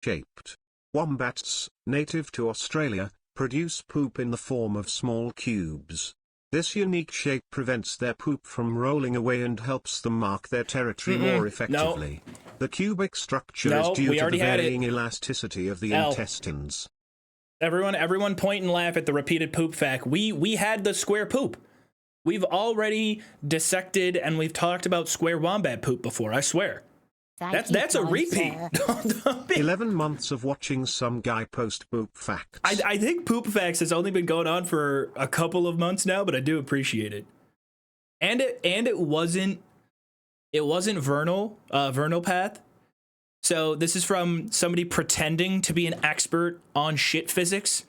shaped. Wombats, native to Australia, produce poop in the form of small cubes. This unique shape prevents their poop from rolling away and helps them mark their territory more effectively. No. The cubic structure is due to the varying elasticity of the intestines. Everyone point and laugh at the repeated poop fact. We had the square poop. We've already dissected and we've talked about square wombat poop before, I swear. That's a repeat. 11 months of watching some guy post poop facts. I think poop facts has only been going on for a couple of months now, but I do appreciate it. And it wasn't vernal path. So this is from somebody pretending to be an expert on shit physics.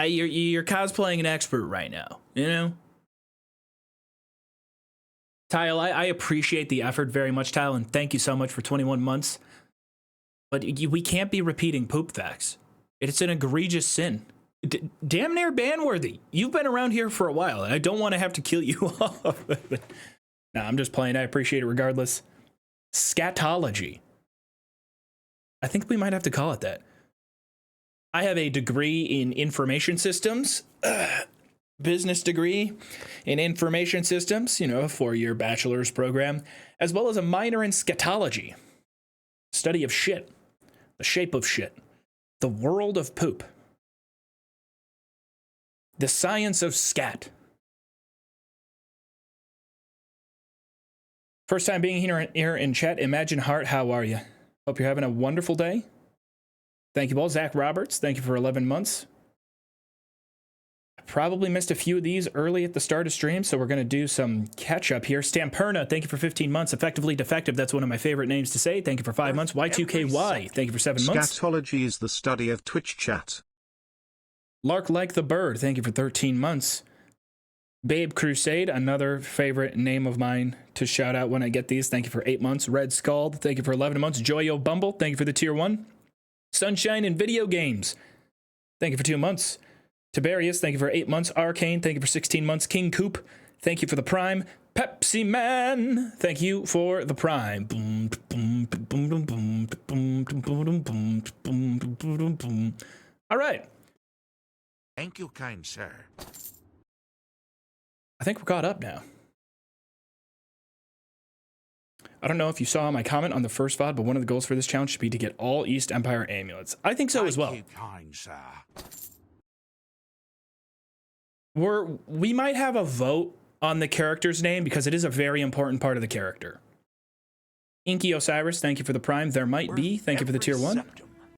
You're cosplaying an expert right now, you know? Tile, I appreciate the effort very much, Tile, and thank you so much for 21 months. But we can't be repeating poop facts. It's an egregious sin. Damn near ban-worthy. You've been around here for a while, and I don't want to have to kill you off. Nah, I'm just playing. I appreciate it regardless. Scatology. I think we might have to call it that. I have a degree in information systems. Business degree in information systems, you know, a 4-year bachelor's program, as well as a minor in scatology, study of shit, the shape of shit, the world of poop, the science of scat. First time being here in chat. Imagine Heart, how are you? Hope you're having a wonderful day. Thank you all. Zach Roberts, thank you for 11 months. Probably missed a few of these early at the start of stream, so we're going to do some catch up here. Stamperna, thank you for 15 months. Effectively Defective, that's one of my favorite names to say. Thank you for 5 months. Y2KY, thank you for 7 months. Scatology is the study of Twitch chat. Lark Like the Bird, thank you for 13 months. Babe Crusade, another favorite name of mine to shout out when I get these. Thank you for 8 months. Red Scald, thank you for 11 months. Joyo Bumble, thank you for the tier 1. Sunshine in Video Games, thank you for 2 months. Tiberius, thank you for 8 months. Arcane, thank you for 16 months. King Coop, thank you for the Prime. Pepsi Man, thank you for the Prime. All right. Thank you, kind sir. I think we're caught up now. I don't know if you saw my comment on the first VOD, but one of the goals for this challenge should be to get all East Empire amulets. I think so as well. Thank you, kind sir. We might have a vote on the character's name because it is a very important part of the character. Inky Osiris, thank you for the Prime. There might be, thank you for the tier 1.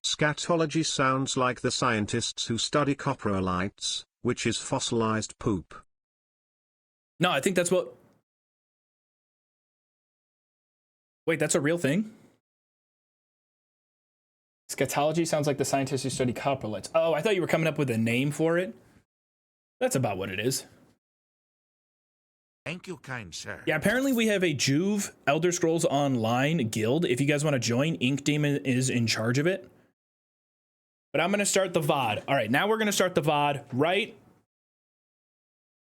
Scatology sounds like the scientists who study coprolites, which is fossilized poop. No, I think that's what... Wait, that's a real thing? Scatology sounds like the scientists who study coprolites. Oh, I thought you were coming up with a name for it. That's about what it is. Thank you, kind sir. Yeah, apparently we have a Joov Elder Scrolls Online guild. If you guys want to join, Ink Demon is in charge of it. But I'm going to start the VOD. All right, now we're going to start the VOD right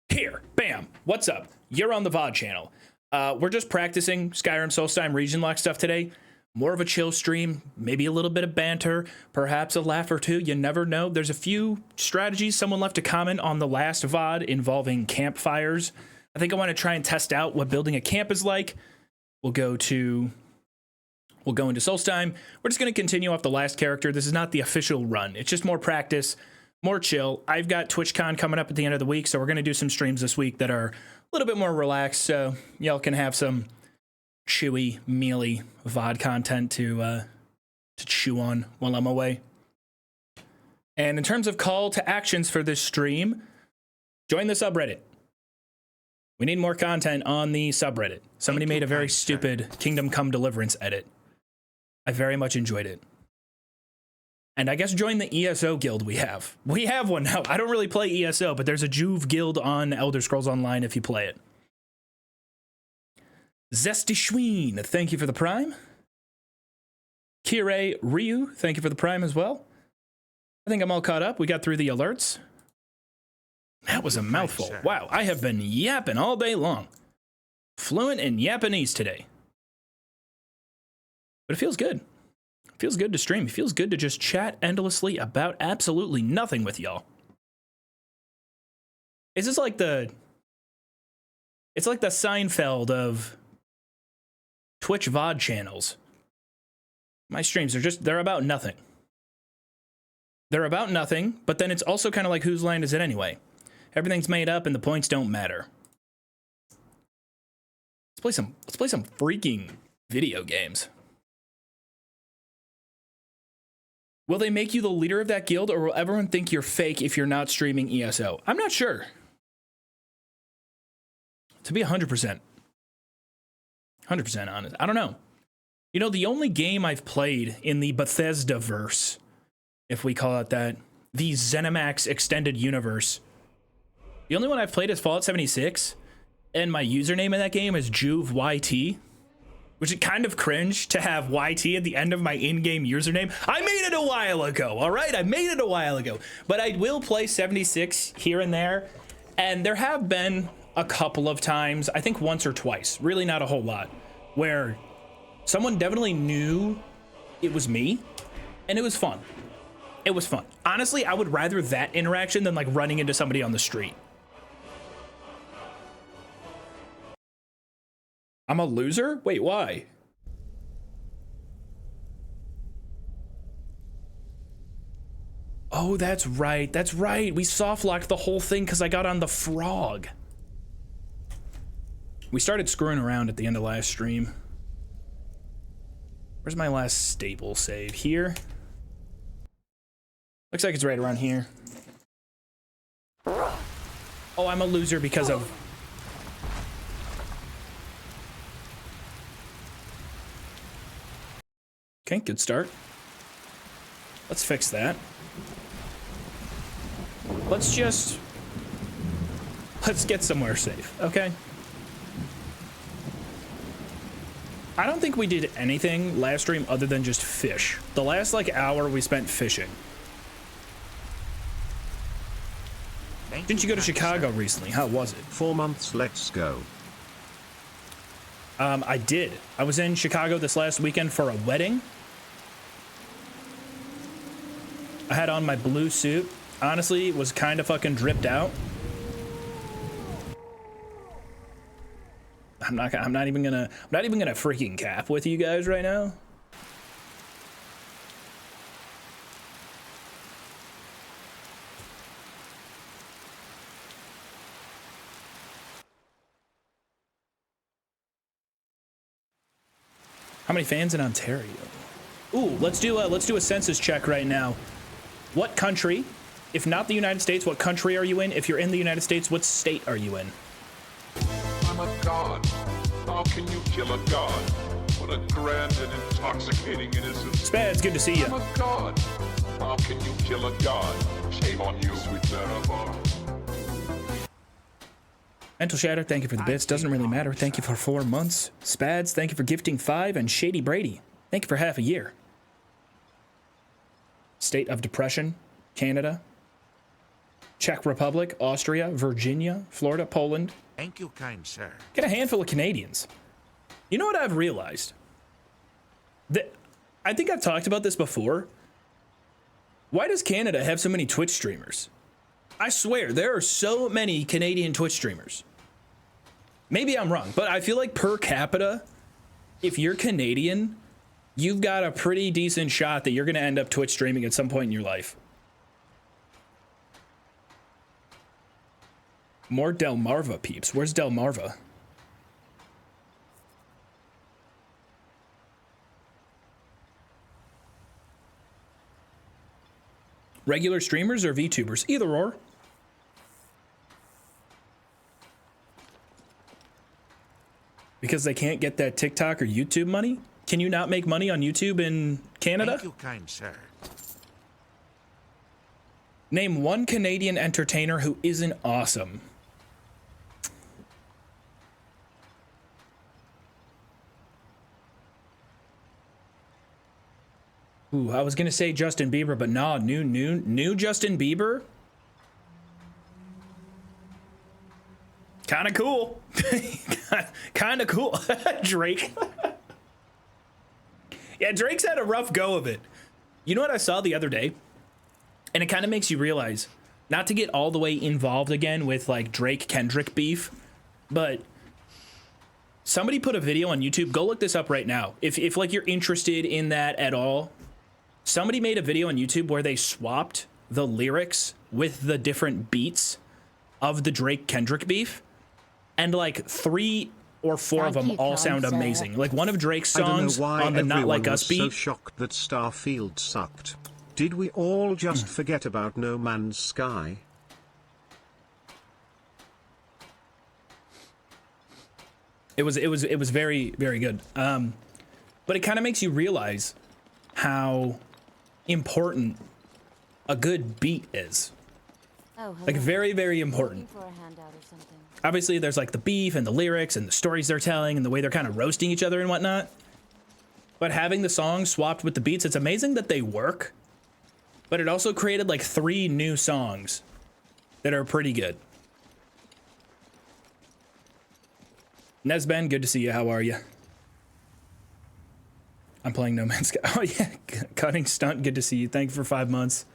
here. Bam. What's up? You're on the VOD channel. We're just practicing Skyrim Solstheim region lock stuff today. More of a chill stream, maybe a little bit of banter, perhaps a laugh or two. You never know. There's a few strategies. Someone left a comment on the last VOD involving campfires. I think I want to try and test out what building a camp is like. We'll go into Solstheim. We're just going to continue off the last character. This is not the official run. It's just more practice, more chill. I've got TwitchCon coming up at the end of the week, so we're going to do some streams this week that are a little bit more relaxed, so y'all can have some chewy, mealy VOD content to chew on while I'm away. And in terms of call to actions for this stream, join the subreddit. We need more content on the subreddit. Somebody made a very stupid Kingdom Come Deliverance edit. I very much enjoyed it. And I guess join the ESO guild we have. We have one now. I don't really play ESO, but there's a Joov guild on Elder Scrolls Online if you play it. Zesty Schween, thank you for the Prime. Kirei Ryu, thank you for the Prime as well. I think I'm all caught up. We got through the alerts. That was a mouthful. Wow, I have been yapping all day long. Fluent in Japanese today. But it feels good. Feels good to stream. It feels good to just chat endlessly about absolutely nothing with y'all. It's just like it's like the Seinfeld of Twitch VOD channels. My streams are they're about nothing. They're about nothing, but then it's also kind of like whose land is it anyway? Everything's made up and the points don't matter. Let's play some freaking video games. Will they make you the leader of that guild, or will everyone think you're fake if you're not streaming ESO? I'm not sure. To be 100% honest, I don't know. You know, the only game I've played in the Bethesda-verse, if we call it that, the ZeniMax extended universe, the only one I've played is Fallout 76, and my username in that game is Joov YT, which is kind of cringe to have YT at the end of my in-game username. I made it a while ago, all right? I made it a while ago. But I will play 76 here and there, and there have been a couple of times, I think once or twice, really not a whole lot, where someone definitely knew it was me, and it was fun. It was fun. Honestly, I would rather that interaction than like running into somebody on the street. I'm a loser? Wait, why? Oh, that's right. That's right. We soft locked the whole thing because I got on the frog. We started screwing around at the end of last stream. Where's my last stable save? Here? Looks like it's right around here. Oh, I'm a loser because of... Okay, good start. Let's fix that. Let's get somewhere safe, okay? I don't think we did anything last stream other than just fish. The last like hour we spent fishing. Didn't you go to Chicago recently? How was it? 4 months, let's go. I did. I was in Chicago this last weekend for a wedding. I had on my blue suit. Honestly, it was kind of fucking dripped out. I'm not even gonna freaking cap with you guys right now. How many fans in Ontario? Ooh, let's do a census check right now. What country, if not the United States, what country are you in? If you're in the United States, what state are you in? I'm a god. How can you kill a god? What a grand and intoxicating innocence. Spads, good to see you. I'm a god. How can you kill a god? Shame on you, sweet Marabar. Mental Shatter, thank you for the bits. Doesn't really matter. Thank you for 4 months. Spads, thank you for gifting 5. And Shady Brady, thank you for half a year. State of Depression, Canada, Czech Republic, Austria, Virginia, Florida, Poland. Thank you, kind sir. Get a handful of Canadians. You know what I've realized? I think I've talked about this before. Why does Canada have so many Twitch streamers? I swear, there are so many Canadian Twitch streamers. Maybe I'm wrong, but I feel like per capita, if you're Canadian, you've got a pretty decent shot that you're going to end up Twitch streaming at some point in your life. More Delmarva peeps. Where's Delmarva? Regular streamers or VTubers? Either or. Because they can't get that TikTok or YouTube money? Can you not make money on YouTube in Canada? Thank you, kind sir. Name one Canadian entertainer who isn't awesome. Ooh, I was gonna say Justin Bieber, but nah, new Justin Bieber. Kind of cool. Kind of cool. Drake. Yeah, Drake's had a rough go of it. You know what I saw the other day? And it kind of makes you realize, not to get all the way involved again with like Drake Kendrick beef, but somebody put a video on YouTube. Go look this up right now. If like you're interested in that at all, somebody made a video on YouTube where they swapped the lyrics with the different beats of the Drake Kendrick beef, and like 3 or 4 of them all sound amazing. Like one of Drake's songs on the Not Like Us beat. So shocked that Starfield sucked. Did we all just forget about No Man's Sky? It was very, very good. But it kind of makes you realize how important a good beat is. Oh, like very, very important. For a handout or something. Obviously, there's like the beef and the lyrics and the stories they're telling and the way they're kind of roasting each other and whatnot. But having the songs swapped with the beats, it's amazing that they work. But it also created like 3 new songs that are pretty good. Nesben, good to see you. How are you? I'm playing No Man's Sky. Oh yeah, Cutting Stunt, good to see you. Thank you for 5 months.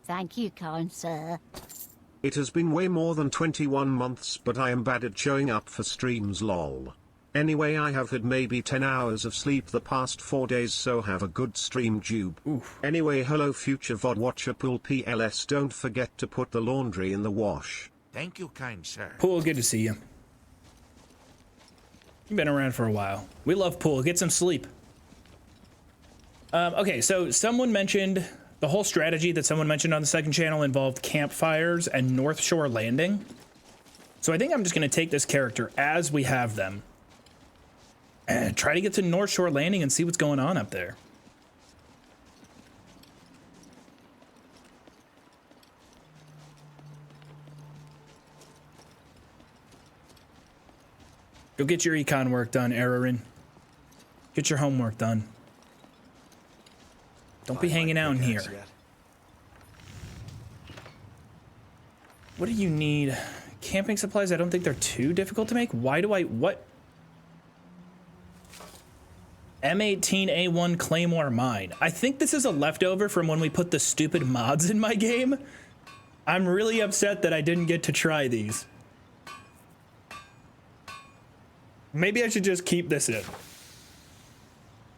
Thank you, kind sir. It has been way more than 21 months, but I am bad at showing up for streams lol. Anyway, I have had maybe 10 hours of sleep the past 4 days, so have a good stream, Joov. Anyway, hello future VOD watcher Pool PLS, don't forget to put the laundry in the wash. Thank you, kind sir. Pool, good to see you. You've been around for a while. We love Pool. Get some sleep. Okay, so someone mentioned the whole strategy that someone mentioned on the second channel involved campfires and Northshore Landing. So I think I'm just going to take this character as we have them and try to get to Northshore Landing and see what's going on up there. Go get your econ work done, Ararin. Get your homework done. Don't be hanging out in here. What do you need? Camping supplies, I don't think they're too difficult to make. Why do I, what? M18A1 Claymore Mine. I think this is a leftover from when we put the stupid mods in my game. I'm really upset that I didn't get to try these. Maybe I should just keep this in.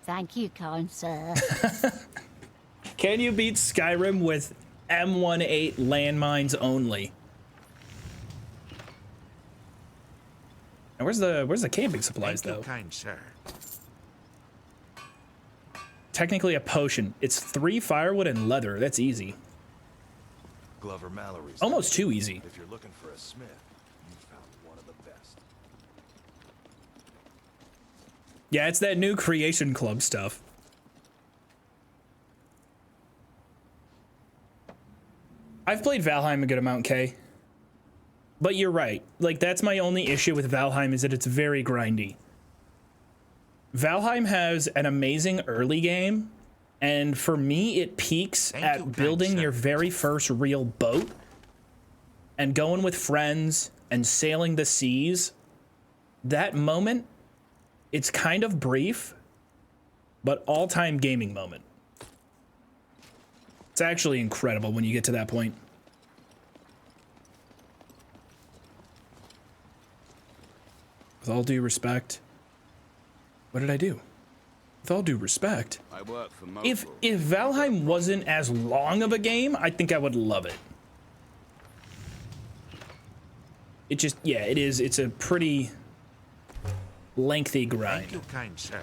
Thank you, kind sir. Can you beat Skyrim with M18 landmines only? And where's the camping supplies though? Kind sir. Technically a potion. It's 3 firewood and leather. That's easy. Glover Mallory's Almost too easy. If you're looking for a smith, you found one of the best. Yeah, it's that new Creation Club stuff. I've played Valheim a good amount, Kay. But you're right. Like, that's my only issue with Valheim, is that it's very grindy. Valheim has an amazing early game, and for me, it peaks at building your very first real boat and going with friends and sailing the seas. That moment, it's kind of brief, but all-time gaming moment. It's actually incredible when you get to that point. With all due respect, what did I do? With all due respect, I work for if Valheim wasn't as long of a game, I think I would love it. It just, yeah, it is. It's a pretty lengthy grind. Thank you, kind sir.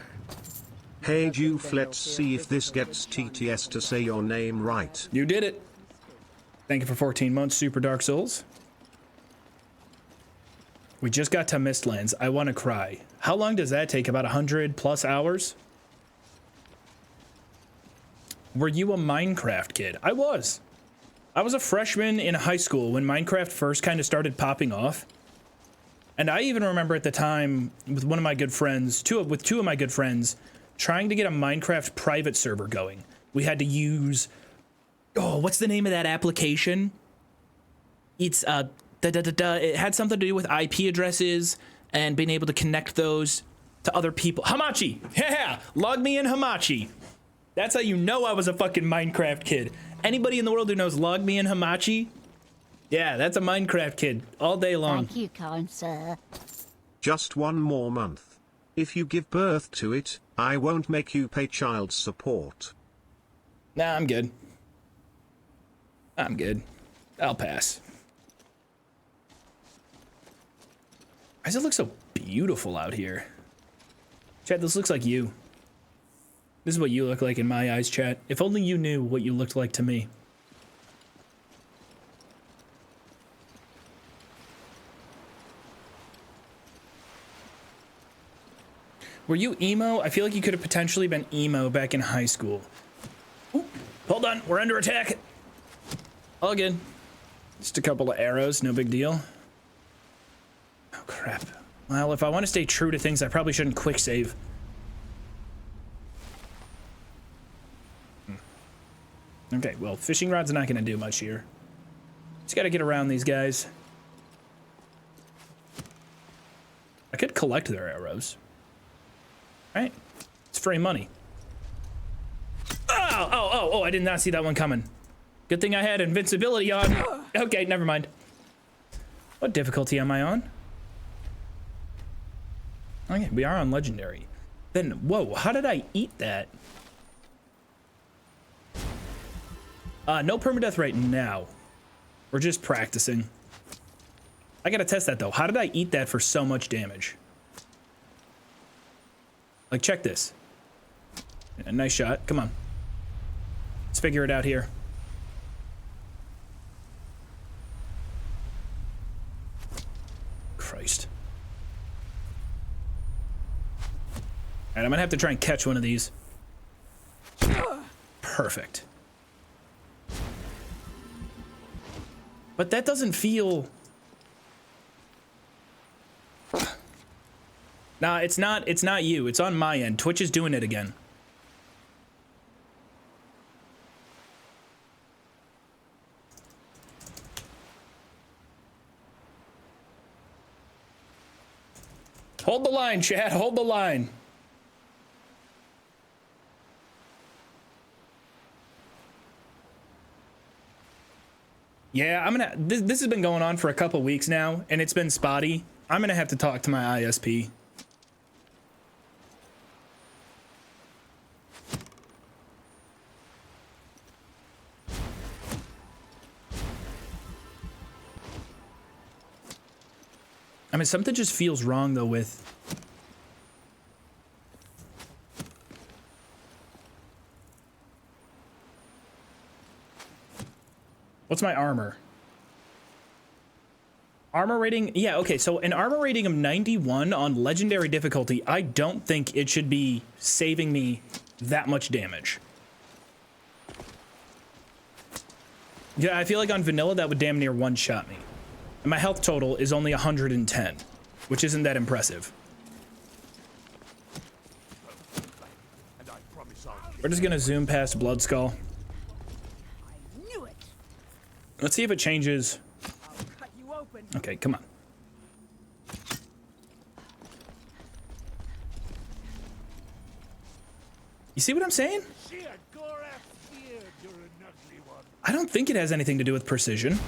Hey Joov, let's see if this gets TTS to say your name right. You did it. Thank you for 14 months, Super Dark Souls. We just got to Mistlands. I want to cry. How long does that take? About 100+ hours? Were you a Minecraft kid? I was. I was a freshman in high school when Minecraft first kind of started popping off. And I even remember at the time with one of my good friends, with two of my good friends, trying to get a Minecraft private server going. We had to use, oh, what's the name of that application? It's it had something to do with IP addresses and being able to connect those to other people. Hamachi! Yeah! Log me in, Hamachi! That's how you know I was a fucking Minecraft kid. Anybody in the world who knows Log Me In Hamachi? Yeah, that's a Minecraft kid all day long. Thank you, kind sir. Just one more month. If you give birth to it, I won't make you pay child support. Nah, I'm good. I'm good. I'll pass. Why does it look so beautiful out here? Chat, this looks like you. This is what you look like in my eyes, chat. If only you knew what you looked like to me. Were you emo? I feel like you could have potentially been emo back in high school. Ooh, hold on, we're under attack. All good. Just a couple of arrows, no big deal. Oh, crap. Well, if I want to stay true to things, I probably shouldn't quick save. Okay, well, fishing rod's not going to do much here. Just got to get around these guys. I could collect their arrows. Right? It's free money. Oh, I did not see that one coming. Good thing I had invincibility on. Okay, never mind. What difficulty am I on? Okay, we are on legendary. Then, whoa, how did I eat that? No permadeath right now. We're just practicing. I gotta test that though. How did I eat that for so much damage? Like, check this. A nice shot. Come on. Let's figure it out here. Christ. Alright, I'm gonna have to try and catch one of these. Perfect. But that doesn't feel... Nah, it's not you. It's on my end. Twitch is doing it again. Hold the line, chat. Hold the line. Yeah, I'm gonna... This has been going on for a couple weeks now, and it's been spotty. I'm gonna have to talk to my ISP. I mean, something just feels wrong, though, with... What's my armor? Armor rating? Yeah, okay, so an armor rating of 91 on legendary difficulty, I don't think it should be saving me that much damage. Yeah, I feel like on vanilla that would damn near one-shot me. And my health total is only 110, which isn't that impressive. We're just gonna zoom past Blood Skull. Let's see if it changes. Okay, come on. You see what I'm saying? I don't think it has anything to do with precision.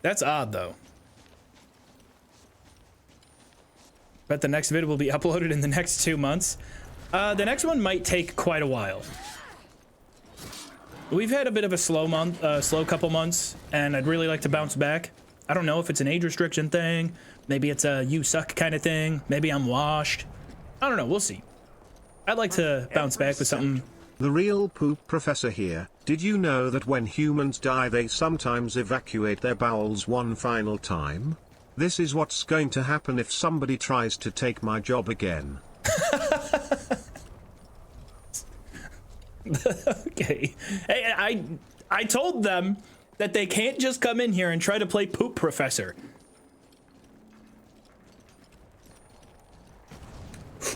That's odd, though. Bet the next vid will be uploaded in the next 2 months. The next one might take quite a while. We've had a bit of a slow couple months, and I'd really like to bounce back. I don't know if it's an age restriction thing. Maybe it's a you suck kind of thing. Maybe I'm washed. I don't know. We'll see. I'd like to bounce back with something. The real poop professor here. Did you know that when humans die they sometimes evacuate their bowels one final time? This is what's going to happen if somebody tries to take my job again. Okay. Hey, I told them that they can't just come in here and try to play poop professor.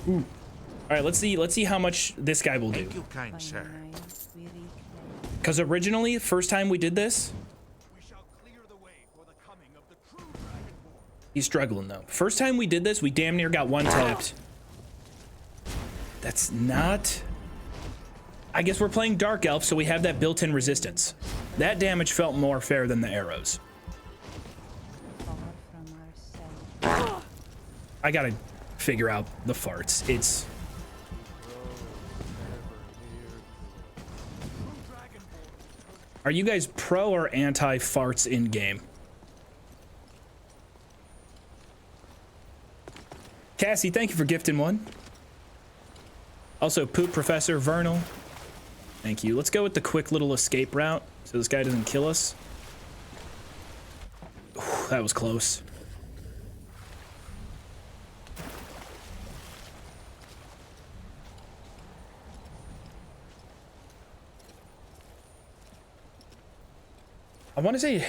Ooh. All right, let's see how much this guy will do. Thank you, kind sir. Because originally, first time we did this, We shall clear the way for the coming of the true Dragonborn. he's struggling though. First time we did this, we damn near got one tapped. That's not... I guess we're playing Dark Elf, so we have that built-in resistance. That damage felt more fair than the arrows. Far from ourselves. I gotta figure out the farts. It's... Are you guys pro or anti farts in game? Cassie, thank you for gifting one. Also, Poop Professor Vernal, thank you. Let's go with the quick little escape route so this guy doesn't kill us. Ooh, that was close. I want to say,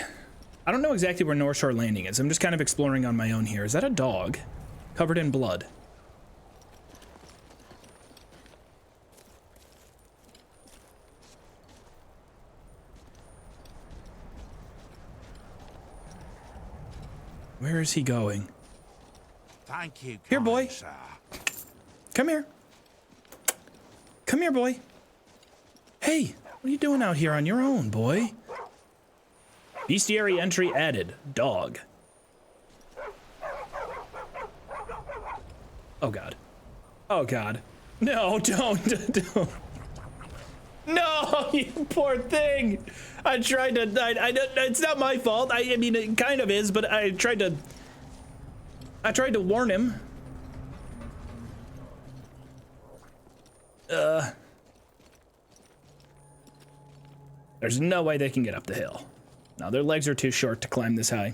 I don't know exactly where Northshore Landing is. I'm just kind of exploring on my own here. Is that a dog covered in blood? Where is he going? Thank you, Here, boy. kind sir. Come here. Come here, boy. Hey, what are you doing out here on your own, boy? Bestiary entry added. Dog. Oh, God. Oh, God. No, don't. No, you poor thing. I tried to, it's not my fault. I mean, it kind of is, but I tried to warn him. There's no way they can get up the hill. No, their legs are too short to climb this high.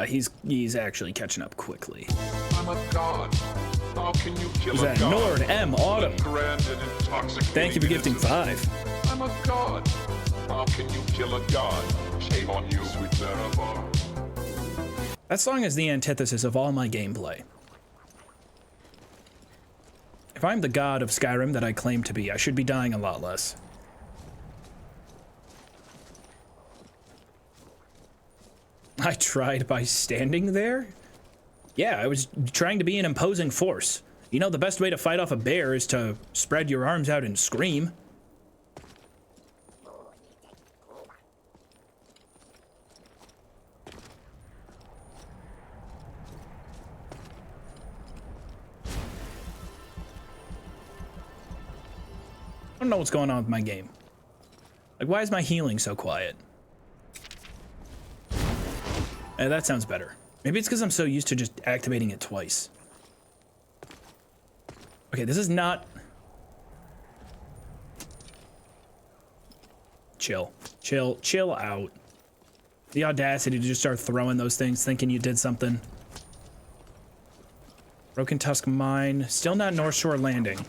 He's actually catching up quickly. I'm a god. How can you kill Is a that god? Nord M Autumn? Grand and intoxicating. Thank you for gifting innocence. 5. I'm a god. How can you kill a god? Shame on you, sweet Larabar. That song is the antithesis of all my gameplay. If I'm the god of Skyrim that I claim to be, I should be dying a lot less. I tried by standing there? Yeah, I was trying to be an imposing force. You know, the best way to fight off a bear is to spread your arms out and scream. I don't know what's going on with my game. Like, why is my healing so quiet? That sounds better. Maybe it's because I'm so used to just activating it twice. Okay, this is not... Chill. Chill out. The audacity to just start throwing those things thinking you did something. Broken Tusk Mine. Still not Northshore Landing.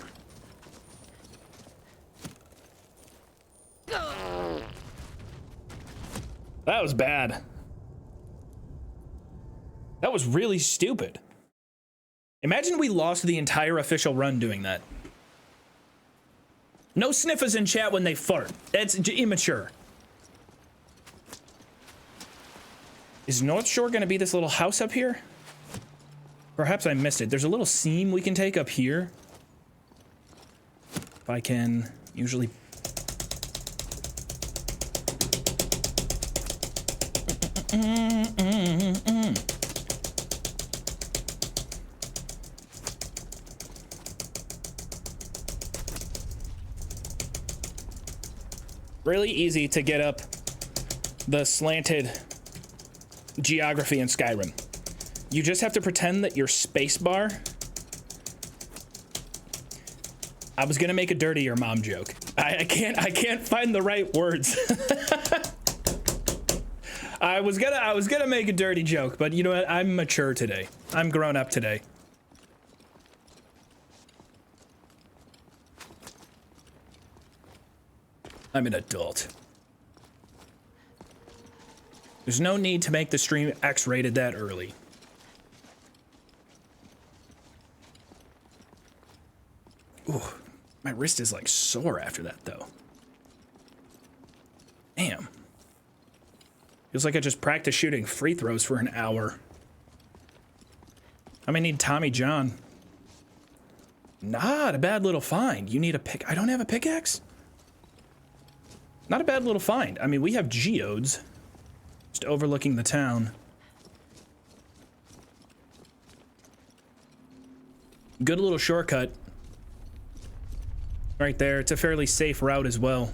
That was bad. That was really stupid. Imagine we lost the entire official run doing that. No sniffers in chat when they fart. That's immature. Is Northshore gonna be this little house up here? Perhaps I missed it. There's a little seam we can take up here. If I can usually... Really easy to get up the slanted geography in Skyrim. You just have to pretend that your spacebar... I was gonna make a dirty your mom joke. I can't find the right words. I was gonna make a dirty joke, but you know what? I'm mature today. I'm grown up today. I'm an adult. There's no need to make the stream X-rated that early. My wrist is like sore after that though. Damn. Feels like I just practiced shooting free throws for an hour. I may need Tommy John. Not a bad little find. You need a pick. I don't have a pickaxe? Not a bad little find. I mean, we have geodes. Just overlooking the town. Good little shortcut. Right there. It's a fairly safe route as well.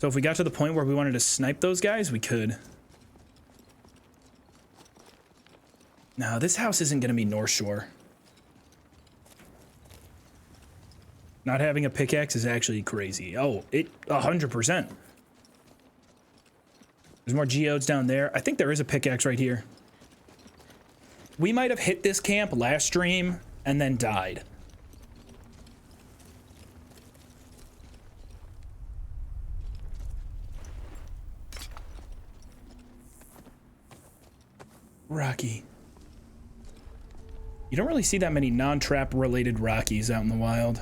So if we got to the point where we wanted to snipe those guys, we could. No, this house isn't going to be Northshore. Not having a pickaxe is actually crazy. Oh, 100%. There's more geodes down there. I think there is a pickaxe right here. We might have hit this camp last stream and then died. Rocky. You don't really see that many non-trap related Rockies out in the wild.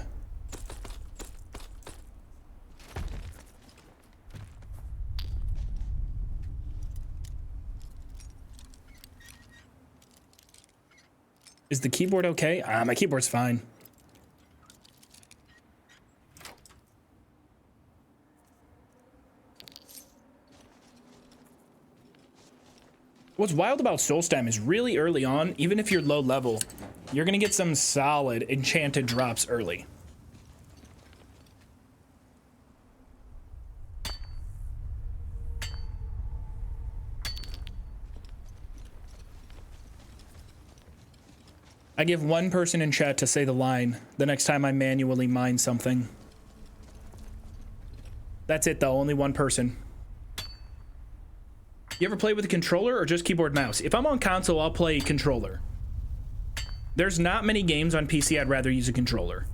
Is the keyboard okay? My keyboard's fine. What's wild about Solstheim is really early on, even if you're low level, you're gonna get some solid enchanted drops early. I give one person in chat to say the line the next time I manually mine something. That's it though, only one person. You ever play with a controller or just keyboard mouse? If I'm on console, I'll play controller. There's not many games on PC I'd rather use a controller.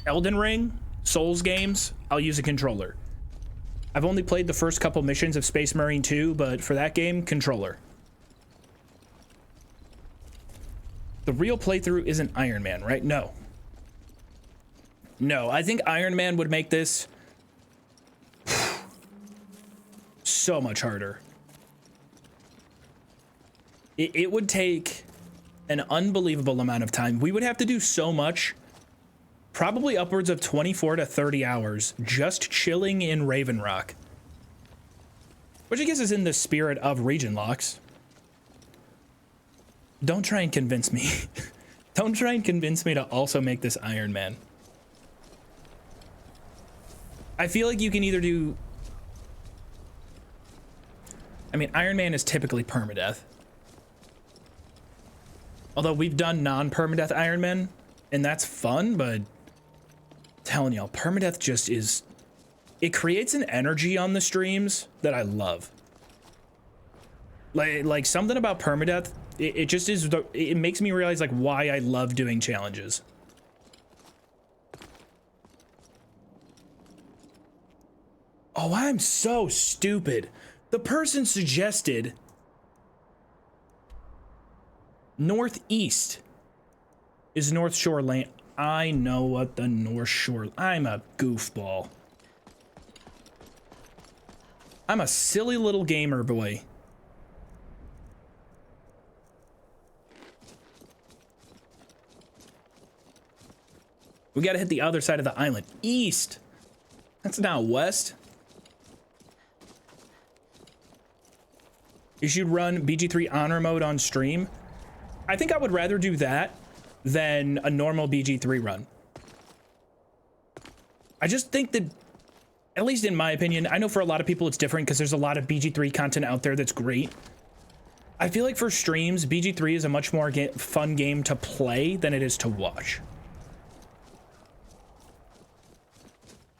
Elden Ring, Souls games, I'll use a controller. I've only played the first couple missions of Space Marine 2, but for that game, controller. The real playthrough isn't Iron Man, right? No. No, I think Iron Man would make this so much harder. It would take an unbelievable amount of time. We would have to do so much, probably upwards of 24 to 30 hours, just chilling in Raven Rock. Which I guess is in the spirit of region locks. Don't try and convince me. Don't try and convince me to also make this Iron Man. I feel like you can either do... I mean, Iron Man is typically permadeath. Although we've done non-permadeath Iron Man, and that's fun, but I'm telling y'all, permadeath just is... It creates an energy on the streams that I love. Like something about permadeath, it just is, it makes me realize like why I love doing challenges. Oh, I'm so stupid. The person suggested northeast is Northshore Landing. I know what the Northshore, I'm a goofball. I'm a silly little gamer boy. We gotta hit the other side of the island. East. That's not west. You should run BG3 honor mode on stream. I think I would rather do that than a normal BG3 run. I just think that, at least in my opinion, I know for a lot of people it's different because there's a lot of BG3 content out there that's great. I feel like for streams, BG3 is a much more fun game to play than it is to watch.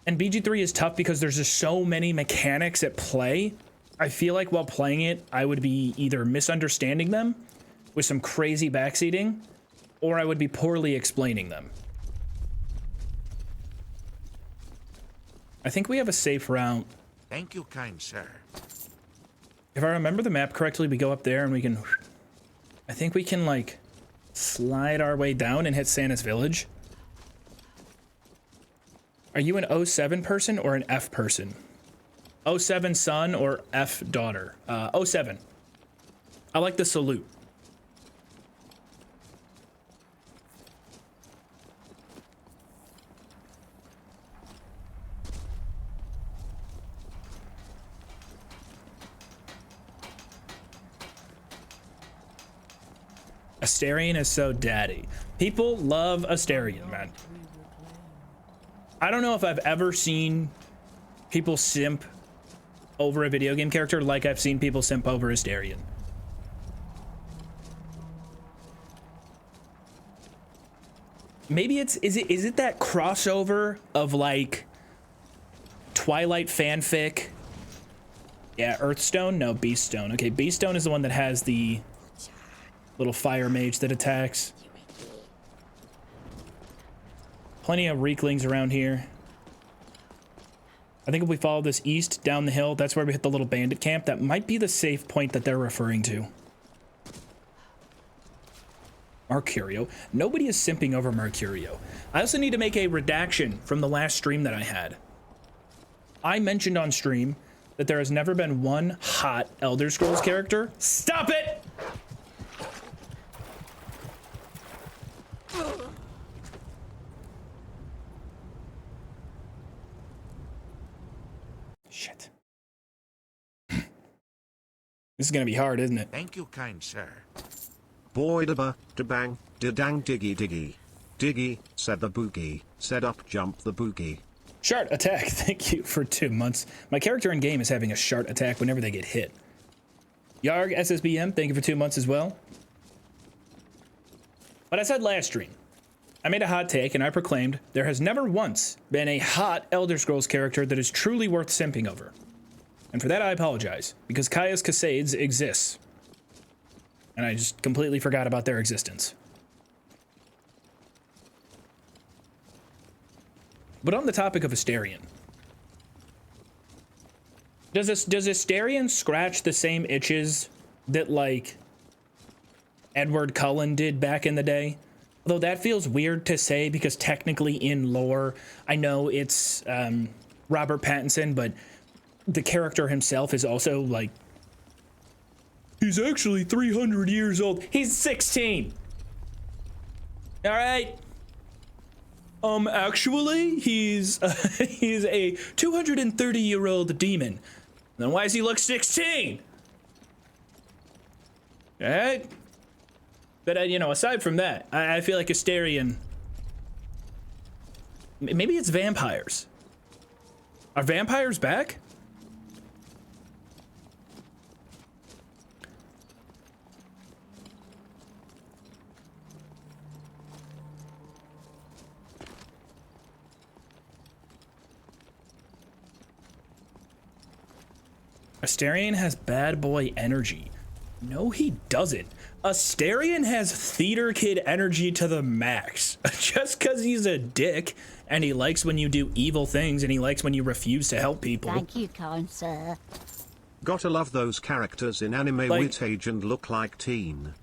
And BG3 is tough because there's just so many mechanics at play. I feel like while playing it, I would be either misunderstanding them with some crazy backseating, or I would be poorly explaining them. I think we have a safe route. Thank you, kind sir. If I remember the map correctly, we go up there and we can... I think we can, like, slide our way down and hit Santa's village. Are you an O7 person or an F person? O7 son or F daughter? O7. I like the salute. Astarion is so daddy. People love Astarion, man. I don't know if I've ever seen people simp over a video game character like I've seen people simp over Astarion. Maybe is it that crossover of like Twilight fanfic? Yeah, Earthstone? No, Beaststone. Okay, Beaststone is the one that has the little fire mage that attacks. Plenty of Reeklings around here. I think if we follow this east down the hill, that's where we hit the little bandit camp. That might be the safe point that they're referring to. Mercurio. Nobody is simping over Mercurio. I also need to make a redaction from the last stream that I had. I mentioned on stream that there has never been one hot Elder Scrolls character. Stop it! Shit. This is gonna be hard, isn't it? Thank you, kind sir. Boy da ba, da bang, da dang diggy diggy. Diggy, said the boogie, said up jump the boogie. Shart attack, thank you for 2 months. My character in game is having a shart attack whenever they get hit. Yarg SSBM, thank you for 2 months as well. But I said last stream, I made a hot take and I proclaimed there has never once been a hot Elder Scrolls character that is truly worth simping over. And for that I apologize, because Caius Casades exists. And I just completely forgot about their existence. But on the topic of Astarion, does Astarion scratch the same itches that like Edward Cullen did back in the day? Although that feels weird to say because technically in lore, I know it's Robert Pattinson, but the character himself is also like, he's actually 300 years old. He's 16. All right. Actually, he's he's a 230-year-old demon. Then why does he look 16? All right. But you know, aside from that, I feel like Astarion. Maybe it's vampires. Are vampires back? Astarion has bad boy energy. No, he doesn't. Astarion has theater kid energy to the max. Just because he's a dick and he likes when you do evil things and he likes when you refuse to help people. Thank you, kind sir. Gotta love those characters in anime Like- wit age and look like teen.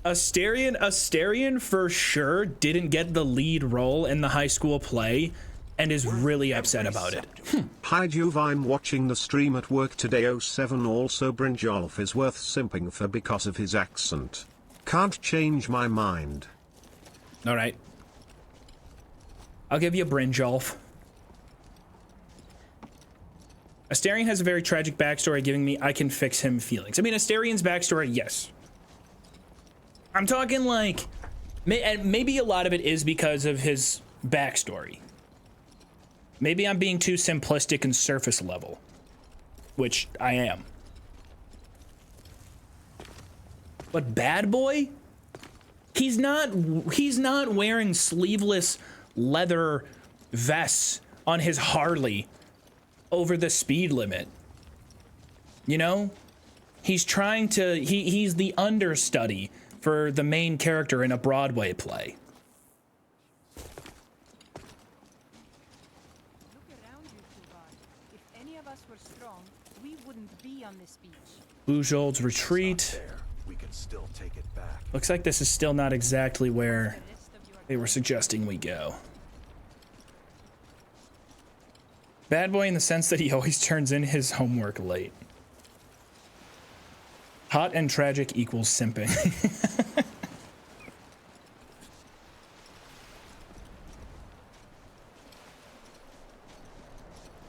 Astarion for sure didn't get the lead role in the high school play and is really upset about it. Hi Joov, I'm watching the stream at work today. 07 also Brynjolf is worth simping for because of his accent. Can't change my mind. All right. I'll give you Brynjolf. Astarion has a very tragic backstory giving me I can fix him feelings. I mean, Astarion's backstory, yes. I'm talking like, and maybe a lot of it is because of his backstory. Maybe I'm being too simplistic and surface level, which I am. But bad boy, he's not wearing sleeveless leather vests on his Harley over the speed limit. You know, he's trying to he's the understudy for the main character in a Broadway play. Bujold's retreat. We can still take it back. Looks like this is still not exactly where they were suggesting we go. Bad boy in the sense that he always turns in his homework late. Hot and tragic equals simping.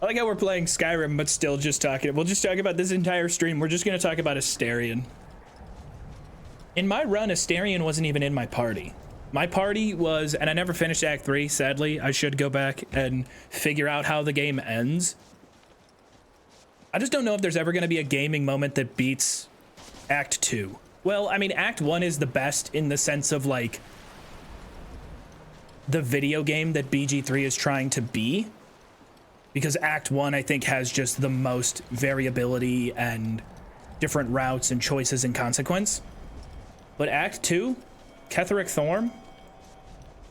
I like how we're playing Skyrim, but still just talking. We'll just talk about this entire stream. We're just going to talk about Astarion. In my run, Astarion wasn't even in my party. My party was, and I never finished Act 3, sadly. I should go back and figure out how the game ends. I just don't know if there's ever going to be a gaming moment that beats Act 2. Well, I mean, Act 1 is the best in the sense of, like, the video game that BG3 is trying to be. Because Act 1, I think, has just the most variability and different routes and choices and consequence. But Act 2, Ketheric Thorm,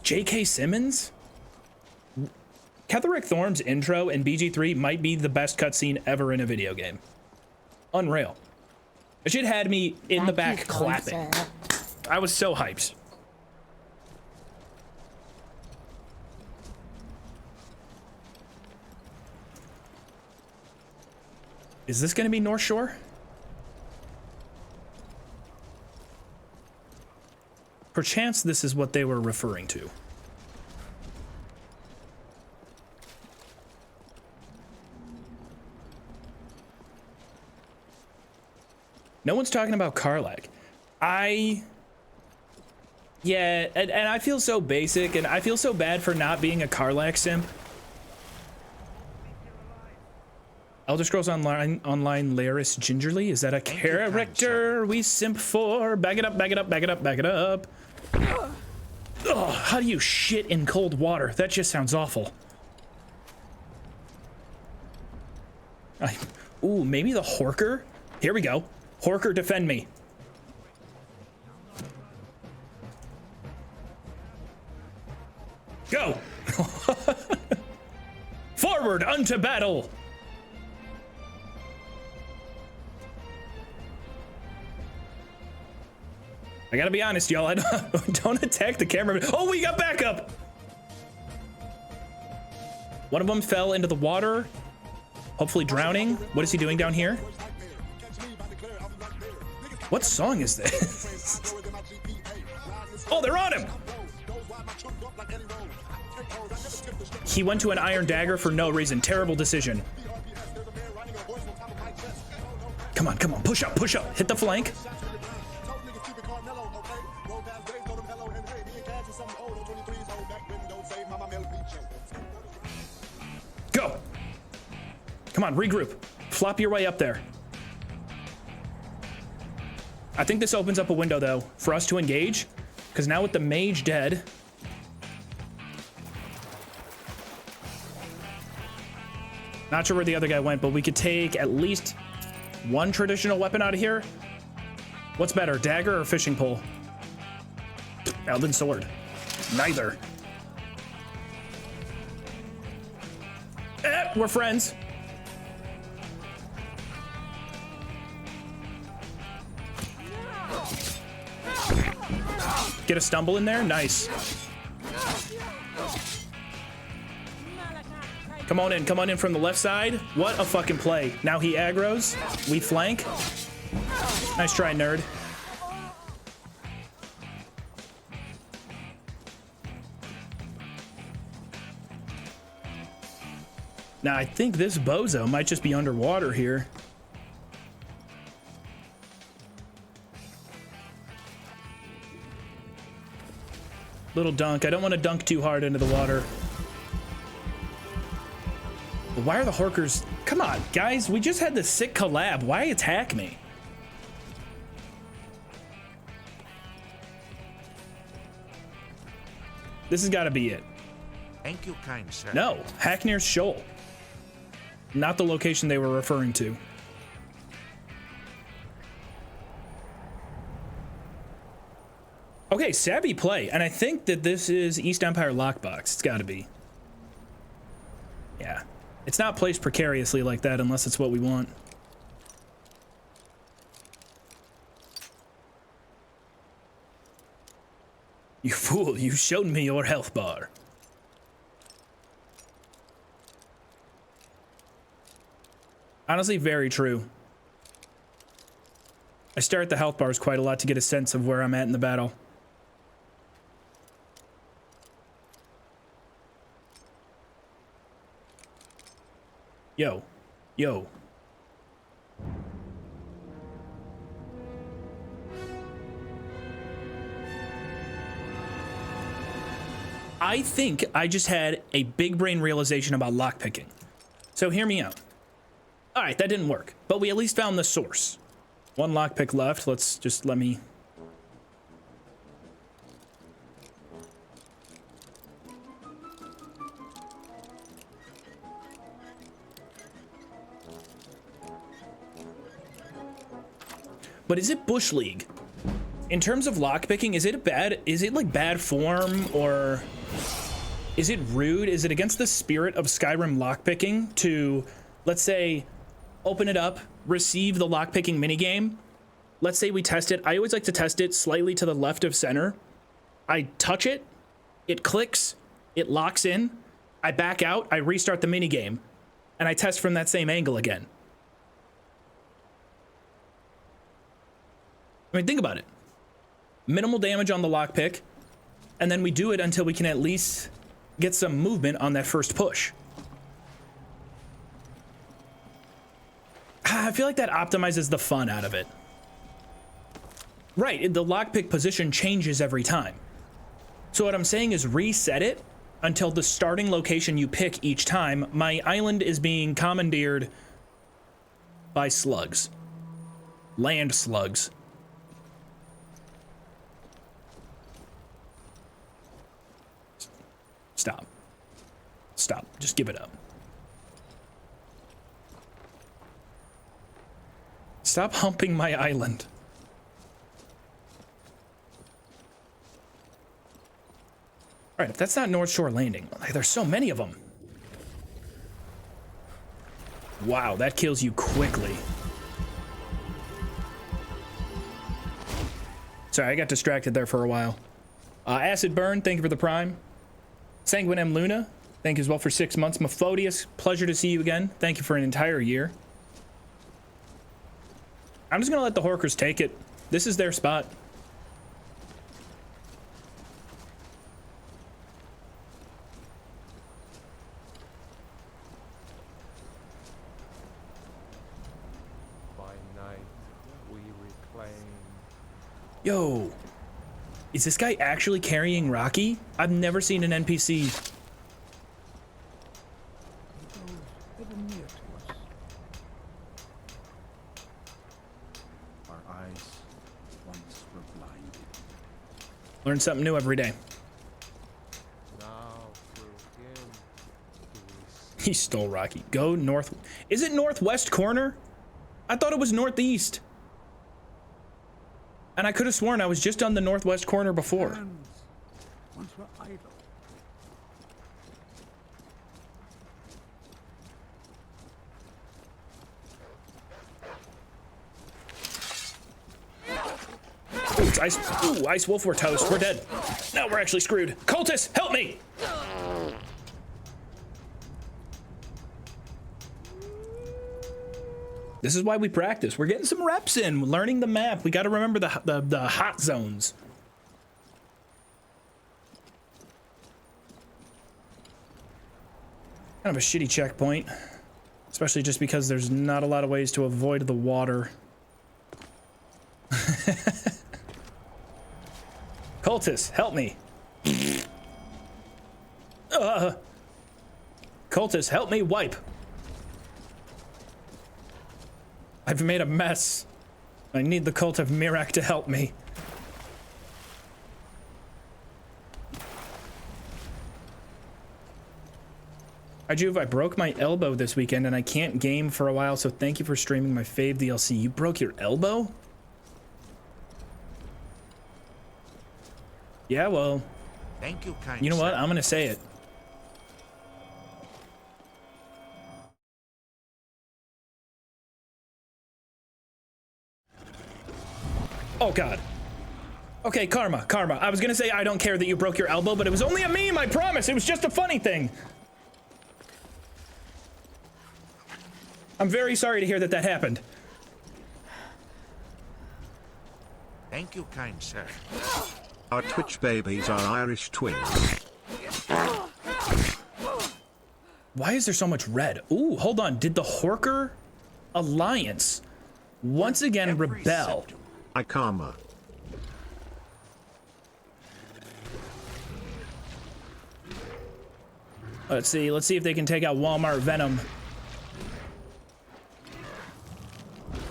J.K. Simmons? Ketheric Thorm's intro in BG3 might be the best cutscene ever in a video game. Unreal. That shit had me in the back clapping. I was so hyped. Is this going to be Northshore? Perchance this is what they were referring to. No one's talking about Karstaag. Yeah, and I feel so basic, and I feel so bad for not being a Karstaag simp. Elder Scrolls Online Laris Gingerly? Is that a character we simp for? Back it up, back it up, back it up, back it up. Oh, how do you shit in cold water? That just sounds awful. Ooh, maybe the Horker? Here we go. Horker, defend me. Go! Forward unto battle! I gotta be honest, y'all. I don't attack the camera. Oh, we got backup! One of them fell into the water, hopefully drowning. What is he doing down here? What song is this? Oh, they're on him! He went to an iron dagger for no reason. Terrible decision. Come on, come on. Push up, push up. Hit the flank. Go! Come on, regroup. Flop your way up there. I think this opens up a window, though, for us to engage. Because now with the mage dead... Not sure where the other guy went, but we could take at least one traditional weapon out of here. What's better, dagger or fishing pole? Elven sword. Neither. We're friends. Get a stumble in there? Nice. Come on in from the left side. What a fucking play. Now he aggroes. We flank. Nice try, nerd. Now, I think this bozo might just be underwater here. Little dunk. I don't want to dunk too hard into the water. But why are the Horkers... Come on, guys. We just had this sick collab. Why attack me? This has got to be it. Thank you, kind sir. No, Hacknir's Shoal. Not the location they were referring to. Okay, savvy play. And I think that this is East Empire lockbox. It's got to be. Yeah. It's not placed precariously like that unless it's what we want. You fool, you showed me your health bar. Honestly, very true. I stare at the health bars quite a lot to get a sense of where I'm at in the battle. Yo. Yo. I think I just had a big brain realization about lockpicking. So hear me out. All right, that didn't work, but we at least found the source. One lockpick left. Let me. But is it Bush League? In terms of lockpicking, is it like bad form, or is it rude? Is it against the spirit of Skyrim lockpicking to, let's say, open it up, receive the lockpicking minigame? Let's say we test it. I always like to test it slightly to the left of center. I touch it, it clicks, it locks in, I back out, I restart the minigame, and I test from that same angle again. I mean, think about it. Minimal damage on the lockpick, and then we do it until we can at least get some movement on that first push. I feel like that optimizes the fun out of it. Right, the lockpick position changes every time. So what I'm saying is reset it until the starting location you pick each time. My island is being commandeered by slugs. Land slugs. Stop. Stop. Just give it up. Stop humping my island. All right, if that's not Northshore Landing, like, there's so many of them. Wow, that kills you quickly. Sorry, I got distracted there for a while. Acid Burn, thank you for the prime. Sanguine M. Luna, thank you as well for 6 months. Mephodius, pleasure to see you again. Thank you for an entire year. I'm just gonna let the Horkers take it. This is their spot. By night, we reclaim. Yo, is this guy actually carrying Rocky? I've never seen an NPC. Ever near to us. Our eyes once were blinded. Learn something new every day. Now through him do we see. He stole Rocky. Go north. Is it northwest corner? I thought it was northeast. And I could have sworn I was just on the northwest corner before. Hands once were idle. Ooh, it's ice. Ooh, Ice Wolf, we're toast. We're dead. No, we're actually screwed. Cultist, help me! This is why we practice. We're getting some reps in, learning the map. We got to remember the hot zones. Kind of a shitty checkpoint, especially just because there's not a lot of ways to avoid the water. Cultist, help me. Cultist, help me wipe. I've made a mess. I need the cult of Mirak to help me. Hi Joov, I broke my elbow this weekend and I can't game for a while, so thank you for streaming my fave DLC. You broke your elbow? Yeah, well, Thank you, kind you know what? sir. I'm gonna say it. Oh God. Okay, karma. I was gonna say I don't care that you broke your elbow, but it was only a meme, I promise. It was just a funny thing. I'm very sorry to hear that that happened. Thank you, kind sir. Our Twitch babies are Irish twins. Why is there so much red? Ooh, hold on. Did the Horker Alliance once again Every rebel? symptom. Ikama. Let's see if they can take out Walmart Venom.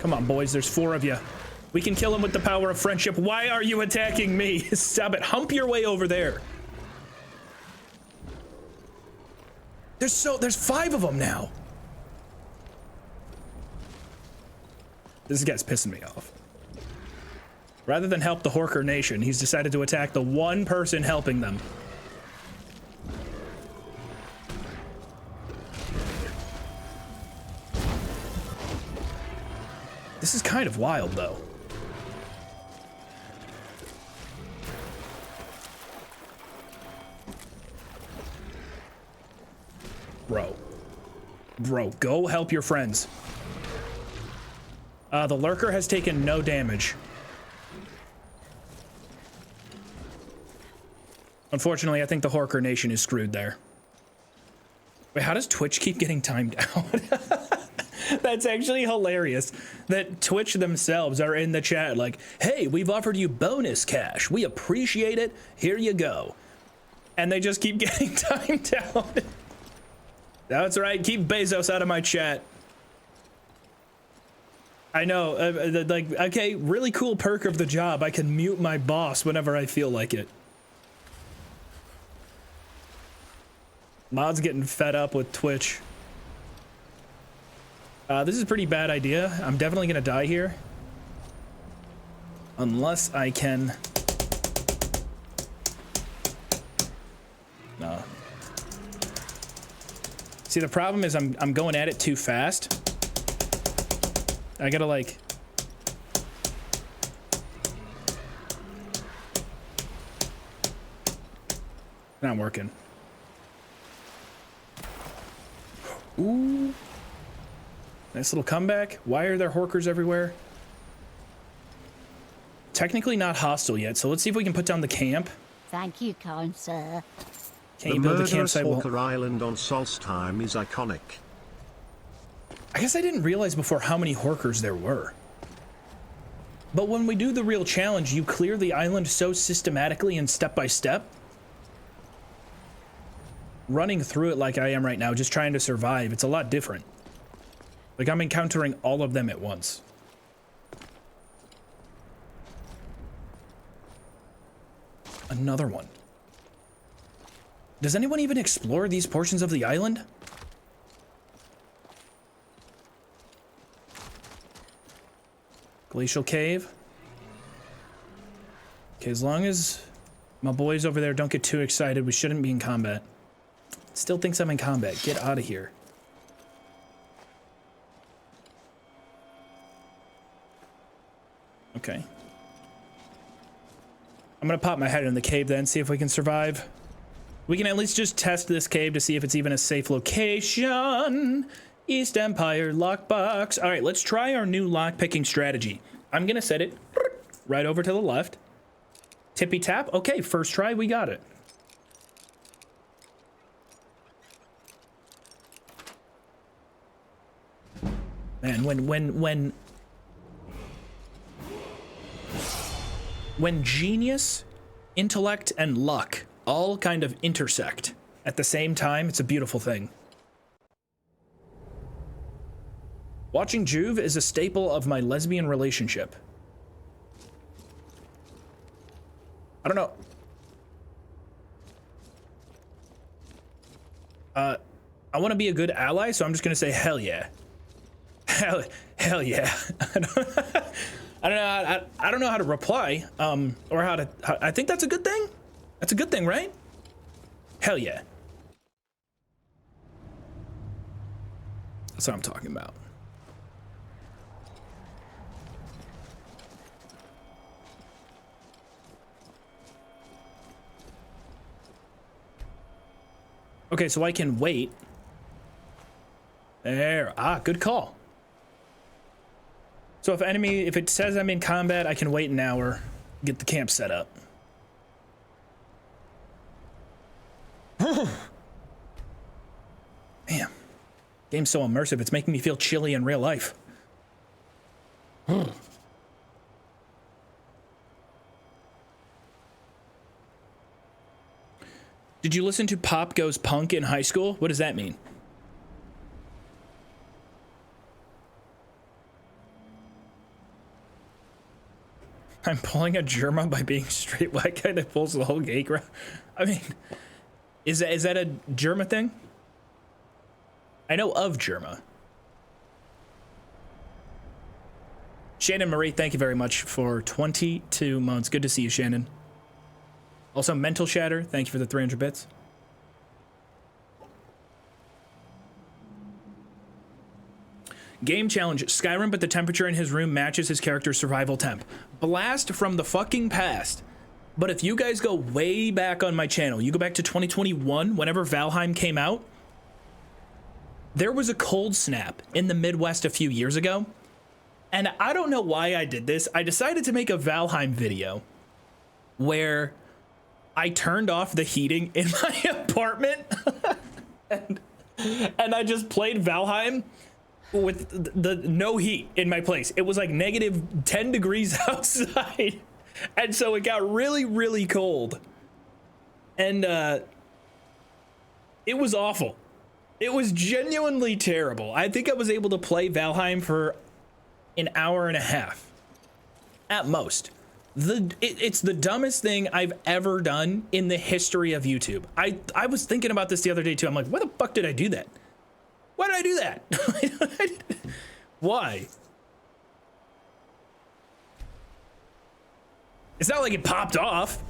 Come on, boys, there's 4 of you. We can kill him with the power of friendship. Why are you attacking me? Stop it. Hump your way over there. There's 5 of them now. This guy's pissing me off. Rather than help the Horker Nation, he's decided to attack the one person helping them. This is kind of wild, though. Bro, go help your friends. The Lurker has taken no damage. Unfortunately, I think the Horker Nation is screwed there. Wait, how does Twitch keep getting timed out? That's actually hilarious that Twitch themselves are in the chat like, hey, we've offered you bonus cash. We appreciate it. Here you go. And they just keep getting timed out. That's right. Keep Bezos out of my chat. I know. Like, okay, really cool perk of the job. I can mute my boss whenever I feel like it. Mod's getting fed up with Twitch. This is a pretty bad idea. I'm definitely gonna die here. Unless I can... No. See, the problem is I'm going at it too fast. I gotta, like... Not working. Ooh. Nice little comeback. Why are there Horkers everywhere? Technically not hostile yet, so let's see if we can put down the camp. Thank you, kind sir. Can't The build the murderous campsite. Hawker Island on Solstheim is iconic. I guess I didn't realize before how many Horkers there were. But when we do the real challenge, you clear the island so systematically and step by step. Running through it like I am right now, just trying to survive, it's a lot different. Like, I'm encountering all of them at once. Another one. Does anyone even explore these portions of the island? Glacial Cave. Okay, as long as my boys over there don't get too excited, we shouldn't be in combat. Still thinks I'm in combat. Get out of here. Okay. I'm gonna pop my head in the cave then, see if we can survive. We can at least just test this cave to see if it's even a safe location. East Empire lockbox. All right, let's try our new lockpicking strategy. I'm gonna set it right over to the left. Tippy tap. Okay, first try, we got it. Man, when genius, intellect, and luck all kind of intersect at the same time, it's a beautiful thing. Watching Joov is a staple of my lesbian relationship. I don't know. I want to be a good ally, so I'm just gonna say hell yeah. Hell yeah. I don't know how to reply, or how to. I think that's a good thing. That's a good thing, right? Hell yeah. That's what I'm talking about. Okay, so I can wait. There. Ah, good call. So if it says I'm in combat, I can wait an hour, get the camp set up. Man, game's so immersive, it's making me feel chilly in real life. Did you listen to Pop Goes Punk in high school? What does that mean? I'm pulling a Germa by being straight white guy that pulls the whole gate around. I mean, is that a Germa thing? I know of Germa. Shannon Marie, thank you very much for 22 months. Good to see you, Shannon. Also, Mental Shatter, thank you for the 300 bits. Game challenge, Skyrim, but the temperature in his room matches his character's survival temp. Blast from the fucking past. But if you guys go way back on my channel, you go back to 2021, whenever Valheim came out, there was a cold snap in the Midwest a few years ago. And I don't know why I did this. I decided to make a Valheim video where I turned off the heating in my apartment and I just played Valheim with the no heat in my place. It was like negative 10 degrees outside. And so it got really, really cold. And it was awful. It was genuinely terrible. I think I was able to play Valheim for an hour and a half at most. It's the dumbest thing I've ever done in the history of YouTube. I was thinking about this the other day too. I'm like, why the fuck did I do that? Why did I do that? Why? It's not like it popped off.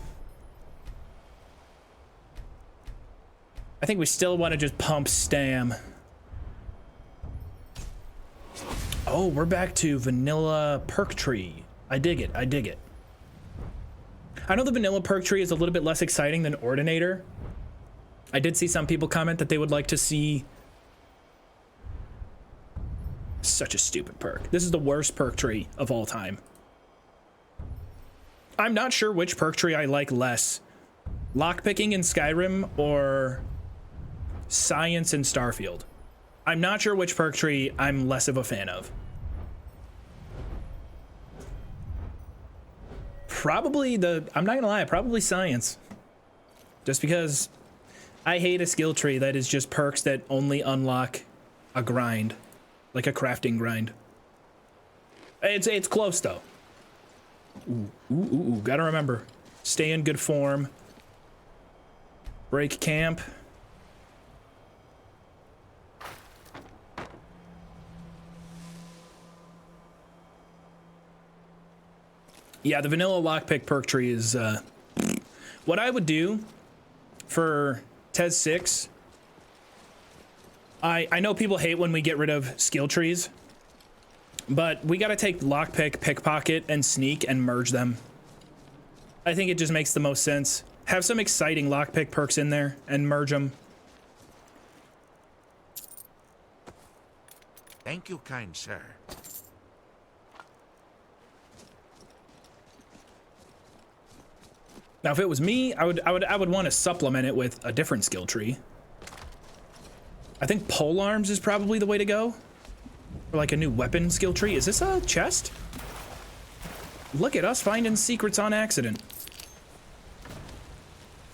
I think we still want to just pump Stam. Oh, we're back to vanilla perk tree. I dig it. I dig it. I know the vanilla perk tree is a little bit less exciting than Ordinator. I did see some people comment that they would like to see... Such a stupid perk. This is the worst perk tree of all time. I'm not sure which perk tree I like less. Lockpicking in Skyrim or Science in Starfield. I'm not sure which perk tree I'm less of a fan of. Probably I'm not gonna lie, probably Science. Just because I hate a skill tree that is just perks that only unlock a grind. Like a crafting grind. It's close though. Ooh, gotta remember. Stay in good form. Break camp. Yeah, the vanilla lockpick perk tree is what I would do for TES 6. I know people hate when we get rid of skill trees, but we gotta take lockpick, pickpocket, and sneak and merge them. I think it just makes the most sense. Have some exciting lockpick perks in there and merge them. Thank you, kind sir. Now, if it was me, I would want to supplement it with a different skill tree. I think polearms is probably the way to go. Or like a new weapon skill tree. Is this a chest? Look at us finding secrets on accident.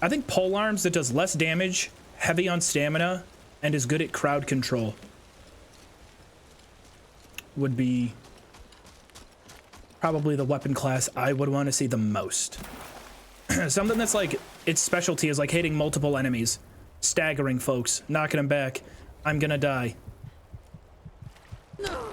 I think polearms that does less damage, heavy on stamina, and is good at crowd control would be probably the weapon class I would want to see the most. Something that's like, its specialty is like hitting multiple enemies, staggering folks, knocking them back. I'm gonna die. No.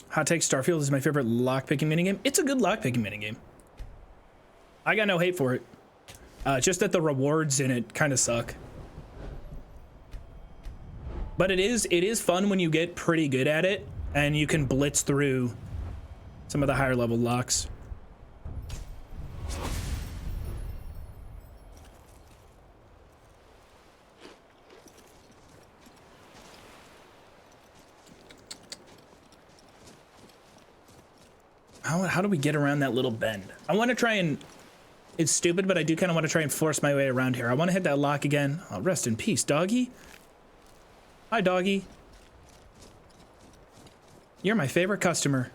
Hot take, Starfield is my favorite lockpicking minigame. It's a good lockpicking minigame. I got no hate for it. Just that the rewards in it kind of suck. But it is fun when you get pretty good at it. and you can blitz through some of the higher level locks. How do we get around that little bend? I want to try and... It's stupid, but I do kind of want to try and force my way around here. I want to hit that lock again. Oh, rest in peace, doggy. Hi, doggy. You're my favorite customer.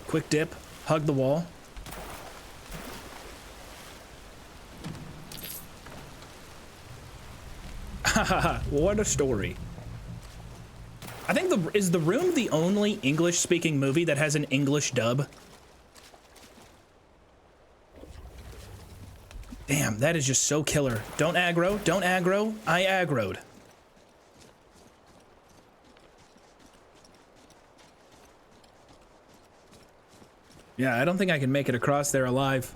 Quick dip, hug the wall. What a story. I think is The Room the only English-speaking movie that has an English dub? Damn, that is just so killer. Don't aggro, don't aggro. I aggroed. Yeah, I don't think I can make it across there alive.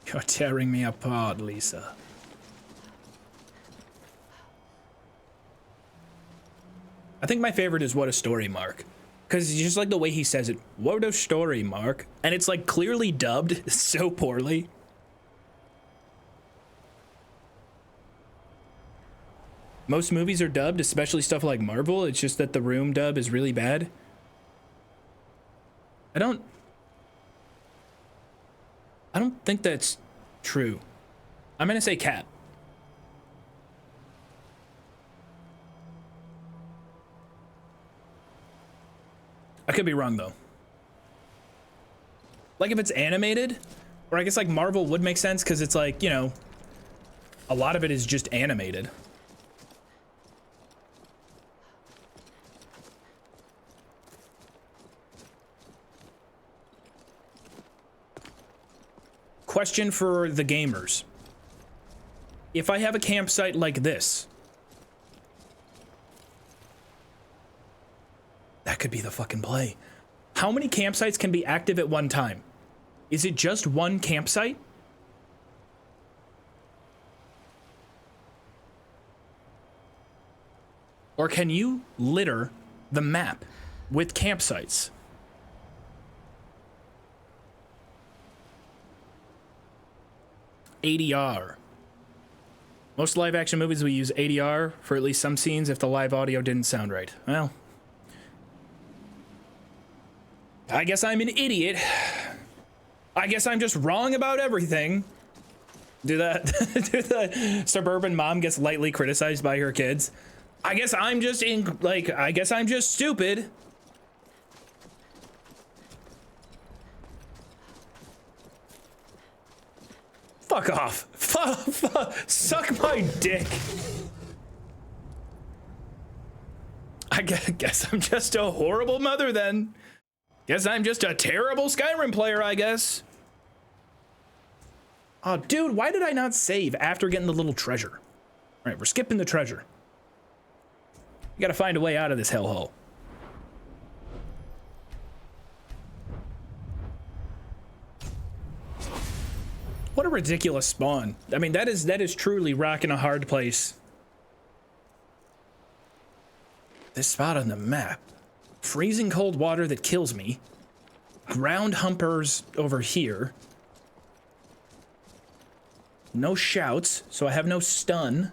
You're tearing me apart, Lisa. I think my favorite is What a Story, Mark. Because just like the way he says it, what a story, Mark. And it's like clearly dubbed so poorly. Most movies are dubbed, especially stuff like Marvel. It's just that The Room dub is really bad. I don't think that's true. I'm gonna say cap. I could be wrong though. Like if it's animated, or I guess like Marvel would make sense because it's like, you know, a lot of it is just animated. Question for the gamers. If I have a campsite like this, that could be the fucking play. How many campsites can be active at one time? Is it just one campsite? Or can you litter the map with campsites? ADR. Most live action movies we use ADR for at least some scenes if the live audio didn't sound right. Well, I guess I'm an idiot. I guess I'm just wrong about everything. Do the suburban mom gets lightly criticized by her kids. I guess I'm just stupid. Fuck off. Suck my dick. I guess I'm just a horrible mother then. Guess I'm just a terrible Skyrim player, I guess. Oh, dude, why did I not save after getting the little treasure? All right, we're skipping the treasure. We gotta find a way out of this hellhole. What a ridiculous spawn. I mean, that is truly rocking a hard place. This spot on the map. Freezing cold water that kills me. Ground humpers over here. No shouts, so I have no stun.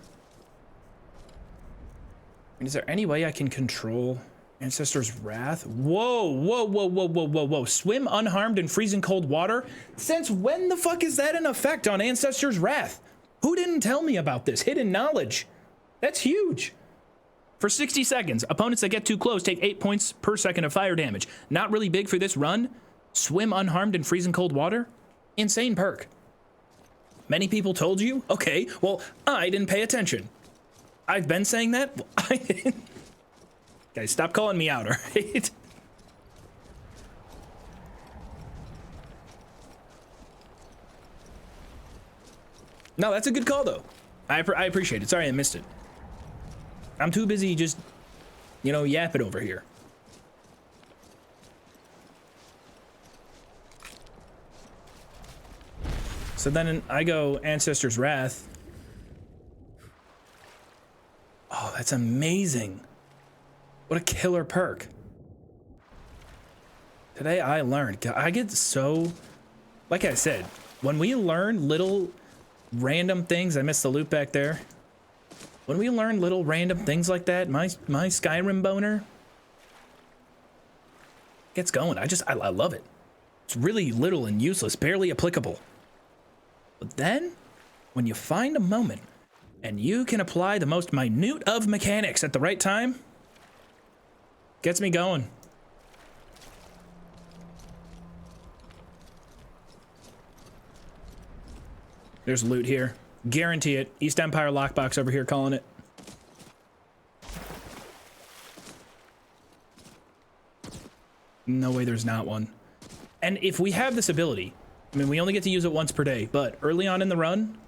And is there any way I can control Ancestor's Wrath? Whoa. Swim unharmed in freezing cold water? Since when the fuck is that in effect on Ancestor's Wrath? Who didn't tell me about this? Hidden knowledge. That's huge. For 60 seconds, opponents that get too close take 8 points per second of fire damage. Not really big for this run. Swim unharmed in freezing cold water? Insane perk. Many people told you? Okay, well, I didn't pay attention. I've been saying that? Well, I didn't. Guys, stop calling me out, all right? No, that's a good call, though. I appreciate it. Sorry I missed it. I'm too busy just, you know, yapping over here. So then I go Ancestor's Wrath. Oh, that's amazing. What a killer perk. Today I learned. I get so, like I said, when we learn little random things, I missed the loot back there. When we learn little random things like that, my Skyrim boner gets going. I love it. It's really little and useless, barely applicable. But then, when you find a moment and you can apply the most minute of mechanics at the right time, gets me going. There's loot here. Guarantee it. East Empire lockbox over here calling it. No way there's not one. And if we have this ability, I mean, we only get to use it once per day, but early on in the run,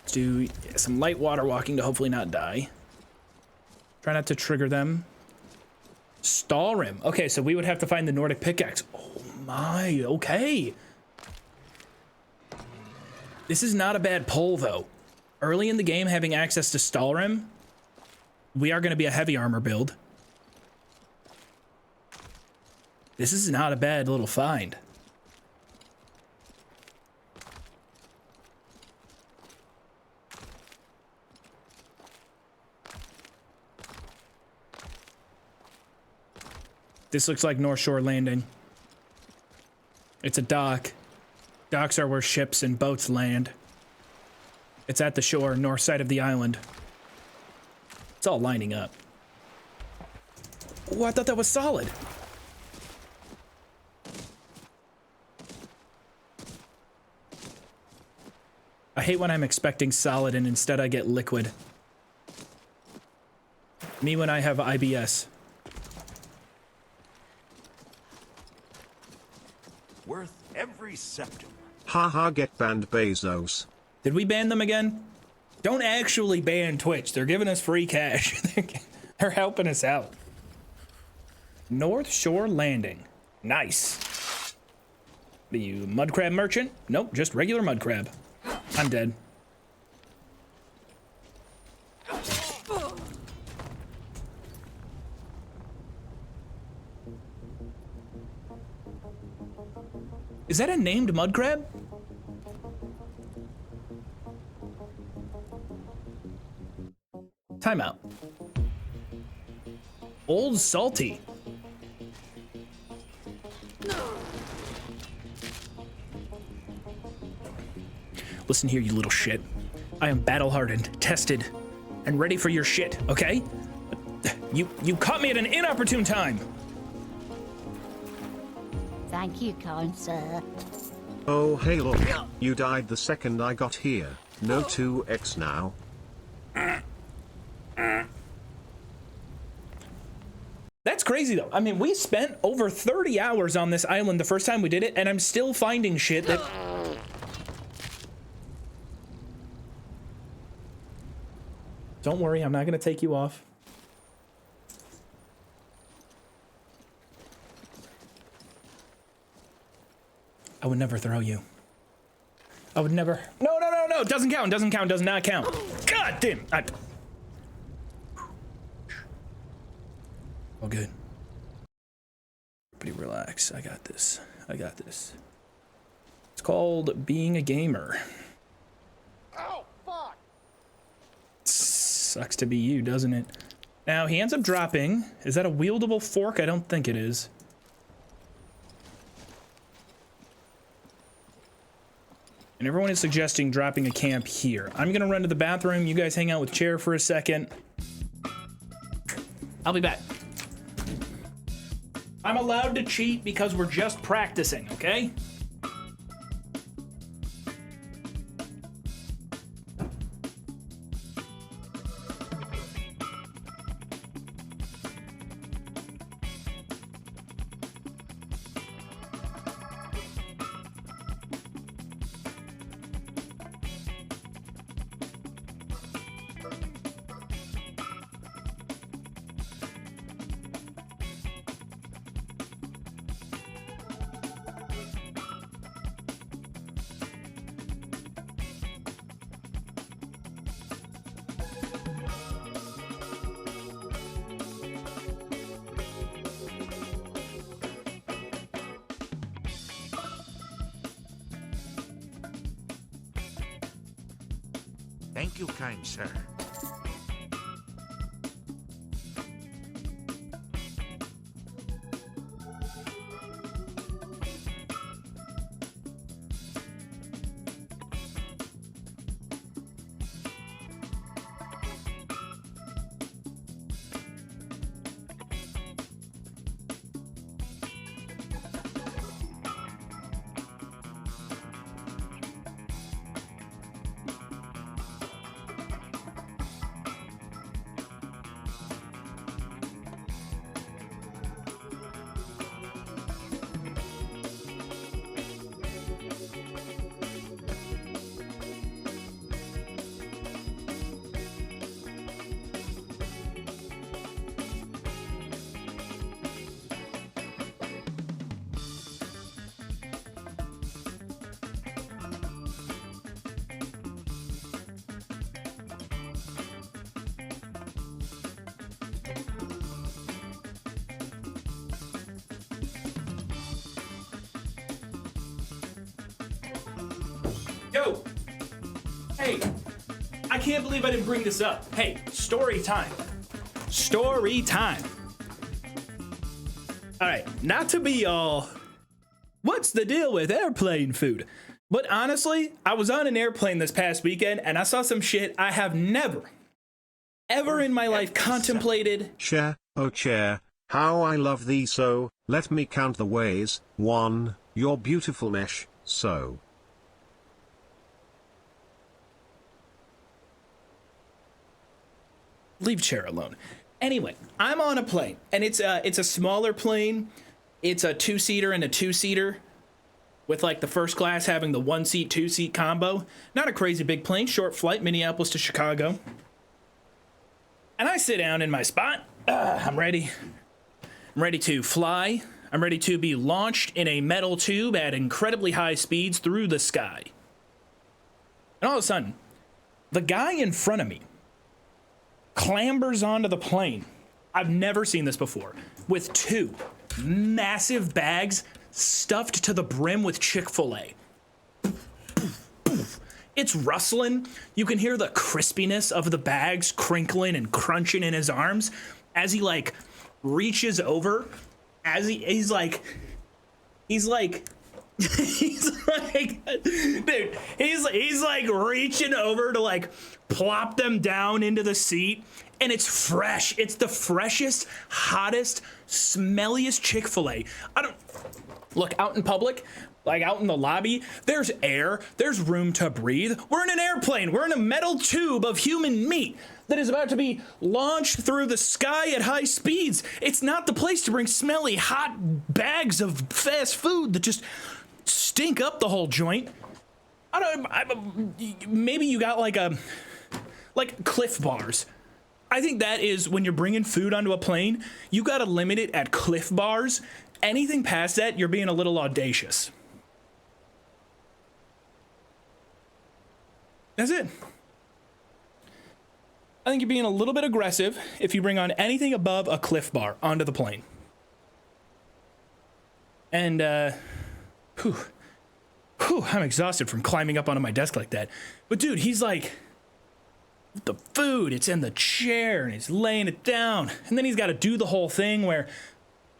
let's do some light water walking to hopefully not die. Try not to trigger them. Stalhrim. Okay, so we would have to find the Nordic pickaxe. Oh my, okay. This is not a bad pull, though. Early in the game, having access to Stalhrim, we are going to be a heavy armor build. This is not a bad little find. This looks like Northshore Landing. It's a dock. Docks are where ships and boats land. It's at the shore, north side of the island. It's all lining up. Oh, I thought that was solid. I hate when I'm expecting solid and instead I get liquid. Me when I have IBS. Worth every septum. Haha, get banned Bezos. Did we ban them again? Don't actually ban Twitch. They're giving us free cash. They're helping us out. Northshore Landing. Nice. Are you mud crab merchant? Nope, just regular mud crab. I'm dead. Is that a named mud crab? Timeout. Old Salty. Listen here, you little shit. I am battle-hardened, tested, and ready for your shit, okay? You caught me at an inopportune time. Thank you, kind sir. Oh hey look, you died the second I got here. No 2x now. That's crazy though. I mean, we spent over 30 hours on this island the first time we did it, and I'm still finding shit that... Don't worry, I'm not gonna take you off. I would never throw you. I would never. No, no, no, no. Doesn't count. Doesn't count. Does not count. God damn. All good. Everybody relax. I got this. I got this. It's called being a gamer. Oh, fuck! Sucks to be you, doesn't it? Now, he ends up dropping. Is that a wieldable fork? I don't think it is. And everyone is suggesting dropping a camp here. I'm gonna run to the bathroom. You guys hang out with Chair for a second. I'll be back. I'm allowed to cheat because we're just practicing, okay? Thank you, kind sir. Yo! Hey! I can't believe I didn't bring this up. Hey, story time. Story time. Alright, not to be all, what's the deal with airplane food? But honestly, I was on an airplane this past weekend and I saw some shit I have never, ever in my life contemplated. Chair, oh chair, how I love thee so. Let me count the ways. 1, your beautiful mesh, so. Leave chair alone. Anyway, I'm on a plane, and it's a smaller plane. It's a 2-seater and a 2-seater, with like the first class having the 1-seat, 2-seat combo. Not a crazy big plane, short flight, Minneapolis to Chicago. And I sit down in my spot. I'm ready. I'm ready to fly. I'm ready to be launched in a metal tube at incredibly high speeds through the sky. And all of a sudden, the guy in front of me clambers onto the plane. I've never seen this before. With 2 massive bags stuffed to the brim with Chick-fil-A. It's rustling. You can hear the crispiness of the bags crinkling and crunching in his arms as he like reaches over. As he's like, dude, he's like reaching over to like plop them down into the seat, and it's fresh. It's the freshest, hottest, smelliest Chick-fil-A. I don't look out in public, like out in the lobby. There's air. There's room to breathe. We're in an airplane. We're in a metal tube of human meat that is about to be launched through the sky at high speeds. It's not the place to bring smelly, hot bags of fast food that just stink up the whole joint. Maybe you got like Cliff Bars. I think that is when you're bringing food onto a plane, you gotta limit it at Cliff Bars. Anything past that, you're being a little audacious. That's it. I think you're being a little bit aggressive if you bring on anything above a Cliff Bar onto the plane. And, I'm exhausted from climbing up onto my desk like that. But dude, he's like, the food, it's in the chair, and he's laying it down. And then he's got to do the whole thing where,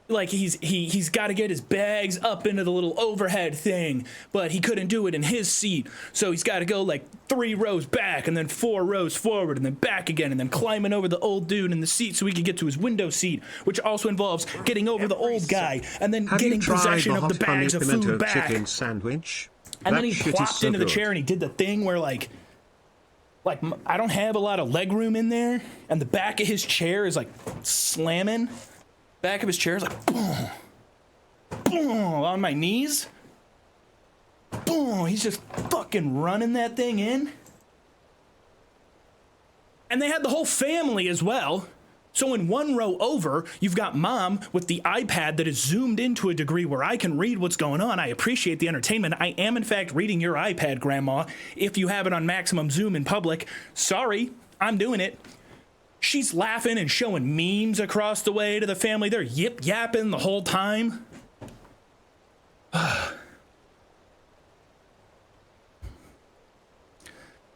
like, he's got to get his bags up into the little overhead thing, but he couldn't do it in his seat. So he's got to go like 3 rows back and then 4 rows forward and then back again and then climbing over the old dude in the seat so he could get to his window seat, which also involves getting over the old guy and then getting possession of the bags of food back. Chicken sandwich? And That then he shit is plopped so into the good. chair and he did the thing where like I don't have a lot of leg room in there, and the back of his chair is like slamming. Back of his chair is like boom, boom, on my knees. Boom, he's just fucking running that thing in. And they had the whole family as well. So in 1 row over, you've got mom with the iPad that is zoomed in to a degree where I can read what's going on. I appreciate the entertainment. I am, in fact, reading your iPad, Grandma. If you have it on maximum zoom in public, sorry, I'm doing it. She's laughing and showing memes across the way to the family. They're yip-yapping the whole time.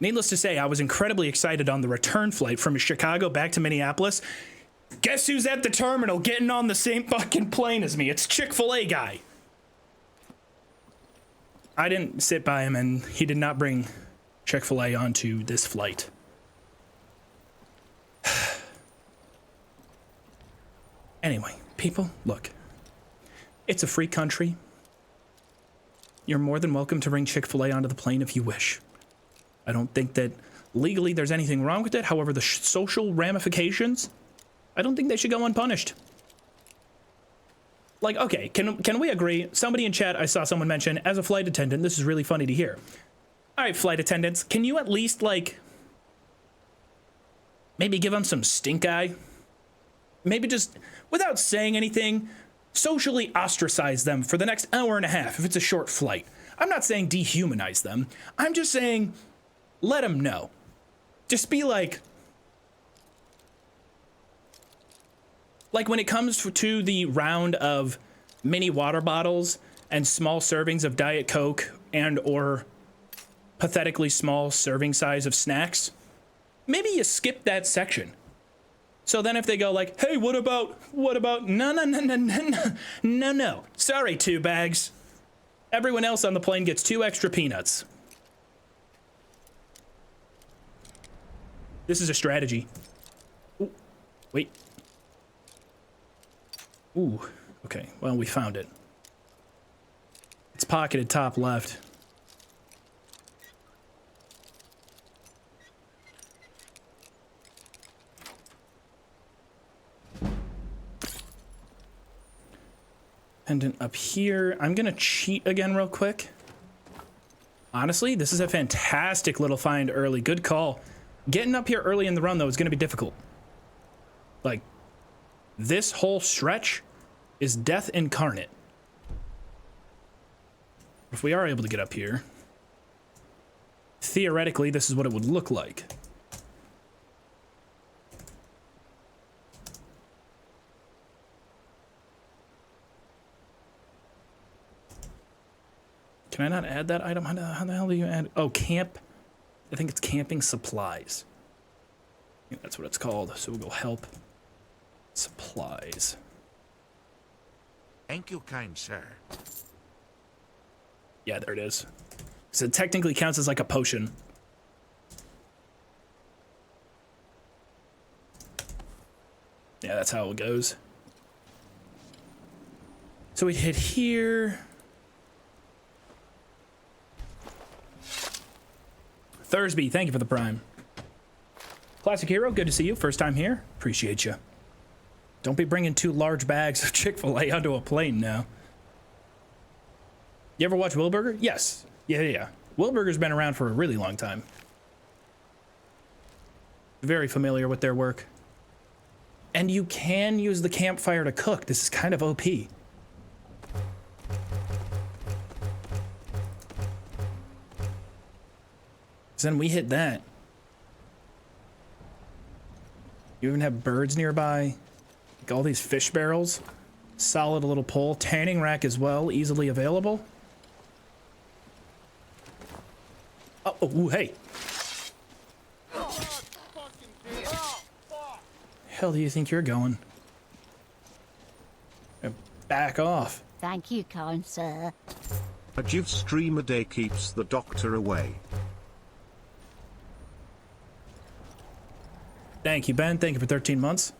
Needless to say, I was incredibly excited on the return flight from Chicago back to Minneapolis. Guess who's at the terminal getting on the same fucking plane as me? It's Chick-fil-A guy. I didn't sit by him, and he did not bring Chick-fil-A onto this flight. Anyway, people, look. It's a free country. You're more than welcome to bring Chick-fil-A onto the plane if you wish. I don't think that legally there's anything wrong with it. However, the social ramifications, I don't think they should go unpunished. Like, okay, can we agree? Somebody in chat, I saw someone mention, as a flight attendant, this is really funny to hear. All right, flight attendants, can you at least, like, maybe give them some stink eye? Maybe just, without saying anything, socially ostracize them for the next hour and a half if it's a short flight. I'm not saying dehumanize them. I'm just saying, let them know. Just be like when it comes to the round of mini water bottles and small servings of Diet Coke and or pathetically small serving size of snacks, maybe you skip that section. So then if they go like, hey, what about, no. Sorry, 2 bags. Everyone else on the plane gets 2 extra peanuts. This is a strategy. Ooh, wait. Ooh, okay, well, we found it. It's pocketed top left. Pendant up here. I'm gonna cheat again real quick. Honestly, this is a fantastic little find early. Good call. Getting up here early in the run, though, is gonna be difficult. Like, this whole stretch is death incarnate. If we are able to get up here, theoretically, this is what it would look like. Can I not add that item? How the hell do you add? Oh, camp. I think it's camping supplies. I think that's what it's called. So we'll go help. Supplies. Thank you, kind sir. Yeah, there it is. So it technically counts as like a potion. Yeah, that's how it goes. So we hit here. Thursby, thank you for the prime. Classic Hero, good to see you. First time here. Appreciate you. Don't be bringing 2 large bags of Chick-fil-A onto a plane now. You ever watch Wilburger? Yes. Yeah. Wilburger's been around for a really long time. Very familiar with their work. And you can use the campfire to cook. This is kind of OP. Then we hit that. You even have birds nearby. Like all these fish barrels. Solid little pole. Tanning rack as well, easily available. Oh, ooh, hey. Hell do you think you're going? Back off. Thank you, kind sir. A Joov stream a day keeps the doctor away. Thank you, Ben. Thank you for 13 months.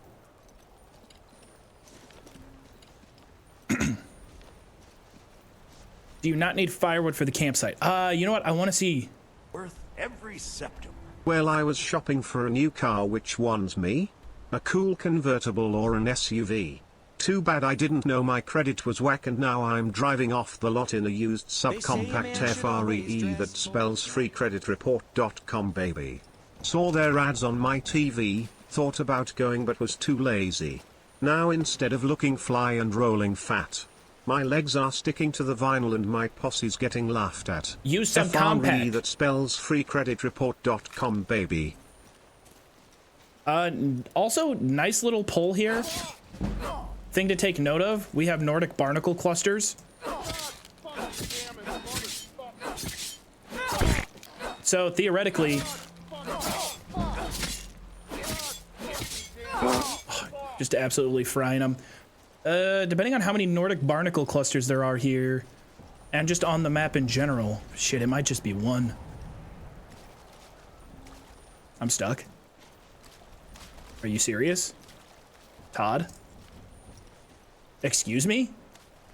Do you not need firewood for the campsite? You know what? I want to see. Worth every septum. Well, I was shopping for a new car. Which one's me? A cool convertible or an SUV? Too bad I didn't know my credit was whack and now I'm driving off the lot in a used subcompact FREE that spells freecreditreport.com baby. Saw their ads on my TV, thought about going but was too lazy. Now instead of looking fly and rolling fat, my legs are sticking to the vinyl and my posse's getting laughed at. Use some FRE compact. that spells freecreditreport.com baby. Also, nice little pull here. Thing to take note of, we have Nordic barnacle clusters. So theoretically, just absolutely frying them. Depending on how many Nordic barnacle clusters there are here, and just on the map in general, shit, it might just be one. I'm stuck. Are you serious? Todd? Excuse me?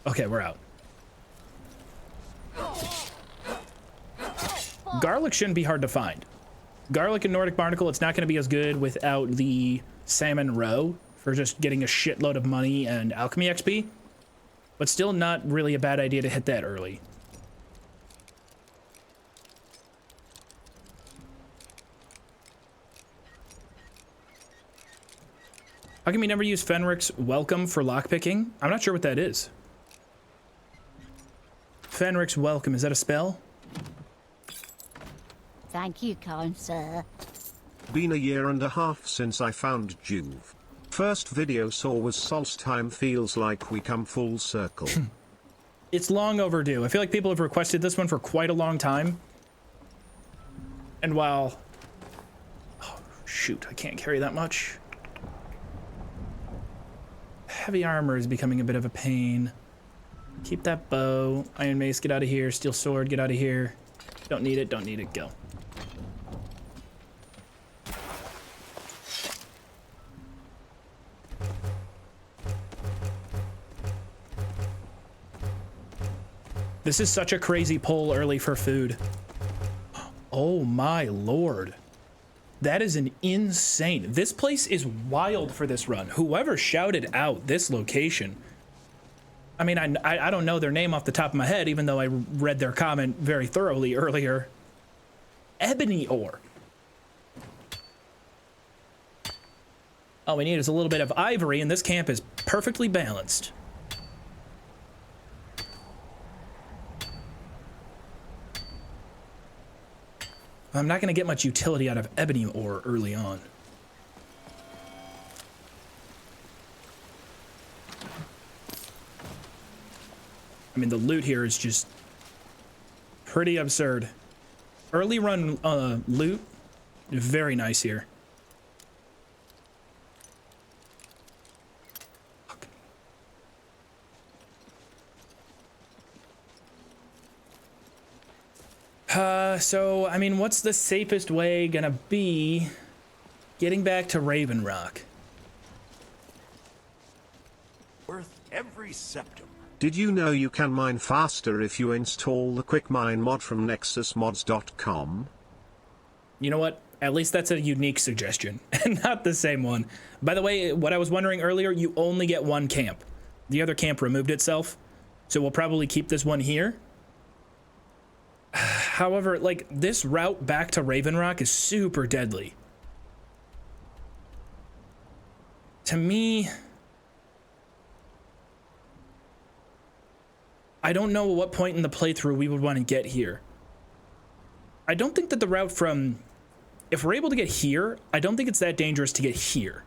Okay, we're out. Garlic shouldn't be hard to find. Garlic and Nordic barnacle, it's not going to be as good without the salmon roe for just getting a shitload of money and alchemy XP, but still not really a bad idea to hit that early. How come you never use Fenric's Welcome for lockpicking? I'm not sure what that is. Fenric's Welcome, is that a spell? Thank you, kind sir. Been a year and a half since I found Joov. First video saw was Solstheim, feels like we come full circle. It's long overdue. I feel like people have requested this one for quite a long time. And while... Oh, shoot, I can't carry that much. Heavy armor is becoming a bit of a pain. Keep that bow. Iron mace, get out of here. Steel sword, get out of here. Don't need it, go. This is such a crazy pull early for food. Oh my lord. That is an insane. This place is wild for this run. Whoever shouted out this location. I mean, I don't know their name off the top of my head, even though I read their comment very thoroughly earlier. Ebony ore. All we need is a little bit of ivory, and this camp is perfectly balanced. I'm not going to get much utility out of ebony ore early on. I mean, the loot here is just pretty absurd. Early run loot, very nice here. So, I mean, what's the safest way gonna be getting back to Raven Rock? Worth every septum. Did you know you can mine faster if you install the quick mine mod from nexusmods.com? You know what? At least that's a unique suggestion and not the same one. By the way, what I was wondering earlier, you only get one camp. The other camp removed itself, so we'll probably keep this one here. However, like, this route back to Raven Rock is super deadly. To me, I don't know at what point in the playthrough we would want to get here. I don't think that the route from... If we're able to get here, I don't think it's that dangerous to get here.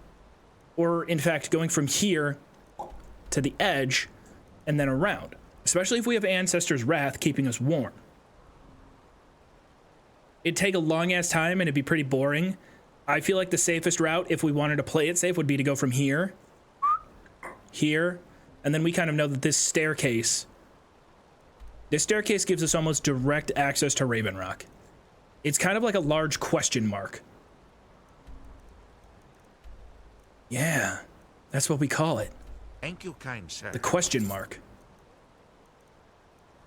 Or, in fact, going from here to the edge and then around. Especially if we have Ancestor's Wrath keeping us warm. It'd take a long-ass time and it'd be pretty boring. I feel like the safest route, if we wanted to play it safe, would be to go from here, and then we kind of know that this staircase gives us almost direct access to Raven Rock. It's kind of like a large question mark. Yeah, that's what we call it. Thank you, kind sir. The question mark.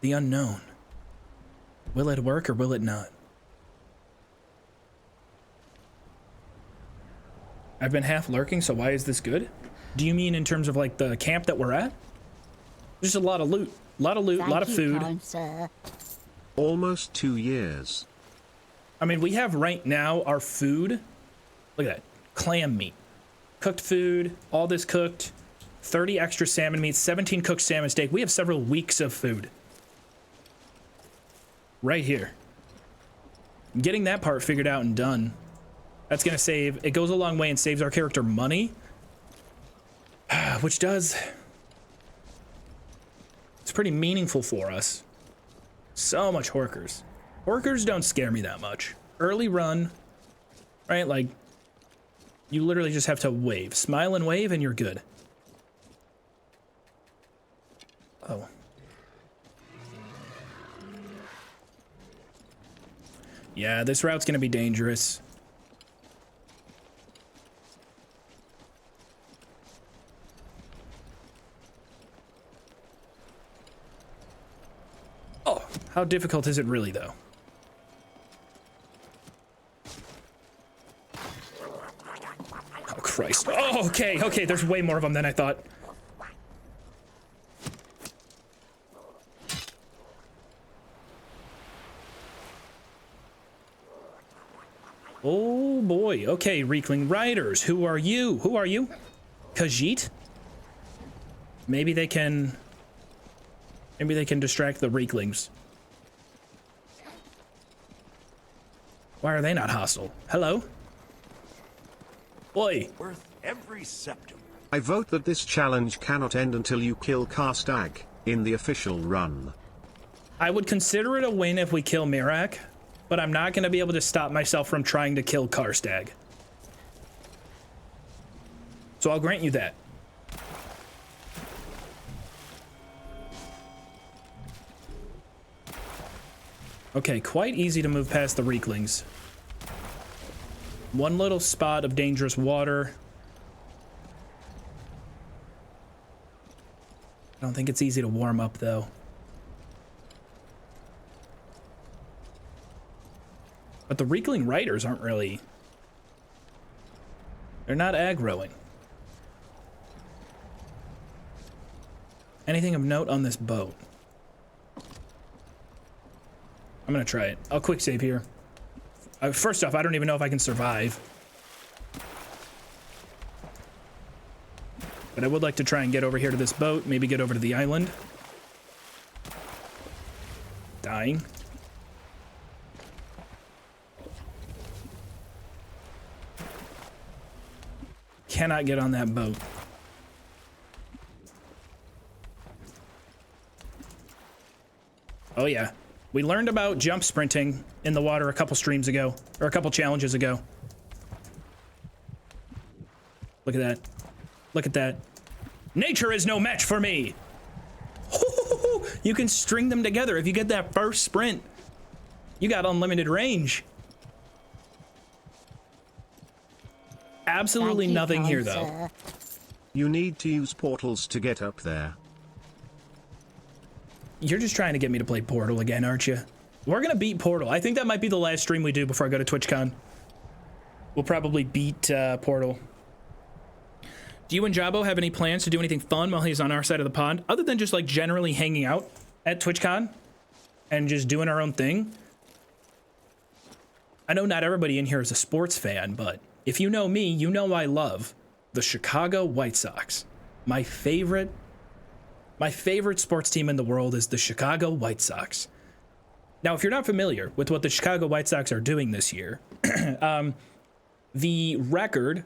The unknown. Will it work or will it not? I've been half lurking, so why is this good? Do you mean in terms of like the camp that we're at? Just a lot of loot. A lot of loot, a lot of food. Kind sir. Almost 2 years. I mean, we have right now our food. Look at that. Clam meat. Cooked food. All this cooked. 30 extra salmon meat. 17 cooked salmon steak. We have several weeks of food. Right here. Getting that part figured out and done. That's going to save. It goes a long way and saves our character money. Which does... It's pretty meaningful for us. So much horkers. Orkers don't scare me that much. Early run, right? Like, you literally just have to wave. Smile and wave and you're good. Oh. Yeah, this route's gonna be dangerous. Oh, how difficult is it really, though? Oh, Christ. Oh, okay, okay, there's way more of them than I thought. Oh, boy. Okay, Reekling Riders, who are you? Who are you? Khajiit? Maybe they can... Maybe they can distract the Reeklings. Why are they not hostile? Hello? Oi. Worth every septum. I vote that this challenge cannot end until you kill Karstaag in the official run. I would consider it a win if we kill Mirak, but I'm not going to be able to stop myself from trying to kill Karstaag. So I'll grant you that. Okay, quite easy to move past the Reeklings. One little spot of dangerous water. I don't think it's easy to warm up, though. But the Reekling Riders aren't really... They're not aggroing. Anything of note on this boat? I'm gonna try it. I'll quick save here. First off, I don't even know if I can survive. But I would like to try and get over here to this boat, maybe get over to the island. Dying. Cannot get on that boat. Oh yeah. We learned about jump sprinting in the water a couple streams ago, or a couple challenges ago. Look at that. Look at that. Nature is no match for me. You can string them together. If you get that first sprint, you got unlimited range. Absolutely nothing here, though. You need to use portals to get up there. You're just trying to get me to play Portal again, aren't you? We're gonna beat Portal. I think that might be the last stream we do before I go to TwitchCon. We'll probably beat Portal. Do you and Jabo have any plans to do anything fun while he's on our side of the pond, other than just like generally hanging out at TwitchCon and just doing our own thing? I know not everybody in here is a sports fan, but if you know me, you know I love the Chicago White Sox. My favorite sports team in the world is the Chicago White Sox. Now, if you're not familiar with what the Chicago White Sox are doing this year, the record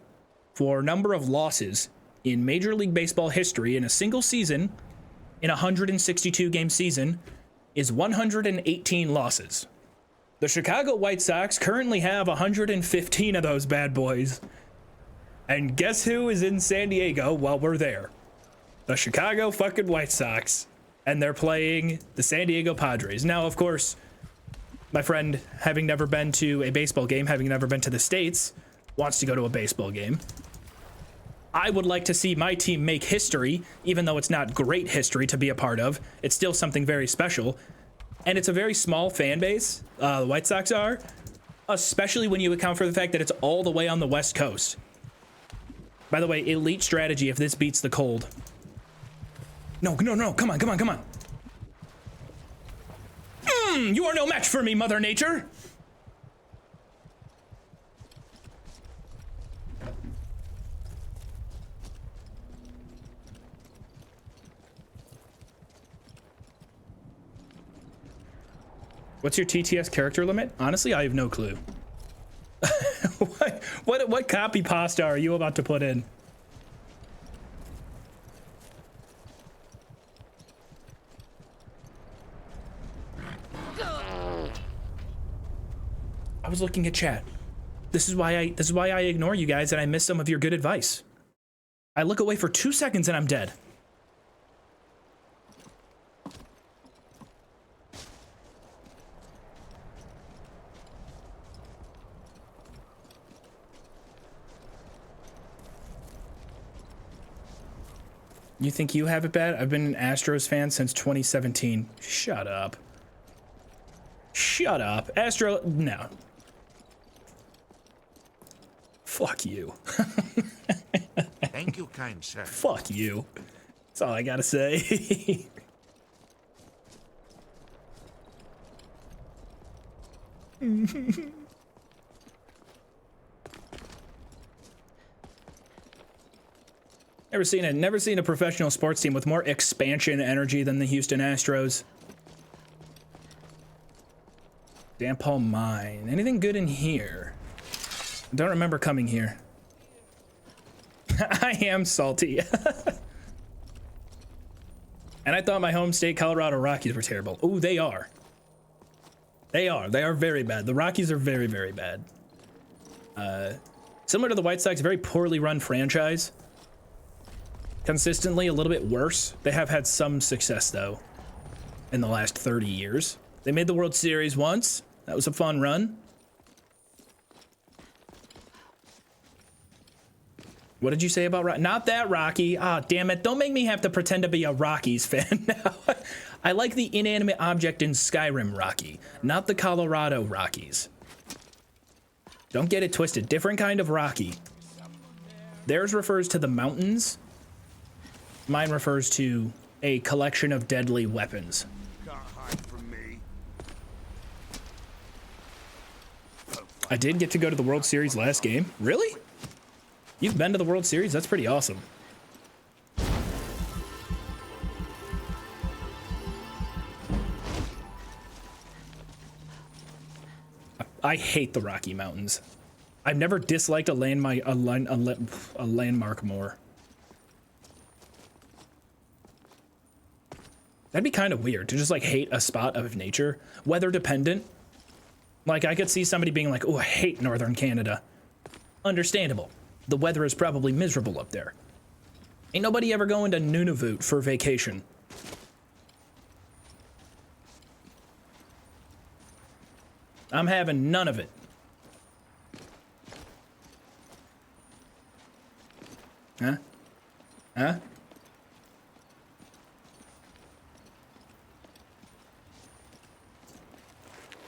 for number of losses in Major League Baseball history in a single season, in a 162-game season, is 118 losses. The Chicago White Sox currently have 115 of those bad boys. And guess who is in San Diego while we're there? The Chicago fucking White Sox. And they're playing the San Diego Padres. Now, of course, my friend, having never been to a baseball game, having never been to the States, wants to go to a baseball game. I would like to see my team make history, even though it's not great history to be a part of. It's still something very special. And it's a very small fan base, the White Sox are, especially when you account for the fact that it's all the way on the West Coast. By the way, elite strategy if this beats the cold. No, come on. You are no match for me, Mother Nature. What's your TTS character limit? Honestly, I have no clue. What copy pasta are you about to put in? I was looking at chat. This is why I ignore you guys and I miss some of your good advice. I look away for 2 seconds and I'm dead. You think you have it bad? I've been an Astros fan since 2017. Shut up. Shut up. No. Fuck you. Thank you, kind sir. Fuck you. That's all I gotta say. Never seen a professional sports team with more expansion energy than the Houston Astros. Dampall Mine. Anything good in here? I don't remember coming here. I am salty. And I thought my home state, Colorado Rockies, were terrible. Ooh, they are. They are. They are very bad. The Rockies are very, very bad. Similar to the White Sox, very poorly run franchise. Consistently a little bit worse. They have had some success, though, in the last 30 years. They made the World Series once. That was a fun run. What did you say about not that Rocky? Ah, damn it. Don't make me have to pretend to be a Rockies fan now. I like the inanimate object in Skyrim Rocky, not the Colorado Rockies. Don't get it twisted. Different kind of Rocky. Theirs refers to the mountains. Mine refers to a collection of deadly weapons. Can't hide from me. I did get to go to the World Series last game. Really? You've been to the World Series? That's pretty awesome. I hate the Rocky Mountains. I've never disliked a landmark more. That'd be kind of weird to just like hate a spot of nature, weather dependent. Like I could see somebody being like, "Oh, I hate Northern Canada." Understandable. The weather is probably miserable up there. Ain't nobody ever going to Nunavut for vacation. I'm having none of it. Huh? Huh?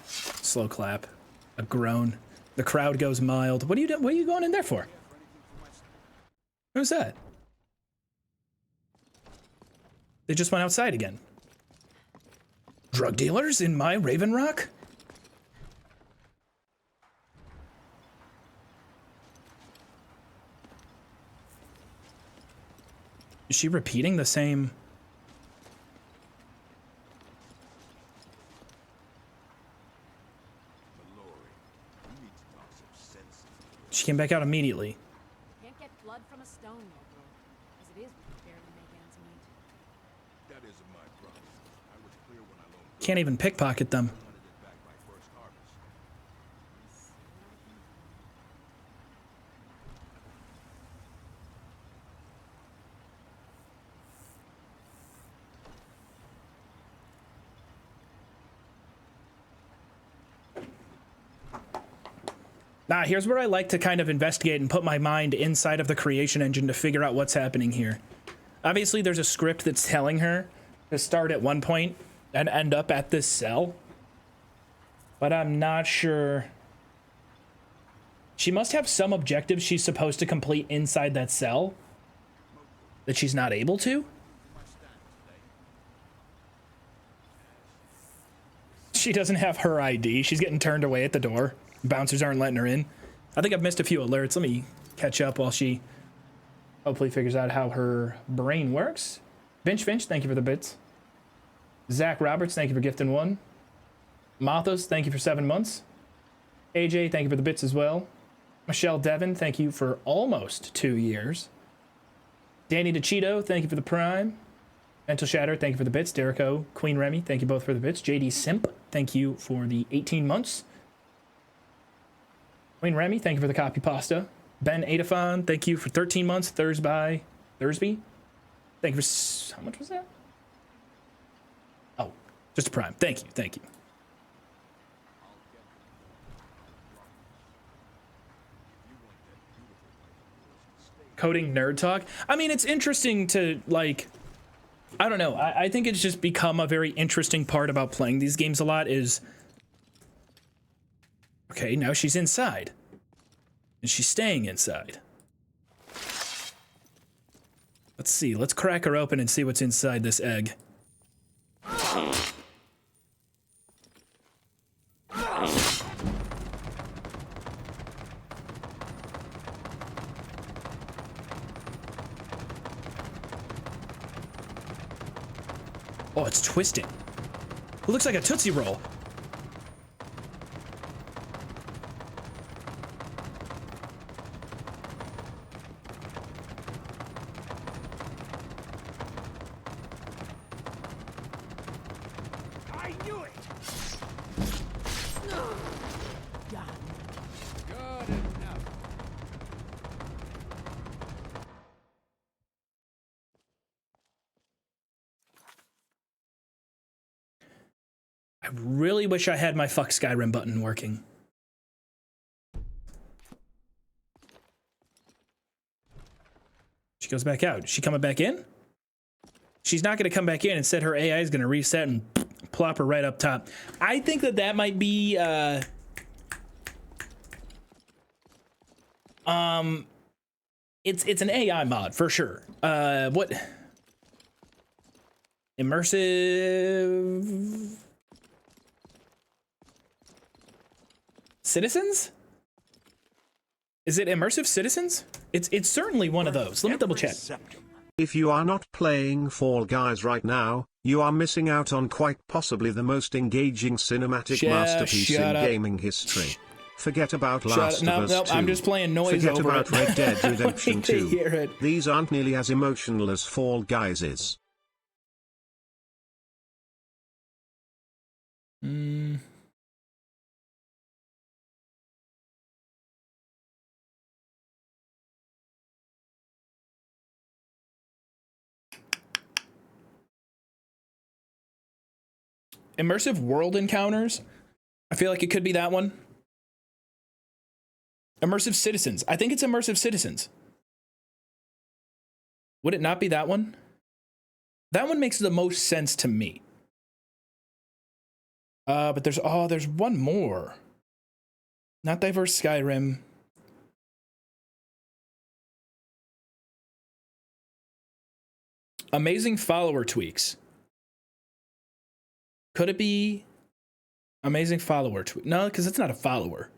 Slow clap. A groan. The crowd goes mild. What are you doing? What are you going in there for? Who's that? They just went outside again. Drug dealers in my Raven Rock? Is she repeating the same? She came back out immediately. Can't get blood from a stone, Local. As it is, we can barely make ends meet. That isn't my problem. I was clear when I loaned Can't even pickpocket them. it back by first harvest. Nah, here's where I like to kind of investigate and put my mind inside of the creation engine to figure out what's happening here. Obviously, there's a script that's telling her to start at one point and end up at this cell. But I'm not sure. She must have some objectives she's supposed to complete inside that cell that she's not able to. She doesn't have her ID. She's getting turned away at the door. Bouncers aren't letting her in. I think I've missed a few alerts. Let me catch up while she hopefully figures out how her brain works. Finch, thank you for the bits. Zach Roberts, thank you for gifting one. Mathos, thank you for 7 months. AJ, thank you for the bits as well. Michelle Devon, thank you for almost 2 years. Danny DeCito, thank you for the prime. Mental Shatter, thank you for the bits. Derico, Queen Remy, thank you both for the bits. JD Simp, thank you for the 18 months. Wayne Remy, thank you for the copy pasta. Ben Adafon, thank you for 13 months. Thursby. Thank you for... How much was that? Oh, just a prime. Thank you. Thank you. Coding nerd talk. I mean, it's interesting to, like... I don't know. I think it's just become a very interesting part about playing these games a lot is... Okay, now she's inside. And she's staying inside. Let's see. Let's crack her open and see what's inside this egg. Oh, it's twisting. It looks like a Tootsie Roll. I knew it. Good enough. I really wish I had my fuck Skyrim button working. She goes back out. Is she coming back in? She's not going to come back in. Instead, her AI is going to reset and plop her right up top. I think that that might be, it's an AI mod for sure. What? Immersive Citizens? Is it Immersive Citizens? It's certainly one of those. Let me double check. If you are not playing Fall Guys right now, you are missing out on quite possibly the most engaging cinematic masterpiece in gaming history. Forget about Last of Us 2. I'm just playing noise Forget over about it. Red Dead Redemption I need to hear 2. it. These aren't nearly as emotional as Fall Guys is. Immersive world encounters. I feel like it could be that one. Immersive Citizens. I think it's Immersive Citizens. Would it not be that one? That one makes the most sense to me. But there's one more. Not Diverse Skyrim. Amazing follower tweaks. Could it be amazing follower tweak? No, because it's not a follower.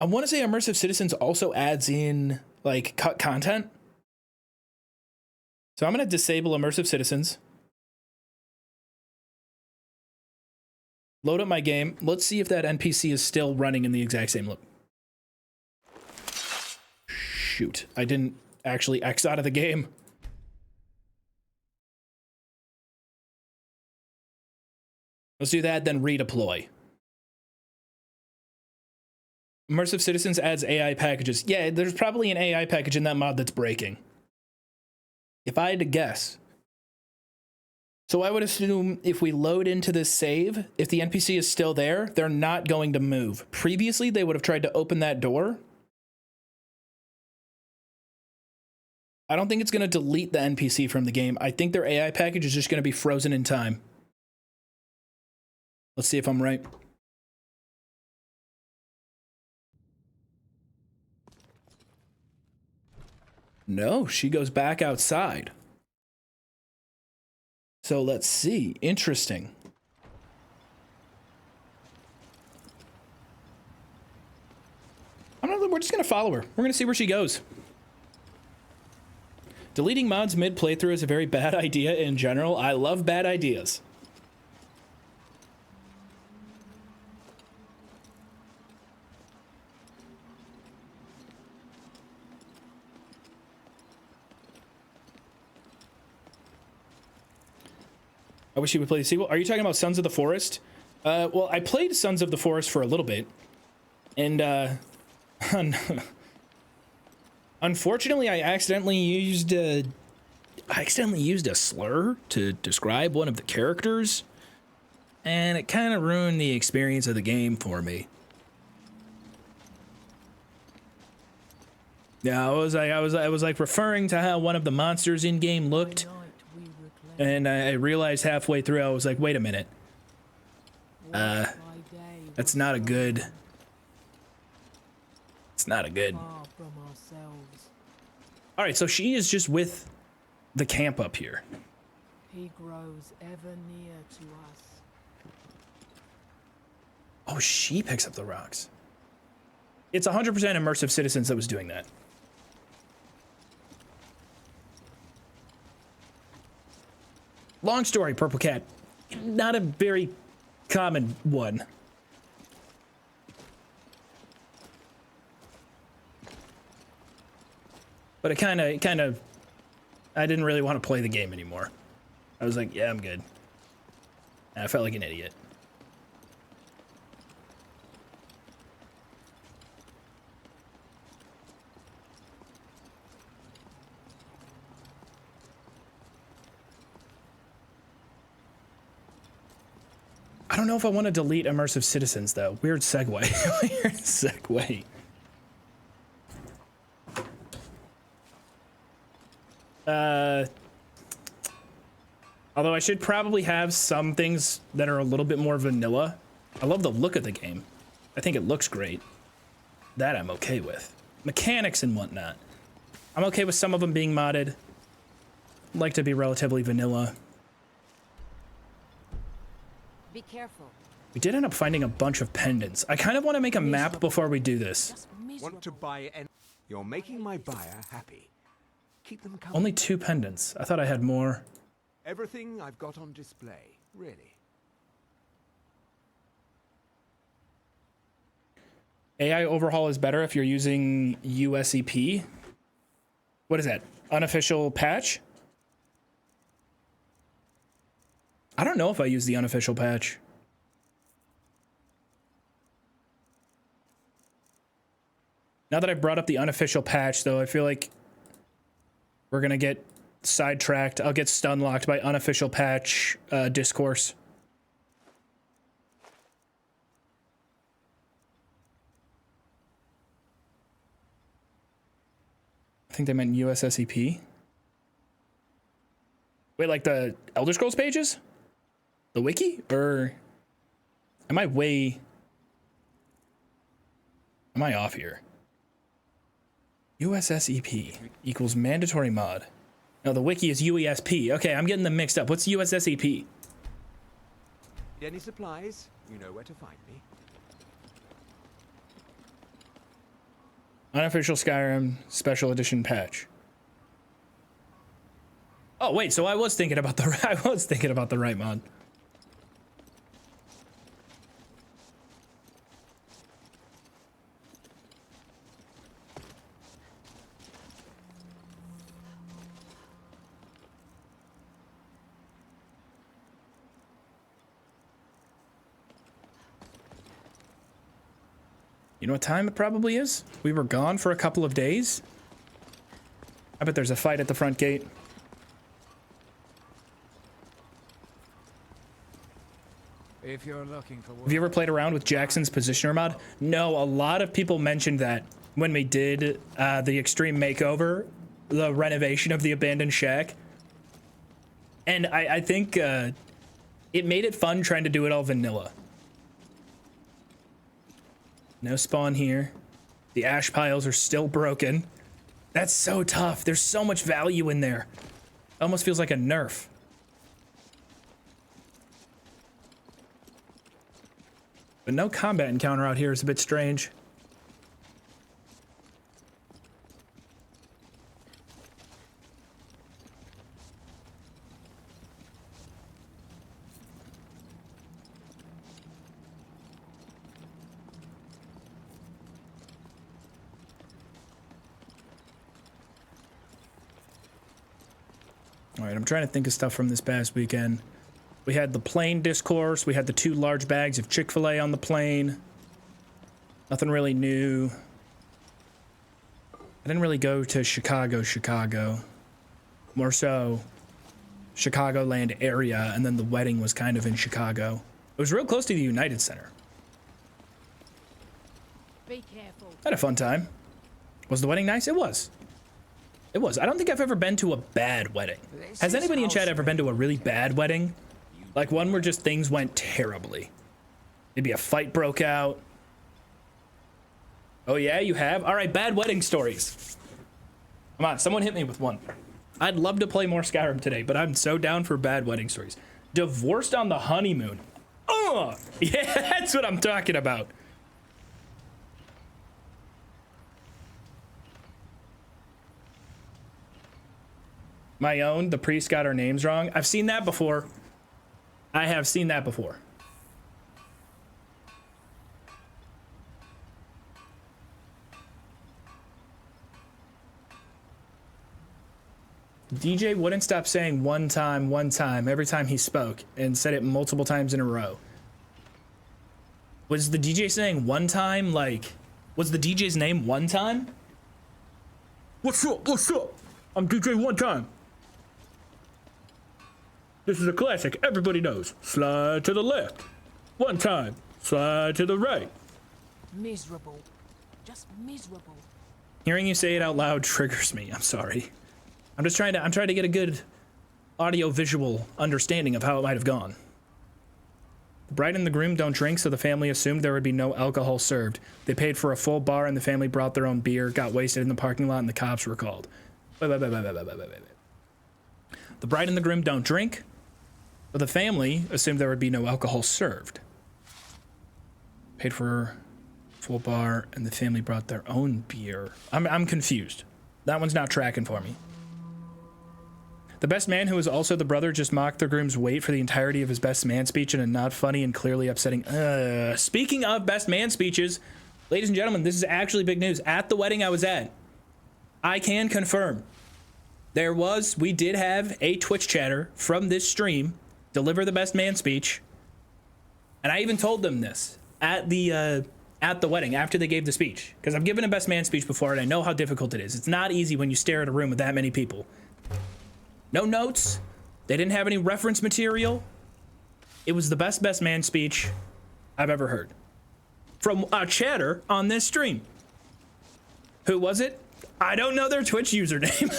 I want to say Immersive Citizens also adds in like cut content. So I'm going to disable Immersive Citizens. Load up my game. Let's see if that NPC is still running in the exact same look. Shoot, I didn't actually X out of the game. Let's do that, then redeploy. Immersive Citizens adds AI packages. Yeah, there's probably an AI package in that mod that's breaking. If I had to guess. So I would assume if we load into this save, if the NPC is still there, they're not going to move. Previously, they would have tried to open that door. I don't think it's going to delete the NPC from the game. I think their AI package is just going to be frozen in time. Let's see if I'm right. No, she goes back outside. So let's see. Interesting. We're just going to follow her. We're going to see where she goes. Deleting mods mid-playthrough is a very bad idea in general. I love bad ideas. I wish you would play the sequel. Are you talking about Sons of the Forest? Well, I played Sons of the Forest for a little bit, and unfortunately, I accidentally used a slur to describe one of the characters, and it kind of ruined the experience of the game for me. Yeah, I was like referring to how one of the monsters in game looked, and I realized halfway through I was like, wait a minute. That's not a good. It's not a good. All right, so she is just with the camp up here. He grows ever near to us. Oh, she picks up the rocks. It's 100% immersive citizens that was doing that. Long story, Purple Cat. Not a very common one. But it kind of, I didn't really want to play the game anymore. I was like, yeah, I'm good. And I felt like an idiot. I don't know if I want to delete immersive citizens though. Weird segue. Weird segue. Although I should probably have some things that are a little bit more vanilla. I love the look of the game. I think it looks great. That I'm okay with. Mechanics and whatnot. I'm okay with some of them being modded. I'd like to be relatively vanilla. Be careful. We did end up finding a bunch of pendants. I kind of want to make a map before we do this. Want to buy an... You're making my buyer happy. Keep them coming. Only 2 pendants. I thought I had more. Everything I've got on display, really. AI overhaul is better if you're using USEP. What is that? Unofficial patch? I don't know if I use the unofficial patch. Now that I've brought up the unofficial patch, though, I feel like we're gonna get sidetracked. I'll get stun locked by unofficial patch discourse. I think they meant USSEP. Wait, like the Elder Scrolls pages? The wiki? Or am I off here? USSEP equals mandatory mod. No, the wiki is UESP. Okay, I'm getting them mixed up. What's USSEP? Any supplies? You know where to find me. Unofficial Skyrim special edition patch. Oh wait, so I was thinking about the right mod. You know what time it probably is? We were gone for a couple of days. I bet there's a fight at the front gate. If you're looking for Have you ever played around with Jackson's Positioner mod? No, a lot of people mentioned that when we did the extreme makeover, the renovation of the abandoned shack. And I think it made it fun trying to do it all vanilla. No spawn here. The ash piles are still broken. That's so tough. There's so much value in there. Almost feels like a nerf. But no combat encounter out here is a bit strange. All right, I'm trying to think of stuff from this past weekend. We had the plane discourse. We had the 2 large bags of Chick-fil-A on the plane. Nothing really new. I didn't really go to Chicago. More so Chicagoland area, and then the wedding was kind of in Chicago. It was real close to the United Center. Be careful. I had a fun time. Was the wedding nice? It was. It was. I don't think I've ever been to a bad wedding. Has anybody in chat ever been to a really bad wedding? Like one where just things went terribly. Maybe a fight broke out. Oh yeah, you have? All right, bad wedding stories. Come on, someone hit me with one. I'd love to play more Skyrim today, but I'm so down for bad wedding stories. Divorced on the honeymoon. Oh, yeah, that's what I'm talking about. My own, the priest got our names wrong. I've seen that before. I have seen that before. DJ wouldn't stop saying one time every time he spoke, and said it multiple times in a row. Was the DJ saying one time, like, was the DJ's name One Time? What's up? What's up? I'm DJ One Time. This is a classic everybody knows. Slide to the left. One time. Slide to the right. Miserable. Just miserable. Hearing you say it out loud triggers me. I'm sorry. I'm trying to get a good audio visual understanding of how it might have gone. The bride and the groom don't drink, so the family assumed there would be no alcohol served. They paid for a full bar and the family brought their own beer, got wasted in the parking lot, and the cops were called. Wait. The bride and the groom don't drink, but the family assumed there would be no alcohol served. Paid for a full bar and the family brought their own beer. I'm confused. That one's not tracking for me. The best man, who was also the brother, just mocked the groom's weight for the entirety of his best man speech in a not funny and clearly upsetting. Speaking of best man speeches, ladies and gentlemen, this is actually big news. At the wedding I was at, I can confirm we did have a Twitch chatter from this stream deliver the best man speech. And I even told them this at the wedding after they gave the speech, because I've given a best man speech before and I know how difficult it is. It's not easy when you stare at a room with that many people. No notes. They didn't have any reference material. It was the best man speech I've ever heard from a chatter on this stream. Who was it? I don't know their Twitch username.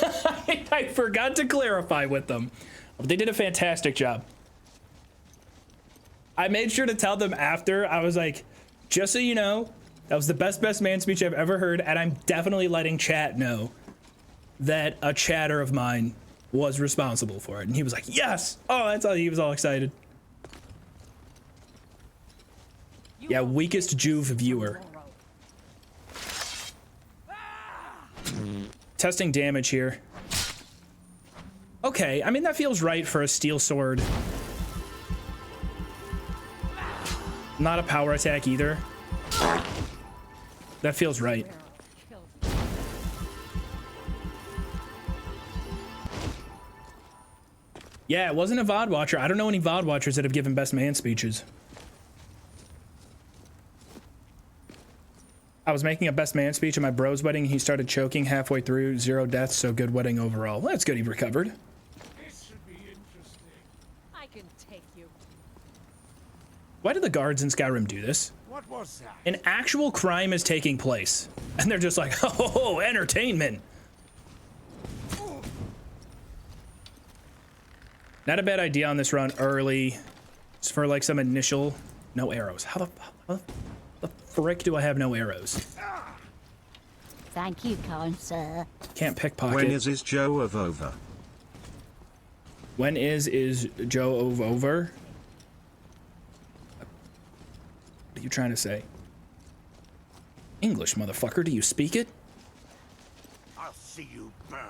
I forgot to clarify with them. But they did a fantastic job. I made sure to tell them after. I was like, just so you know, that was the best man speech I've ever heard, and I'm definitely letting chat know that a chatter of mine was responsible for it. And he was like, yes. Oh, that's all. He was all excited. Yeah, weakest Joov viewer. Testing damage here. Okay, I mean, that feels right for a steel sword. Not a power attack either. That feels right. Yeah, it wasn't a VOD watcher. I don't know any VOD watchers that have given best man speeches. I was making a best man speech at my bro's wedding. He started choking halfway through. 0 deaths, so good wedding overall. Well, that's good he recovered. This should be interesting. I can take you. Why do the guards in Skyrim do this? What was that? An actual crime is taking place, and they're just like, oh, entertainment. Not a bad idea on this run early. Just for like some initial... No arrows. How the frick do I have no arrows? Thank you, kind sir. Can't pickpocket. When is Joov over? When is Joov over? What are you trying to say? English, motherfucker. Do you speak it? I'll see you burn.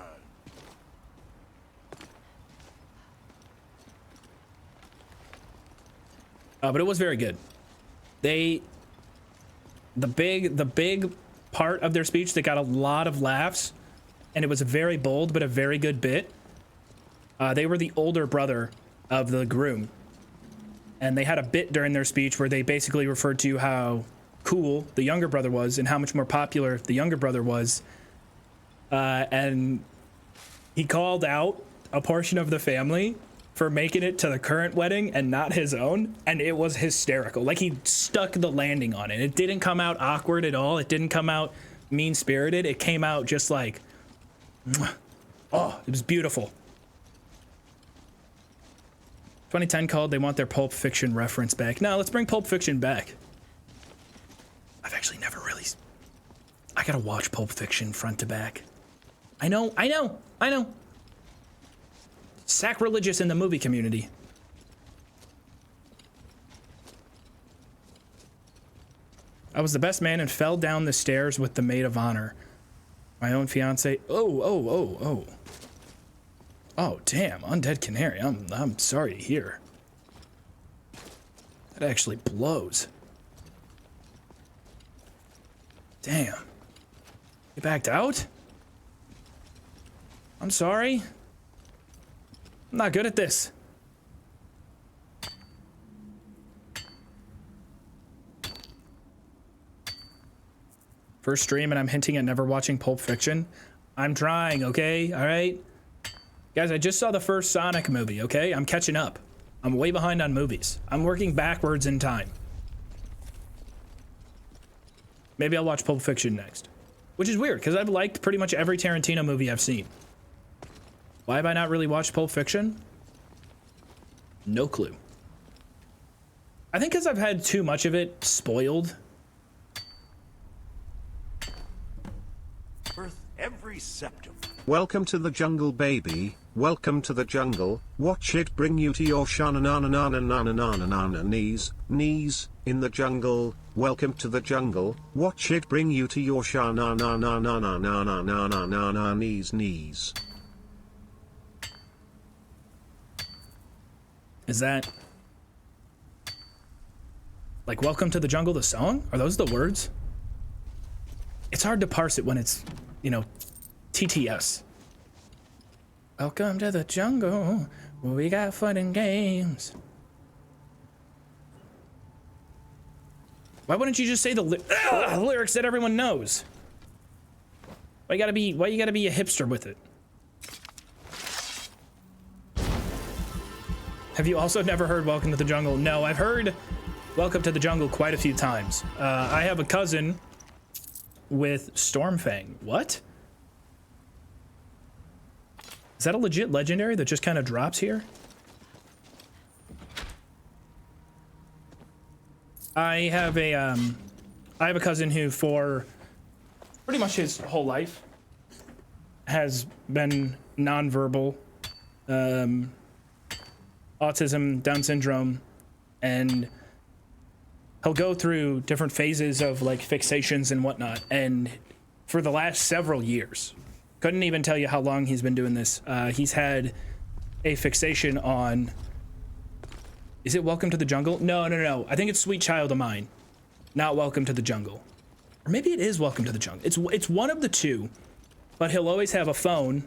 But it was very good. The big part of their speech that got a lot of laughs, and it was a very bold but a very good bit. They were the older brother of the groom, and they had a bit during their speech where they basically referred to how cool the younger brother was and how much more popular the younger brother was. And he called out a portion of the family for making it to the current wedding and not his own, and it was hysterical. Like, he stuck the landing on it. It didn't come out awkward at all. It didn't come out mean-spirited. It came out just like, oh, it was beautiful. 2010 called, they want their Pulp Fiction reference back. No, let's bring Pulp Fiction back. I've actually never really... I gotta watch Pulp Fiction front to back. I know. Sacrilegious in the movie community. I was the best man and fell down the stairs with the maid of honor. My own fiance. Oh, damn, undead canary. I'm sorry to hear. That actually blows. Damn. You backed out? I'm sorry. I'm not good at this. First stream and I'm hinting at never watching Pulp Fiction. I'm trying, okay? All right? Guys, I just saw the first Sonic movie, okay? I'm catching up. I'm way behind on movies. I'm working backwards in time. Maybe I'll watch Pulp Fiction next. Which is weird, because I've liked pretty much every Tarantino movie I've seen. Why have I not really watched Pulp Fiction? No clue. I think because I've had too much of it spoiled. Worth every septum. Welcome to the jungle, baby. Welcome to the jungle. Watch it bring you to your shanananananananananana knees in the jungle. Welcome to the jungle. Watch it bring you to your shananananananananana knees. Is that like Welcome to the Jungle, the song? Are those the words? It's hard to parse it when it's, you know, TTS. Welcome to the jungle, where we got fun and games. Why wouldn't you just say the lyrics that everyone knows? Why you gotta be a hipster with it? Have you also never heard Welcome to the Jungle? No, I've heard Welcome to the Jungle quite a few times. I have a cousin with Stormfang. What? Is that a legit legendary that just kind of drops here? I have a cousin who for pretty much his whole life has been nonverbal, autism, Down syndrome, and he'll go through different phases of like fixations and whatnot. And for the last several years, couldn't even tell you how long he's been doing this. He's had a fixation on, is it Welcome to the Jungle? No. I think it's Sweet Child of Mine, not Welcome to the Jungle. Or maybe it is Welcome to the Jungle. It's one of the two, but he'll always have a phone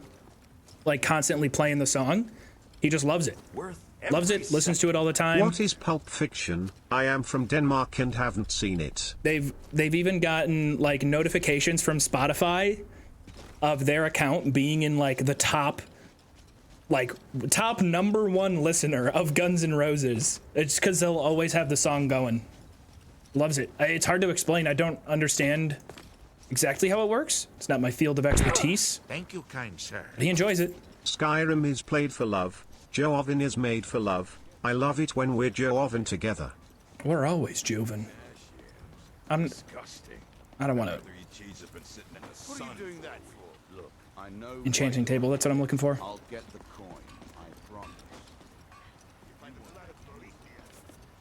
like constantly playing the song. He just loves it. Loves it, listens to it all the time. What is Pulp Fiction? I am from Denmark and haven't seen it. They've even gotten like notifications from Spotify of their account being in like the top #1 listener of Guns N' Roses. It's because they'll always have the song going. Loves it. It's hard to explain. I don't understand exactly how it works. It's not my field of expertise. Thank you, kind sir. But he enjoys it. Skyrim is played for love. Joovin is made for love. I love it when we're Joovin together. We're always Joovin. Disgusting. I don't want to. What are you doing that for? Look, I know. Enchanting table, that's what I'm looking for. I'll get the coin, I promise.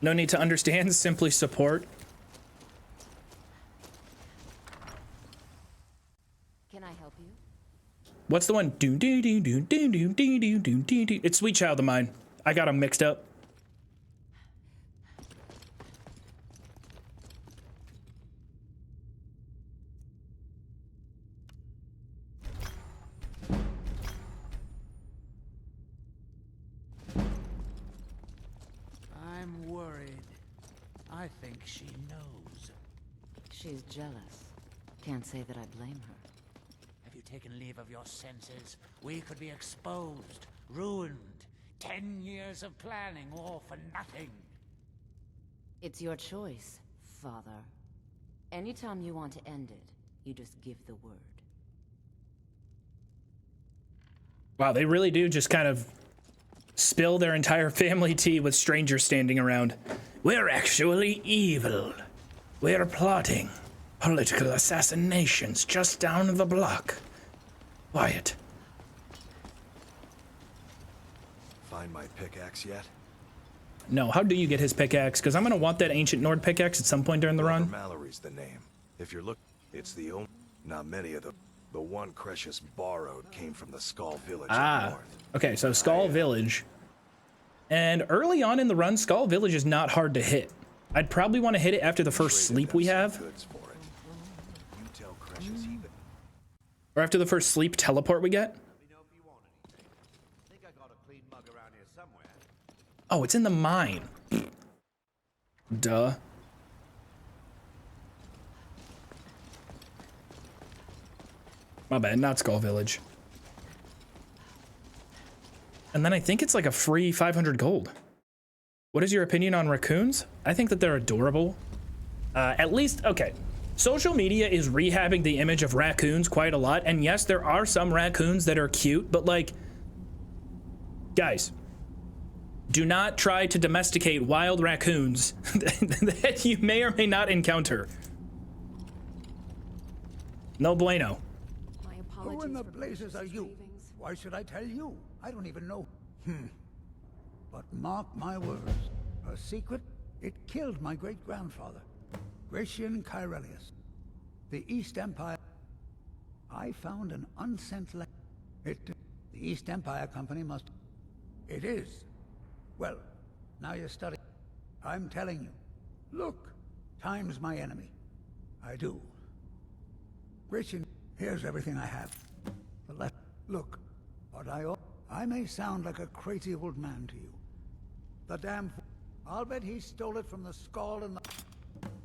No need to understand, simply support. Can I help you? What's the one? Do do do do do do do do do do do. It's Sweet Child of Mine. I got them mixed up. I'm worth I think she knows. She's jealous. Can't say that I blame her. Have you taken leave of your senses? We could be exposed, ruined. 10 years of planning, all for nothing. It's your choice, Father. Anytime you want to end it, you just give the word. Wow, they really do just kind of spill their entire family tea with strangers standing around. We're actually evil. We're plotting political assassinations just down the block. Quiet. Find my pickaxe yet? No, how do you get his pickaxe? Because I'm going to want that ancient Nord pickaxe at some point during the run. Mallory's the name. If you're looking, it's the only. Not many of them. The one Cretius borrowed came from the Skull Village up north. Okay, so Skull Village. And early on in the run, Skull Village is not hard to hit. I'd probably want to hit it after the first sleep we have. Or after the first sleep teleport we get. Oh, it's in the mine. Duh. My bad, not Skull Village. And then I think it's like a free 500 gold. What is your opinion on raccoons? I think that they're adorable. At least, okay. Social media is rehabbing the image of raccoons quite a lot. And yes, there are some raccoons that are cute, but like, guys, do not try to domesticate wild raccoons that you may or may not encounter. No bueno. Who in the blazes are you? Why should I tell you? I don't even know. But mark my words. A secret, it killed my great-grandfather, Glacial Cave. The East Empire. I found an unsent letter. The East Empire Company must... It is. Well, now you're studying. I'm telling you. Look, time's my enemy. I do. Glacial, here's everything I have. Look, but I may sound like a crazy old man to you. The damn I'll bet he stole it from the skull and the...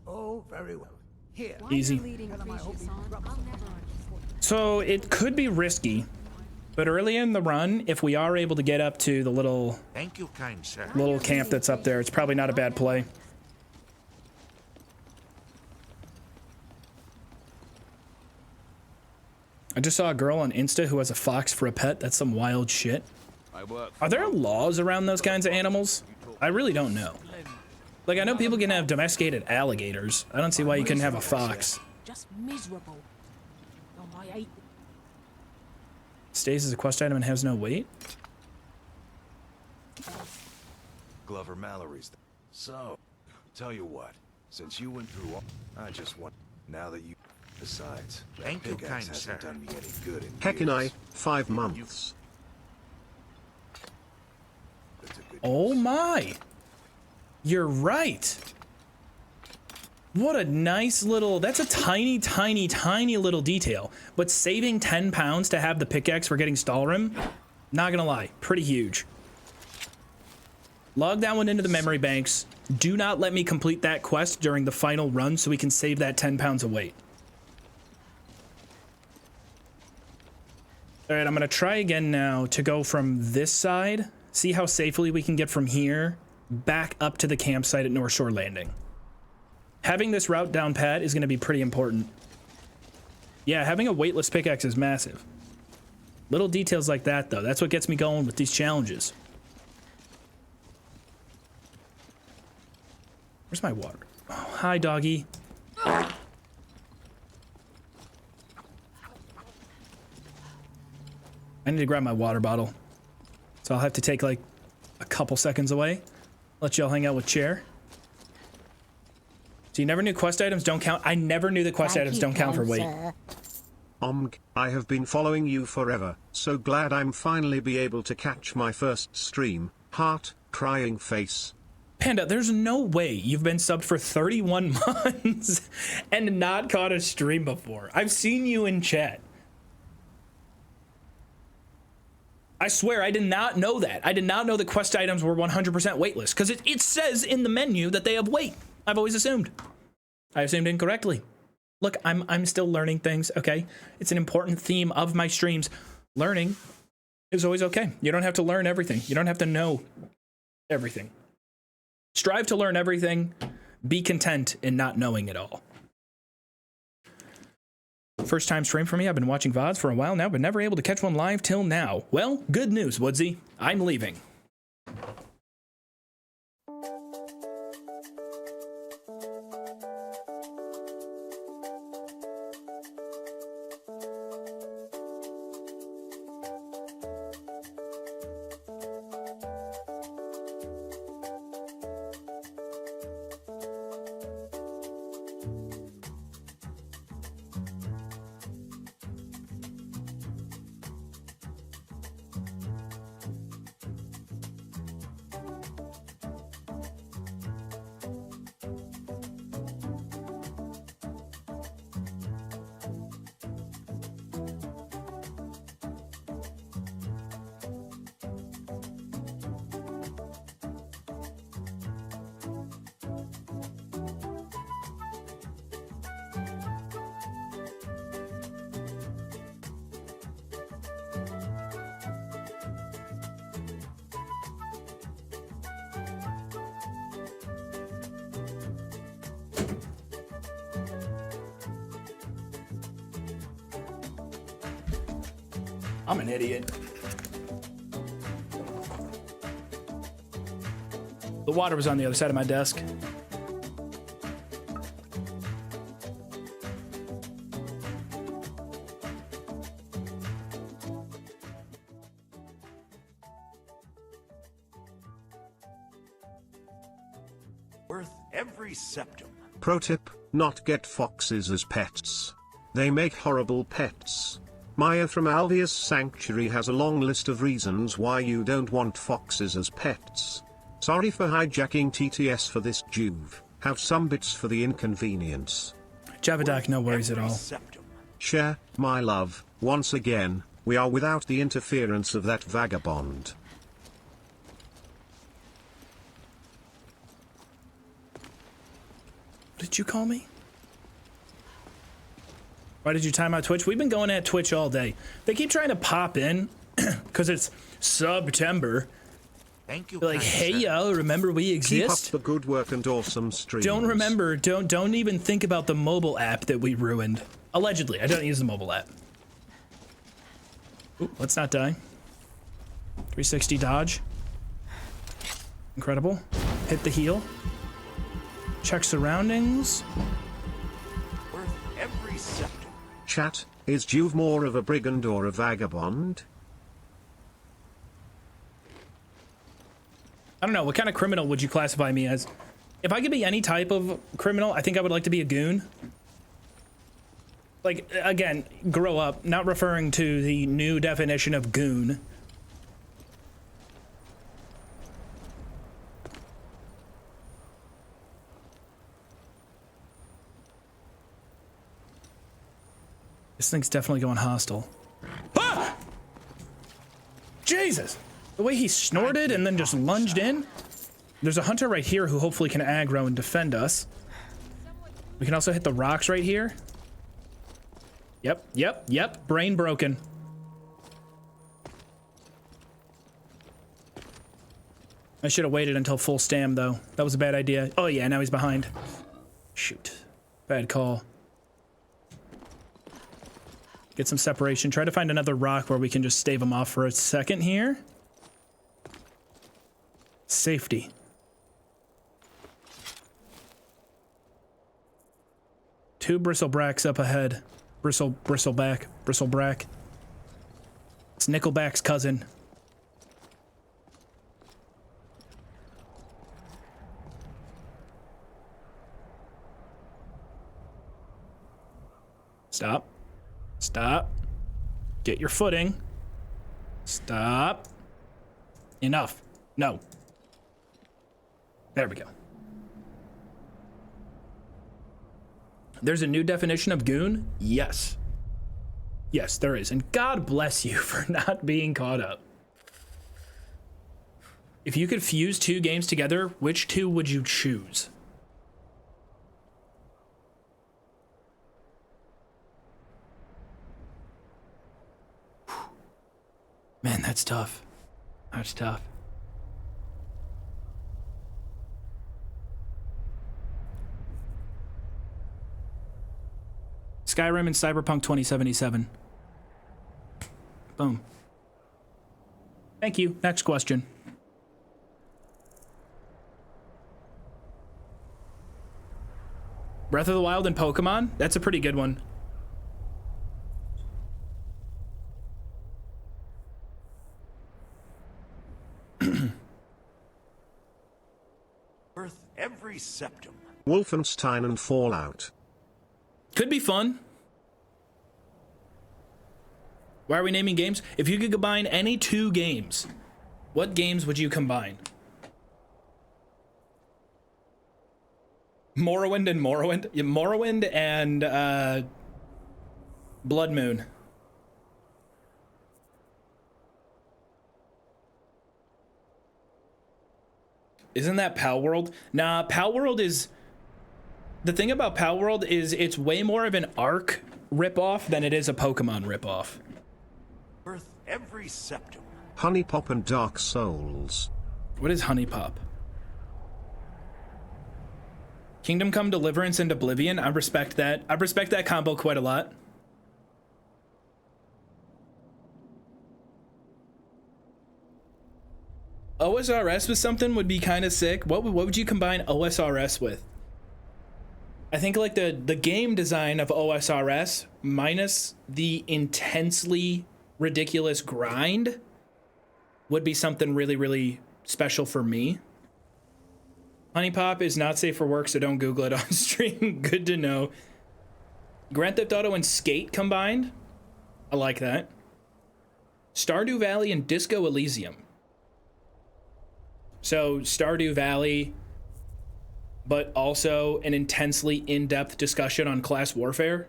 Oh, very well. Here. Easy. So it could be risky, but early in the run, if we are able to get up to the little... Thank you, kind sir. Little camp that's up there, it's probably not a bad play. I just saw a girl on Insta who has a fox for a pet. That's some wild shit. Are there laws around those kinds of animals? I really don't know. Like, I know people can have domesticated alligators. I don't see why you couldn't have a fox. Just miserable. On my 8. Stays as a quest item and has no weight? Glover Mallory's. So, tell you what. Since you went through all, I just want. Now that you. Besides, Thank you, pickaxe kind hasn't sir. done me any good in Heckin' years. 5 months. Oh my! You're right. What a nice little, that's a tiny, tiny, tiny little detail. But saving 10 pounds to have the pickaxe for getting Stalhrim, not gonna lie, pretty huge. Log that one into the memory banks. Do not let me complete that quest during the final run so we can save that 10 pounds of weight. All right, I'm gonna try again now to go from this side, see how safely we can get from here back up to the campsite at Northshore Landing. Having this route down pat is gonna be pretty important. Yeah, having a weightless pickaxe is massive. Little details like that though, that's what gets me going with these challenges. Where's my water? Oh, hi, doggy. I need to grab my water bottle. So I'll have to take like a couple seconds away. Let y'all hang out with Chair. So you never knew quest items don't count? I never knew that quest items don't count for weight. I have been following you forever, so glad I'm finally be able to catch my first stream. Heart, crying face. Panda, there's no way you've been subbed for 31 months and not caught a stream before. I've seen you in chat. I swear, I did not know that. I did not know the quest items were 100% weightless, because it says in the menu that they have weight. I've always assumed. I assumed incorrectly. Look, I'm still learning things, okay? It's an important theme of my streams. Learning is always okay. You don't have to learn everything. You don't have to know everything. Strive to learn everything. Be content in not knowing it all. First time stream for me. I've been watching VODs for a while now, but never able to catch one live till now. Well, good news, Woodsy. I'm leaving. I'm an idiot. The water was on the other side of my desk. Worth every septum. Pro tip, not get foxes as pets. They make horrible pets. Maya from Alvius Sanctuary has a long list of reasons why you don't want foxes as pets. Sorry for hijacking TTS for this, Joov. Have some bits for the inconvenience. Javadoc, no worries at all. Share, my love, once again, we are without the interference of that vagabond. What did you call me? Why did you time out Twitch? We've been going at Twitch all day. They keep trying to pop in because it's September. Thank you. Like, hey yo, remember we exist? Keep up the good work and awesome streams. Don't even think about the mobile app that we ruined. Allegedly, I don't use the mobile app. Ooh, let's not die. 360 dodge. Incredible. Hit the heal. Check surroundings. Worth every septum. Chat, is Joov more of a brigand or a vagabond? I don't know, what kind of criminal would you classify me as? If I could be any type of criminal, I think I would like to be a goon. Like, again, grow up, not referring to the new definition of goon. This thing's definitely going hostile. Ah! Jesus! The way he snorted and then just lunged in. There's a hunter right here who hopefully can aggro and defend us. We can also hit the rocks right here. Yep. Brain broken. I should have waited until full stam though. That was a bad idea. Oh yeah, now he's behind. Shoot. Bad call. Get some separation. Try to find another rock where we can just stave him off for a second here. Safety. Two bristlebracks up ahead. Bristleback. It's Nickelback's cousin. Stop. Stop. Get your footing. Stop. Enough. No. There we go. There's a new definition of goon? Yes. Yes, there is. And God bless you for not being caught up. If you could fuse two games together, which two would you choose? Man, that's tough. That's tough. Skyrim and Cyberpunk 2077. Boom. Thank you. Next question. Breath of the Wild and Pokemon? That's a pretty good one. Worth every septum. Wolfenstein and Fallout. Could be fun. Why are we naming games? If you could combine any two games, what games would you combine? Morrowind and Morrowind? Yeah, Morrowind and Blood Moon. Isn't that Pal World? Nah, Pal World is... The thing about Pal World is it's way more of an Ark ripoff than it is a Pokemon ripoff. Worth every septum. Honey Pop and Dark Souls. What is Honey Pop? Kingdom Come Deliverance and Oblivion. I respect that. I respect that combo quite a lot. OSRS with something would be kind of sick. What would you combine OSRS with? I think like the game design of OSRS minus the intensely ridiculous grind would be something really, really special for me. Honey Pop is not safe for work, so don't Google it on stream. Good to know. Grand Theft Auto and Skate combined. I like that. Stardew Valley and Disco Elysium. So Stardew Valley, but also an intensely in-depth discussion on class warfare.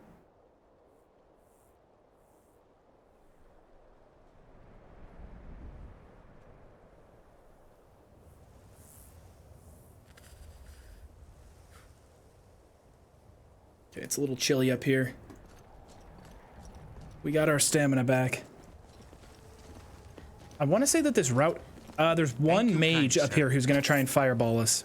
Okay, it's a little chilly up here. We got our stamina back. I want to say that this route... there's one mage up here who's going to try and fireball us.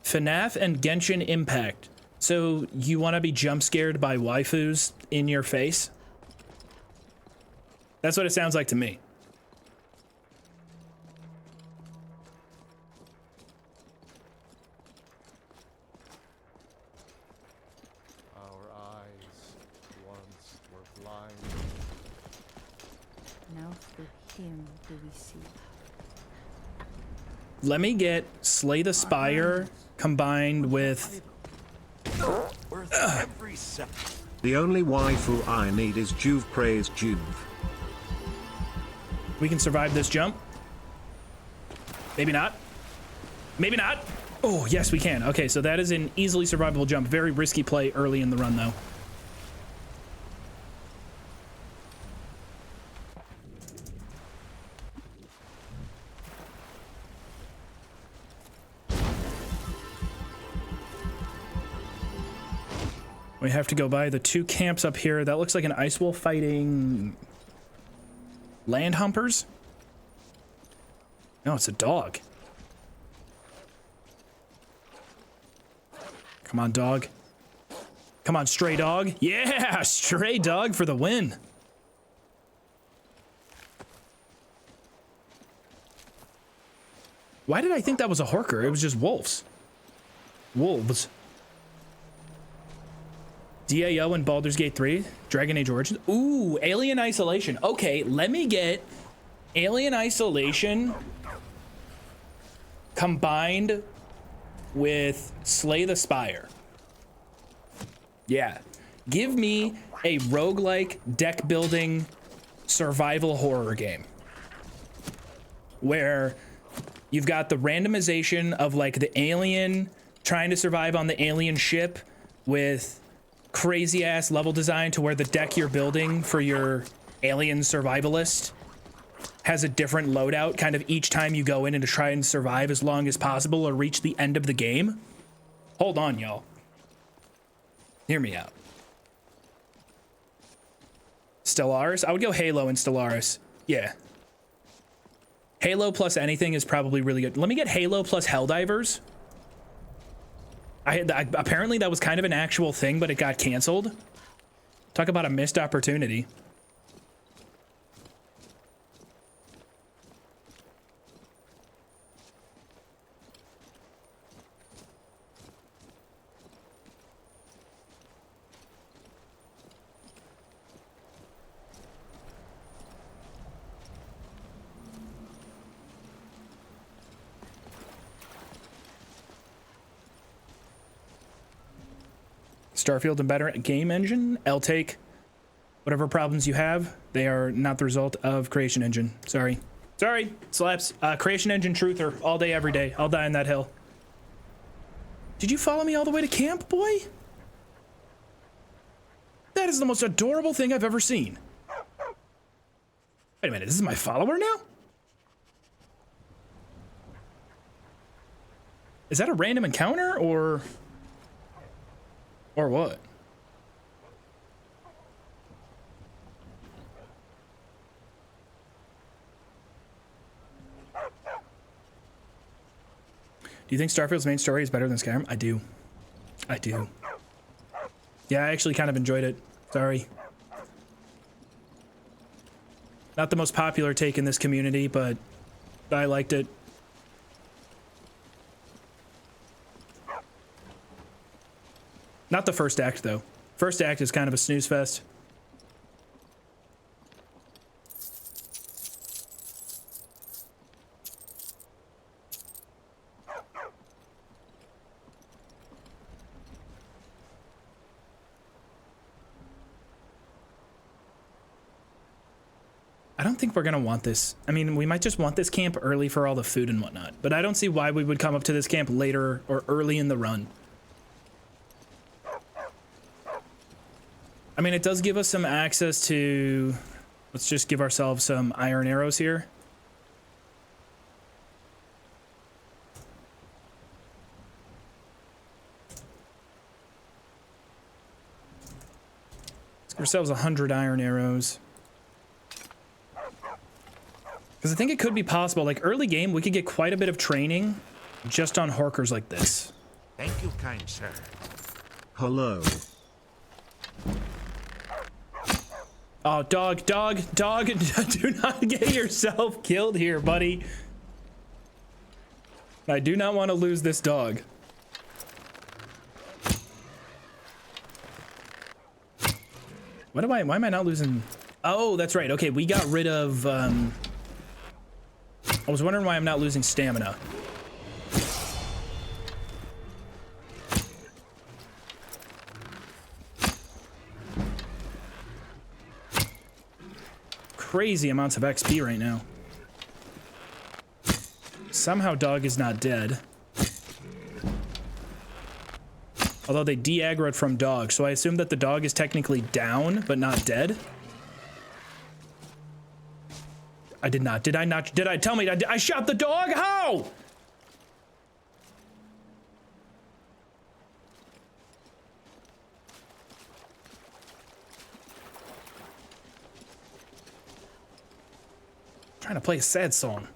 FNAF and Genshin Impact. So you want to be jump scared by waifus in your face? That's what it sounds like to me. Our eyes once were blind. Now through him do we see. Let me get Slay the Spire combined with... Worth every septum. The only waifu I need is Joov. Praise Joov. We can survive this jump. Maybe not. Maybe not. Oh, yes, we can. Okay, so that is an easily survivable jump. Very risky play early in the run, though. We have to go by the two camps up here. That looks like an ice wolf fighting land humpers. No, it's a dog. Come on, dog. Come on, stray dog. Yeah, stray dog for the win. Why did I think that was a horker? It was just wolves. Wolves. DAO and Baldur's Gate 3, Dragon Age Origins. Ooh, Alien Isolation. Okay, let me get Alien Isolation combined with Slay the Spire. Yeah. Give me a roguelike deck building survival horror game where you've got the randomization of like the alien trying to survive on the alien ship with crazy ass level design to where the deck you're building for your alien survivalist has a different loadout kind of each time you go in and to try and survive as long as possible or reach the end of the game. Hold on, y'all. Hear me out. Stellaris? I would go Halo and Stellaris. Yeah. Halo plus anything is probably really good. Let me get Halo plus Helldivers. Apparently that was kind of an actual thing, but it got canceled. Talk about a missed opportunity. Starfield and better game engine. I'll take whatever problems you have. They are not the result of creation engine. Sorry. Sorry. Slaps. Creation engine truther all day, every day. I'll die on that hill. Did you follow me all the way to camp, boy? That is the most adorable thing I've ever seen. Wait a minute. This is my follower now? Is that a random encounter or what? Do you think Starfield's main story is better than Skyrim? I do. I do. Yeah, I actually kind of enjoyed it. Sorry. Not the most popular take in this community, but I liked it. Not the first act, though. First act is kind of a snooze fest. I don't think we're gonna want this. I mean, we might just want this camp early for all the food and whatnot, but I don't see why we would come up to this camp later or early in the run. I mean, it does give us some access to... Let's just give ourselves some iron arrows here. Let's give ourselves 100 iron arrows. Because I think it could be possible, like early game, we could get quite a bit of training just on horkers like this. Thank you, kind sir. Hello. Oh, dog, do not get yourself killed here, buddy. I do not want to lose this dog. Why am I not losing? Oh, that's right. Okay, we got rid of, I was wondering why I'm not losing stamina. Crazy amounts of XP right now. Somehow dog is not dead. Although they de-aggroed from dog, so I assume that the dog is technically down, but not dead. I did not. Did I not? Did I tell me? I shot the dog? How? Trying to play a sad song.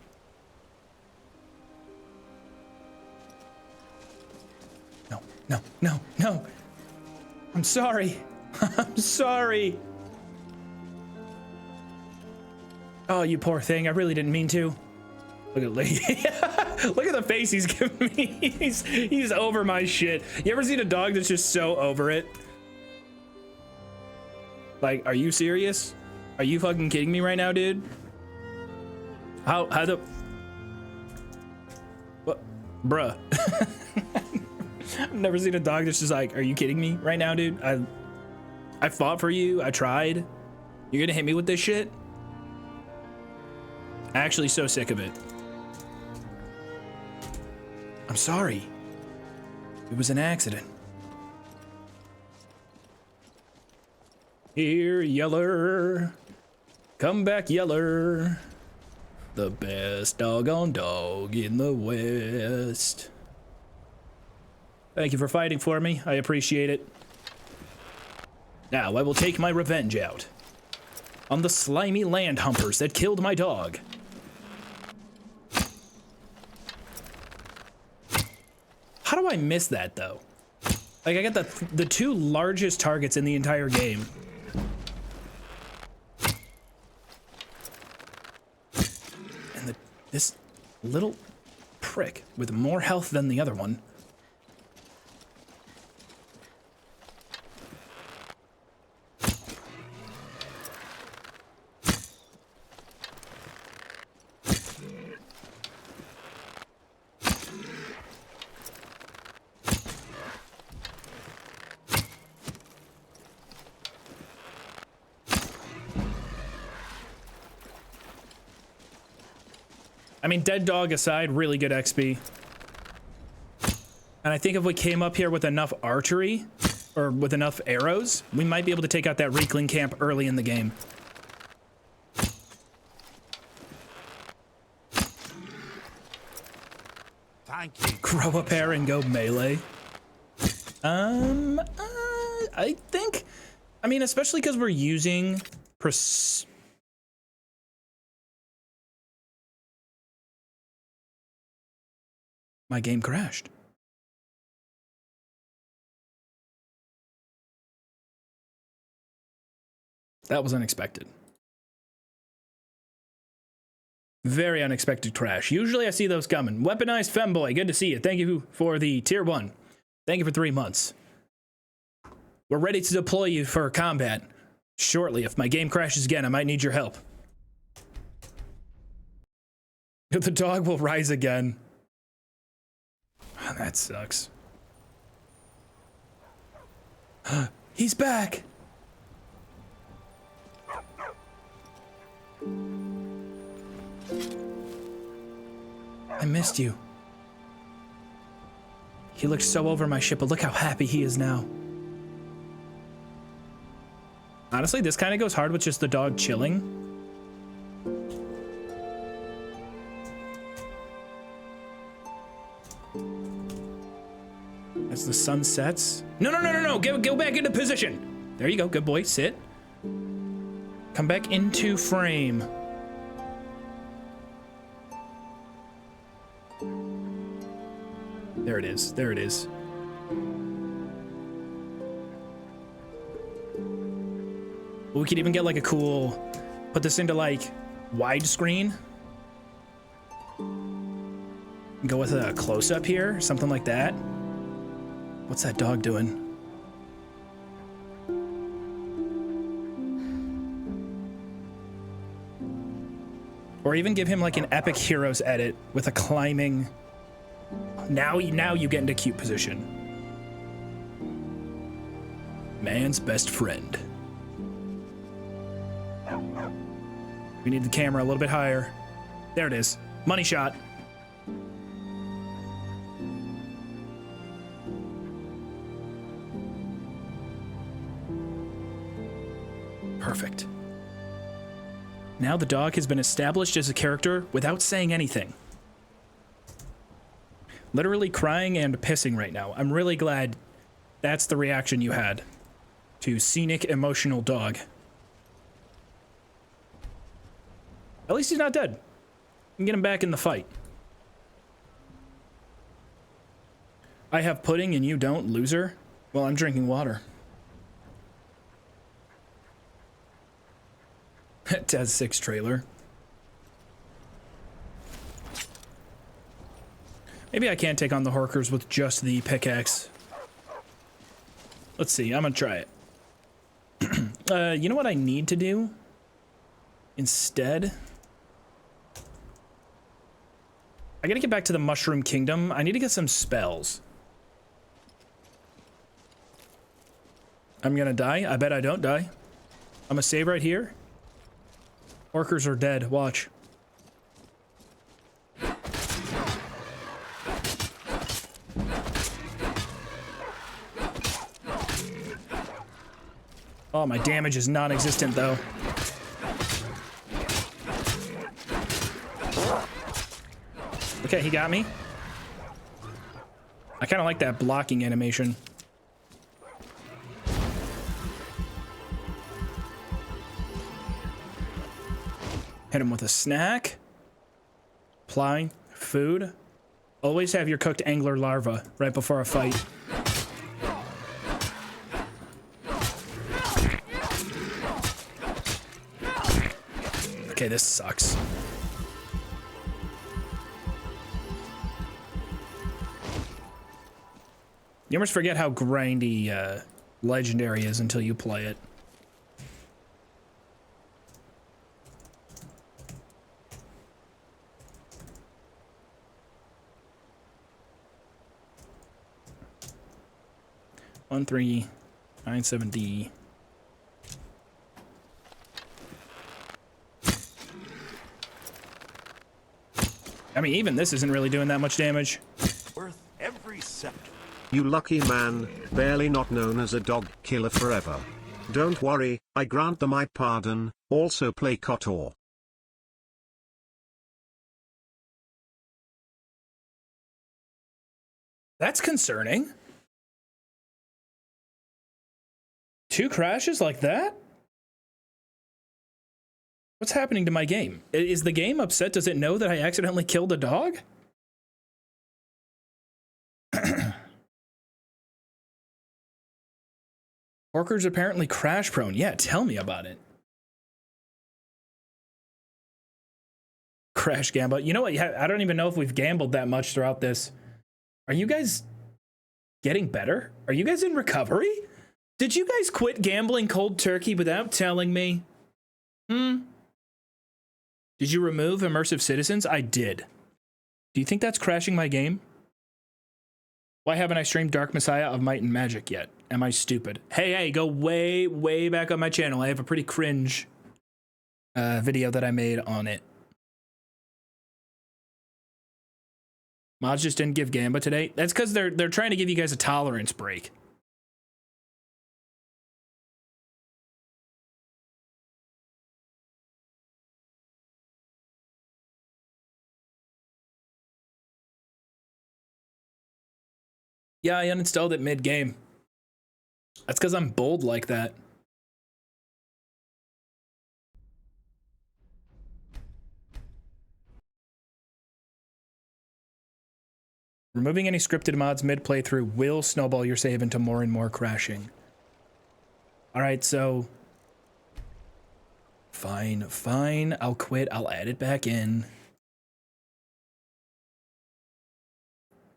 No. I'm sorry. I'm sorry. Oh, you poor thing. I really didn't mean to. Look at look at the face he's giving me. He's over my shit. You ever seen a dog that's just so over it? Like, are you serious? Are you fucking kidding me right now, dude? How the... What? Bruh. I've never seen a dog that's just like, are you kidding me right now, dude? I fought for you. I tried. You're gonna hit me with this shit? Actually so sick of it. I'm sorry. It was an accident. Here, Yeller. Come back, Yeller. The best doggone dog in the West. Thank you for fighting for me. I appreciate it. Now, I will take my revenge out. on the slimy land humpers that killed my dog. How do I miss that, though? Like, I got the two largest targets in the entire game. And this little prick with more health than the other one. I mean, dead dog aside, really good XP. And I think if we came up here with enough archery, or with enough arrows, we might be able to take out that Reekling camp early in the game. Thank you. Grow a pair and go melee. I think, I mean, especially because we're using my game crashed. That was unexpected. Very unexpected crash. Usually I see those coming. Weaponized Femboy, good to see you. Thank you for the tier 1. Thank you for 3 months. We're ready to deploy you for combat shortly. If my game crashes again, I might need your help. The dog will rise again. Oh, that sucks. He's back. I missed you. He looked so over my ship, but look how happy he is now. Honestly, this kind of goes hard with just the dog chilling. As the sun sets. No. Go back into position. There you go. Good boy. Sit. Come back into frame. There it is. There it is. We could even get like a cool, put this into like widescreen. Go with a close-up here, something like that. What's that dog doing? Or even give him like an epic heroes edit with a climbing. Now you get into cute position. Man's best friend. We need the camera a little bit higher. There it is. Money shot. Perfect. Now the dog has been established as a character without saying anything. Literally crying and pissing right now. I'm really glad that's the reaction you had to scenic emotional dog. At least he's not dead. You can get him back in the fight. I have pudding and you don't, loser? Well, I'm drinking water. Taz 6 trailer. Maybe I can't take on the Horkers with just the pickaxe. Let's see, I'm gonna try it. You know what I need to do? Instead, I gotta get back to the Mushroom Kingdom. I need to get some spells. I'm gonna die. I bet I don't die. I'm gonna save right here. Orcers are dead. Watch. Oh, my damage is non-existent though. Okay, he got me. I kind of like that blocking animation. Hit him with a snack. Apply food. Always have your cooked angler larva right before a fight. Okay, this sucks. You almost forget how grindy Legendary is until you play it. One 1397D. I mean, even this isn't really doing that much damage. Worth every cent. You lucky man, barely not known as a dog killer forever. Don't worry, I grant them my pardon. Also play KOTOR. That's concerning. 2 crashes like that? What's happening to my game? Is the game upset? Does it know that I accidentally killed a dog? Orker's apparently crash prone. Yeah, tell me about it. Crash gamble. You know what? I don't even know if we've gambled that much throughout this. Are you guys getting better? Are you guys in recovery? Did you guys quit gambling cold turkey without telling me? Did you remove immersive citizens? I did. Do you think that's crashing my game? Why haven't I streamed Dark Messiah of Might and Magic yet? Am I stupid? Hey, go way, way back on my channel. I have a pretty cringe video that I made on it. Mods just didn't give Gamba today. That's because they're trying to give you guys a tolerance break. Yeah, I uninstalled it mid-game. That's because I'm bold like that. Removing any scripted mods mid-playthrough will snowball your save into more and more crashing. Alright, so... Fine. I'll quit. I'll add it back in.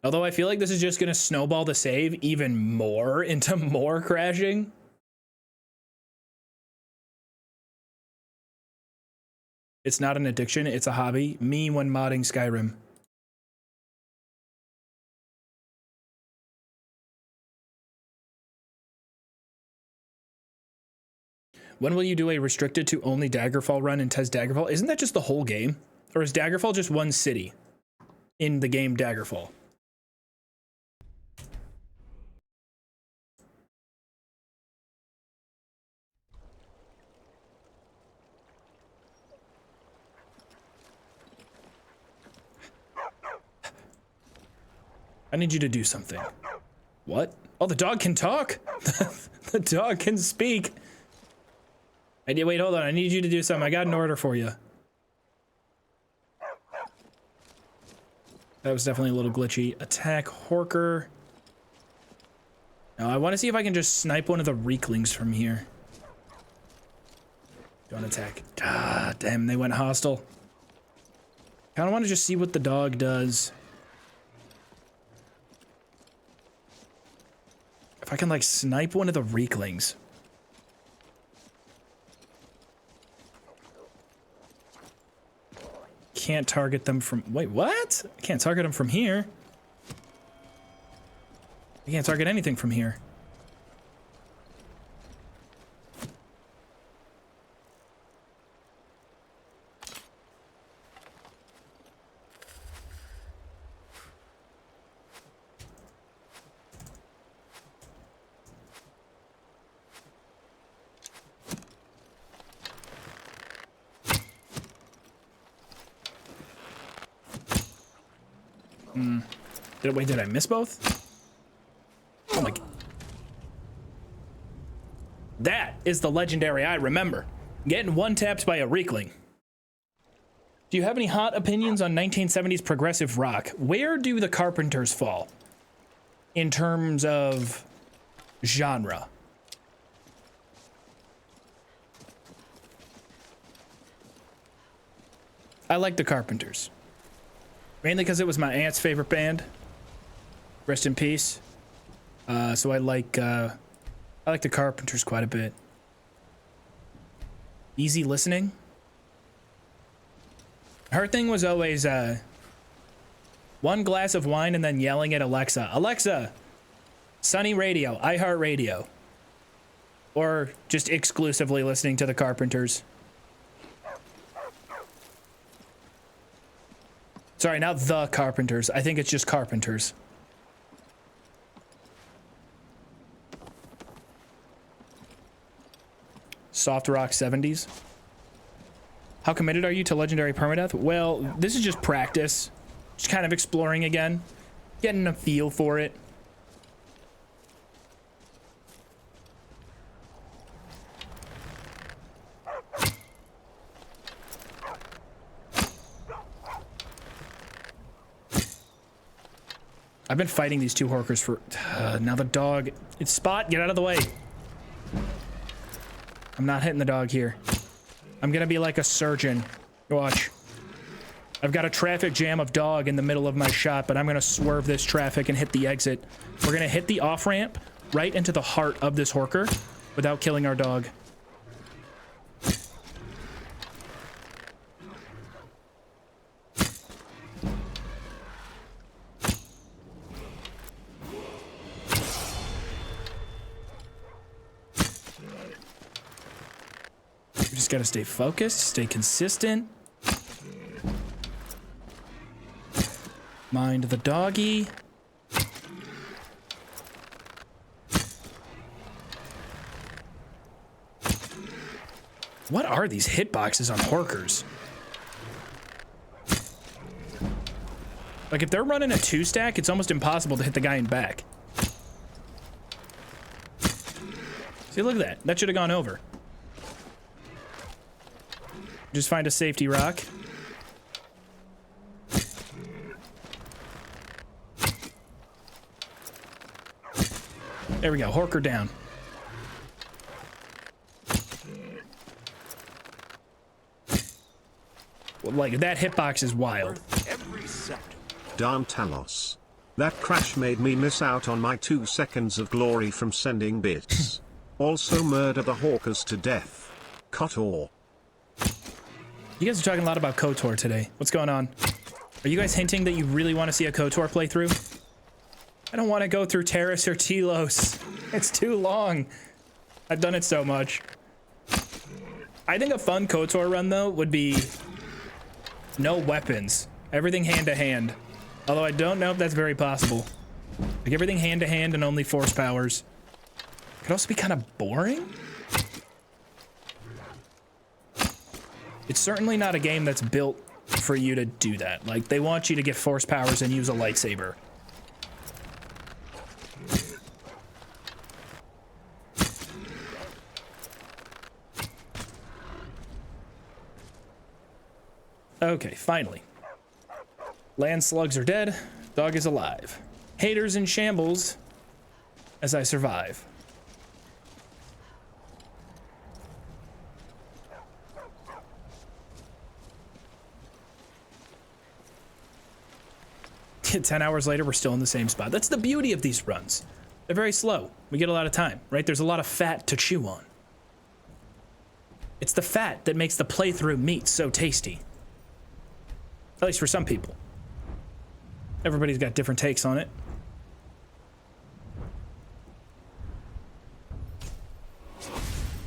Although I feel like this is just going to snowball the save even more into more crashing. It's not an addiction, it's a hobby. Me when modding Skyrim. When will you do a restricted to only Daggerfall run in Tez Daggerfall? Isn't that just the whole game? Or is Daggerfall just one city in the game Daggerfall? I need you to do something. What? Oh, the dog can talk. The dog can speak. Wait, hold on. I need you to do something. I got an order for you. That was definitely a little glitchy. Attack Horker. Now, I want to see if I can just snipe one of the Reeklings from here. Don't attack. Ah, damn, they went hostile. Kind of want to just see what the dog does. If I can, like, snipe one of the Reeklings. Can't target them from... Wait, what? I can't target them from here. I can't target anything from here. Wait, did I miss both? Oh my... That is the legendary I remember. Getting one-tapped by a Reekling. Do you have any hot opinions on 1970s progressive rock? Where do the Carpenters fall in terms of genre? I like the Carpenters. Mainly because it was my aunt's favorite band. Rest in peace. So I like the Carpenters quite a bit. Easy listening. Her thing was always one glass of wine and then yelling at Alexa, Alexa, Sunny Radio, iHeart Radio. Or just exclusively listening to the Carpenters. Sorry, not the Carpenters. I think it's just Carpenters. Soft rock 70s. How committed are you to Legendary Permadeath? Well, this is just practice. Just kind of exploring again. Getting a feel for it. I've been fighting these two horkers for... now the dog... It's Spot, get out of the way. I'm not hitting the dog here. I'm gonna be like a surgeon. Watch. I've got a traffic jam of dog in the middle of my shop, but I'm gonna swerve this traffic and hit the exit. We're gonna hit the off-ramp right into the heart of this horker without killing our dog. We just gotta stay focused, stay consistent. Mind the doggy. What are these hitboxes on horkers? Like if they're running a 2-stack, it's almost impossible to hit the guy in back. See, look at that. That should have gone over. Just find a safety rock. There we go, horker down. Well, like, that hitbox is wild. Dantalos. That crash made me miss out on my 2 seconds of glory from sending bits. Also murder the hawkers to death. Kotor. You guys are talking a lot about KOTOR today. What's going on? Are you guys hinting that you really want to see a KOTOR playthrough? I don't want to go through Terrace or Telos. It's too long. I've done it so much. I think a fun KOTOR run, though, would be no weapons. Everything hand-to-hand. Although I don't know if that's very possible. Like, everything hand-to-hand and only force powers. Could also be kind of boring. It's certainly not a game that's built for you to do that. Like, they want you to get force powers and use a lightsaber. Okay, finally. Land slugs are dead. Dog is alive. Haters in shambles as I survive. And 10 hours later, we're still in the same spot. That's the beauty of these runs. They're very slow. We get a lot of time, right? There's a lot of fat to chew on. It's the fat that makes the playthrough meat so tasty. At least for some people. Everybody's got different takes on it.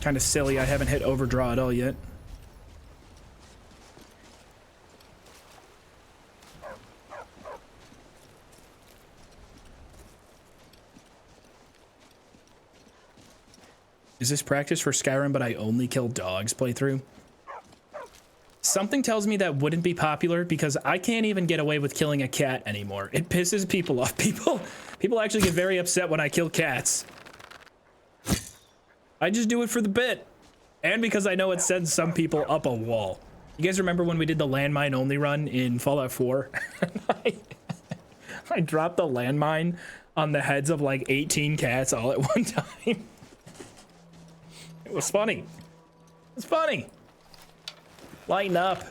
Kind of silly I haven't hit overdraw at all yet. Is this practice for Skyrim, but I only kill dogs playthrough? Something tells me that wouldn't be popular because I can't even get away with killing a cat anymore. It pisses people off. People actually get very upset when I kill cats. I just do it for the bit. And because I know it sends some people up a wall. You guys remember when we did the landmine only run in Fallout 4? I dropped the landmine on the heads of like 18 cats all at one time. It was funny. It's funny. Lighten up.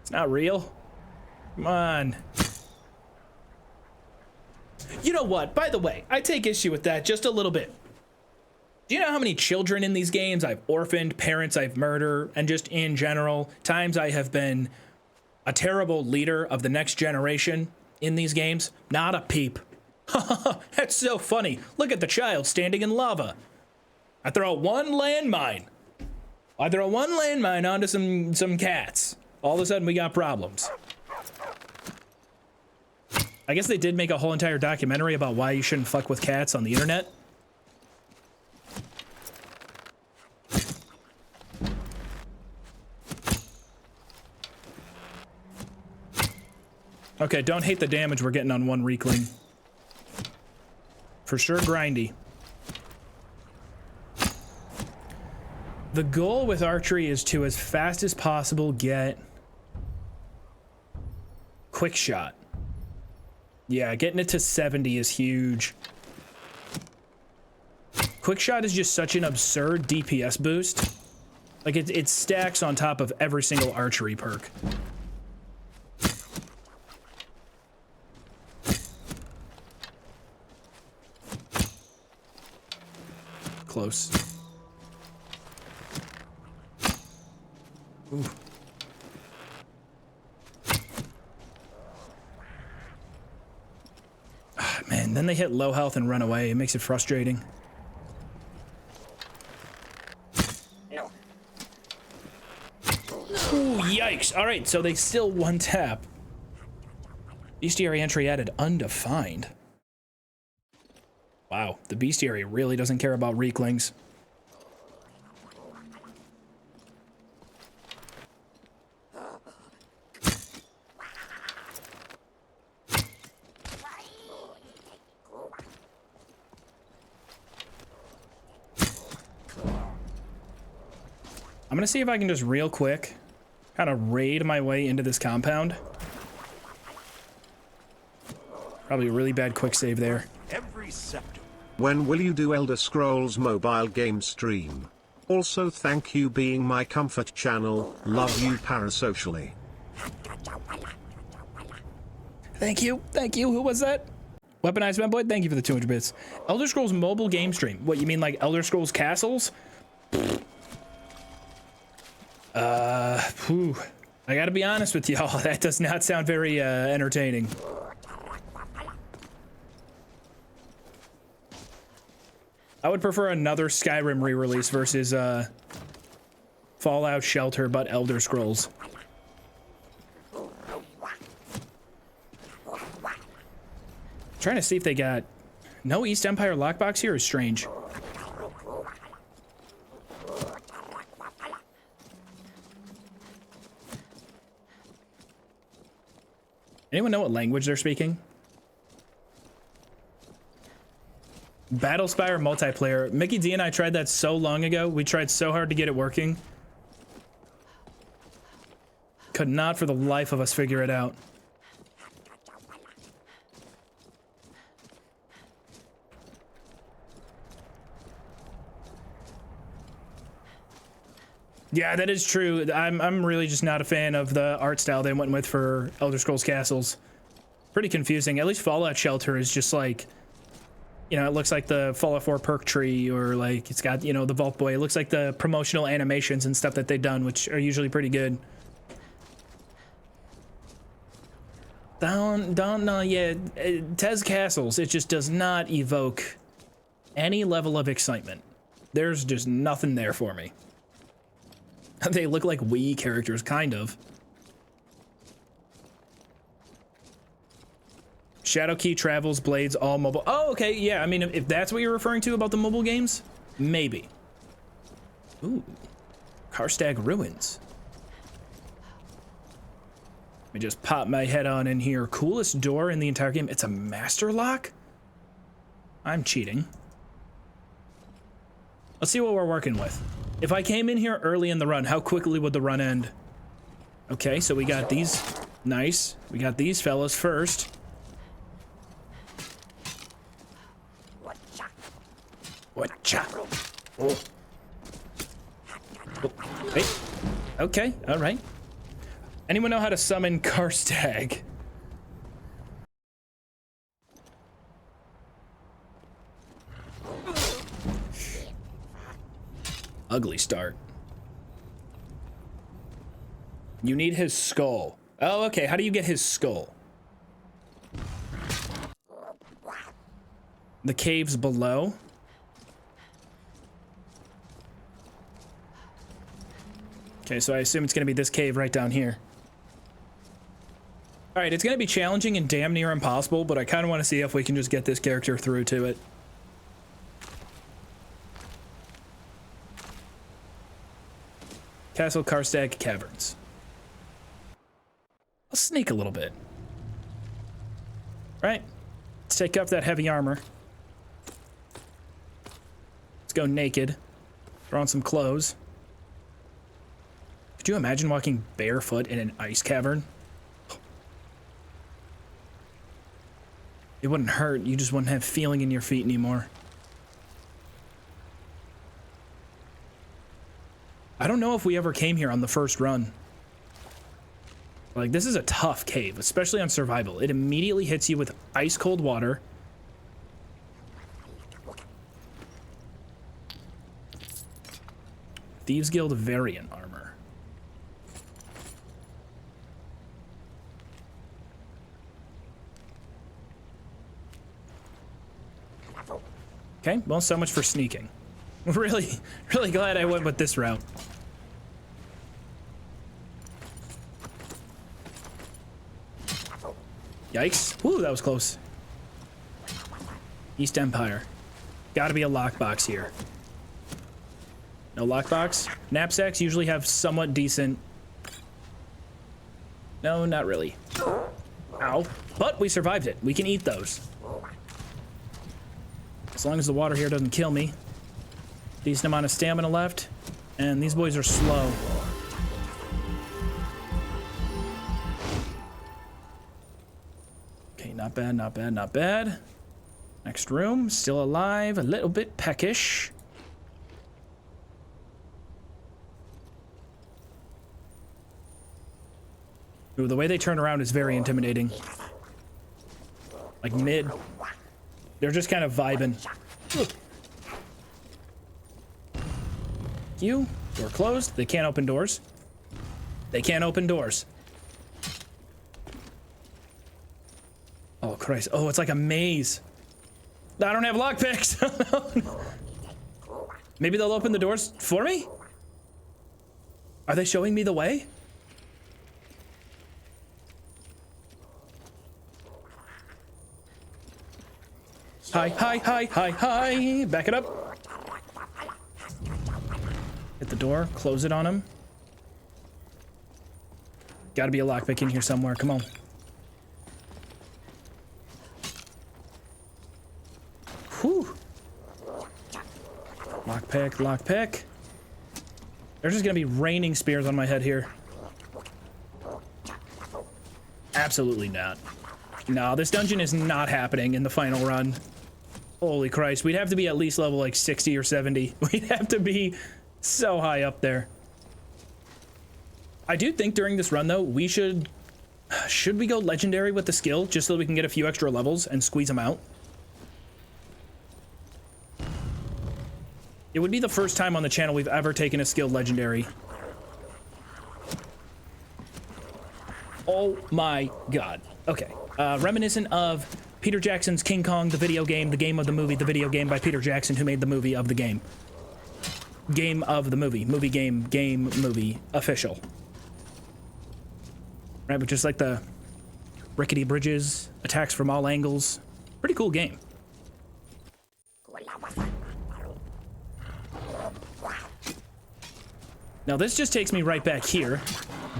It's not real. Come on. You know what? By the way, I take issue with that just a little bit. Do you know how many children in these games I've orphaned, parents I've murdered, and just in general, times I have been a terrible leader of the next generation in these games? Not a peep. That's so funny. Look at the child standing in lava. I throw one landmine. Onto some cats. All of a sudden we got problems. I guess they did make a whole entire documentary about why you shouldn't fuck with cats on the internet. Okay, don't hate the damage we're getting on one Reekling. For sure grindy. The goal with archery is to, as fast as possible, get quick shot. Yeah, getting it to 70 is huge. Quick shot is just such an absurd DPS boost. Like, it stacks on top of every single archery perk. Close. Ooh. Ah, man, then they hit low health and run away. It makes it frustrating. No. Ooh, yikes. All right, so they still one tap. Bestiary entry added undefined. Wow, the bestiary really doesn't care about Reeklings. I'm gonna see if I can just real quick kind of raid my way into this compound. Probably a really bad quick save there. Every sector. When will you do Elder Scrolls mobile game stream? Also thank you being my comfort channel, love you parasocially. Thank you, who was that? Weaponized Memboy, thank you for the 200 bits. Elder Scrolls mobile game stream. What, you mean like Elder Scrolls Castles? Whew. I gotta be honest with y'all, that does not sound very entertaining. I would prefer another Skyrim re-release versus Fallout Shelter, but Elder Scrolls. Trying to see if they got no East Empire lockbox here is strange. Anyone know what language they're speaking? Battlespire multiplayer. Mickey D and I tried that so long ago. We tried so hard to get it working. Could not for the life of us figure it out. Yeah, that is true. I'm really just not a fan of the art style they went with for Elder Scrolls Castles. Pretty confusing. At least Fallout Shelter is just like, you know, it looks like the Fallout 4 perk tree, or like it's got, you know, the Vault Boy. It looks like the promotional animations and stuff that they've done, which are usually pretty good. Yeah, Tez Castles, it just does not evoke any level of excitement. There's just nothing there for me. They look like Wii characters, kind of. Shadowkey, Travels, Blades, all mobile. Oh, okay, yeah, I mean, if that's what you're referring to about the mobile games, maybe. Ooh, Karstaag Ruins. Let me just pop my head on in here. Coolest door in the entire game. It's a master lock? I'm cheating. Let's see what we're working with. If I came in here early in the run, how quickly would the run end? Okay, so we got these. Nice. We got these fellas first. Whatcha? Oh. Oh. Hey. Okay, alright. Anyone know how to summon Karstaag? Ugly start. You need his skull. Oh, okay. How do you get his skull? The caves below. Okay, so I assume it's going to be this cave right down here. All right, it's going to be challenging and damn near impossible, but I kind of want to see if we can just get this character through to it. Castle Karstaag Caverns. I'll sneak a little bit. Right. Let's take off that heavy armor. Let's go naked. Throw on some clothes. Could you imagine walking barefoot in an ice cavern? It wouldn't hurt. You just wouldn't have feeling in your feet anymore. I don't know if we ever came here on the first run. Like, this is a tough cave, especially on survival. It immediately hits you with ice cold water. Thieves Guild variant armor. Okay, well, so much for sneaking. Really glad I went with this route. Yikes. Woo, that was close. East Empire. Gotta be a lockbox here. No lockbox? Knapsacks usually have somewhat decent... No, not really. Ow. But we survived it. We can eat those. As long as the water here doesn't kill me. Decent amount of stamina left. And these boys are slow. Okay, not bad, not bad, not bad. Next room, still alive, a little bit peckish. Ooh, the way they turn around is very intimidating. Like mid. They're just kind of vibing. You, door closed. They can't open doors. They can't open doors. Oh, Christ. Oh, it's like a maze. I don't have lockpicks. Maybe they'll open the doors for me? Are they showing me the way? Hi, hi, hi, hi, hi. Back it up. Hit the door, close it on him. Gotta be a lockpick in here somewhere, come on. Whew. Lockpick, lockpick. There's just gonna be raining spears on my head here. Absolutely not. No, this dungeon is not happening in the final run. Holy Christ, we'd have to be at least level like 60 or 70. We'd have to be so high up there. I do think during this run though, we should we go legendary with the skill just so that we can get a few extra levels and squeeze them out? It would be the first time on the channel we've ever taken a skill legendary. Oh my God. Okay, reminiscent of Peter Jackson's King Kong, the video game of the movie, the video game by Peter Jackson, who made the movie of the game. Game of the movie. Movie, game, movie, official. Right, but just like the rickety bridges, attacks from all angles. Pretty cool game. Now this just takes me right back here.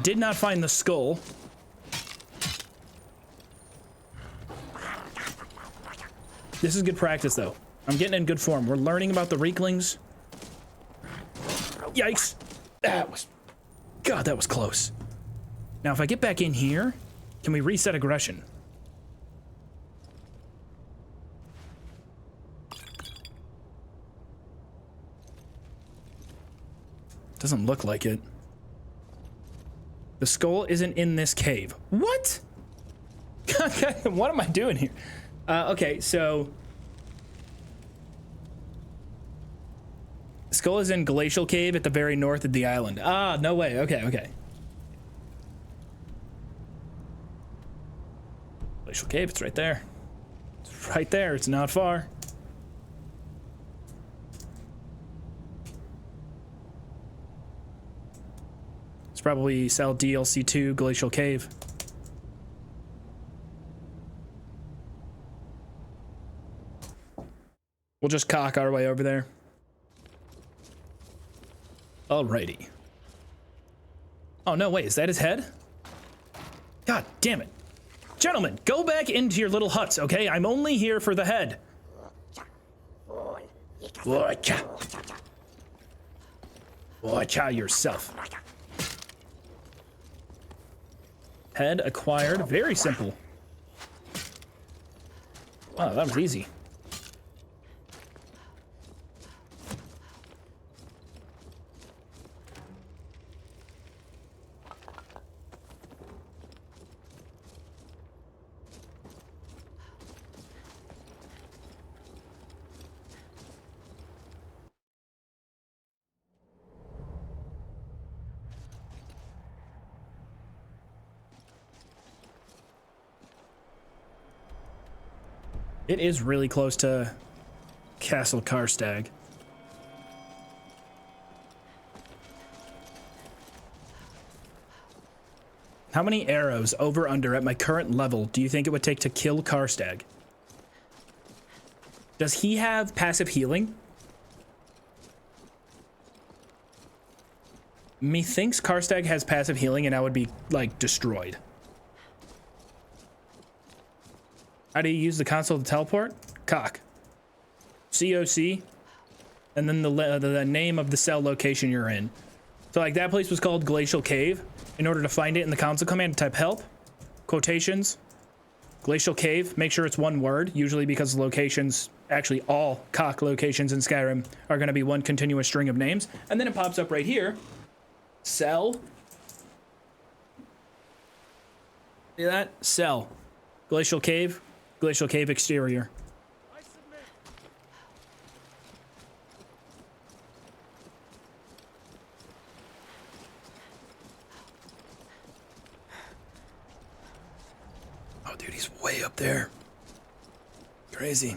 Did not find the skull. This is good practice, though. I'm getting in good form. We're learning about the Reeklings. Yikes. That was... God, that was close. Now, if I get back in here, can we reset aggression? Doesn't look like it. The skull isn't in this cave. What? What am I doing here? Okay, so... Skull is in Glacial Cave at the very north of the island. Ah, no way. Okay, okay. Glacial Cave, it's right there. It's right there. It's not far. It's probably sell DLC 2 Glacial Cave. We'll just cock our way over there. Alrighty. Oh, no, wait, is that his head? God damn it. Gentlemen, go back into your little huts, okay? I'm only here for the head. Watch out yourself. Head acquired. Very simple. Wow, that was easy. It is really close to Castle Karstaag. How many arrows over under at my current level do you think it would take to kill Karstaag? Does he have passive healing? Methinks Karstaag has passive healing and I would be, like, destroyed. How do you use the console to teleport? Cock. COC. And then the name of the cell location you're in. So, like, that place was called Glacial Cave. In order to find it in the console command, type help, quotations, Glacial Cave. Make sure it's one word, usually because locations, actually all cock locations in Skyrim are going to be one continuous string of names. And then it pops up right here. Cell. See that? Cell. Glacial Cave. Glacial Cave exterior. Oh, dude, he's way up there. Crazy.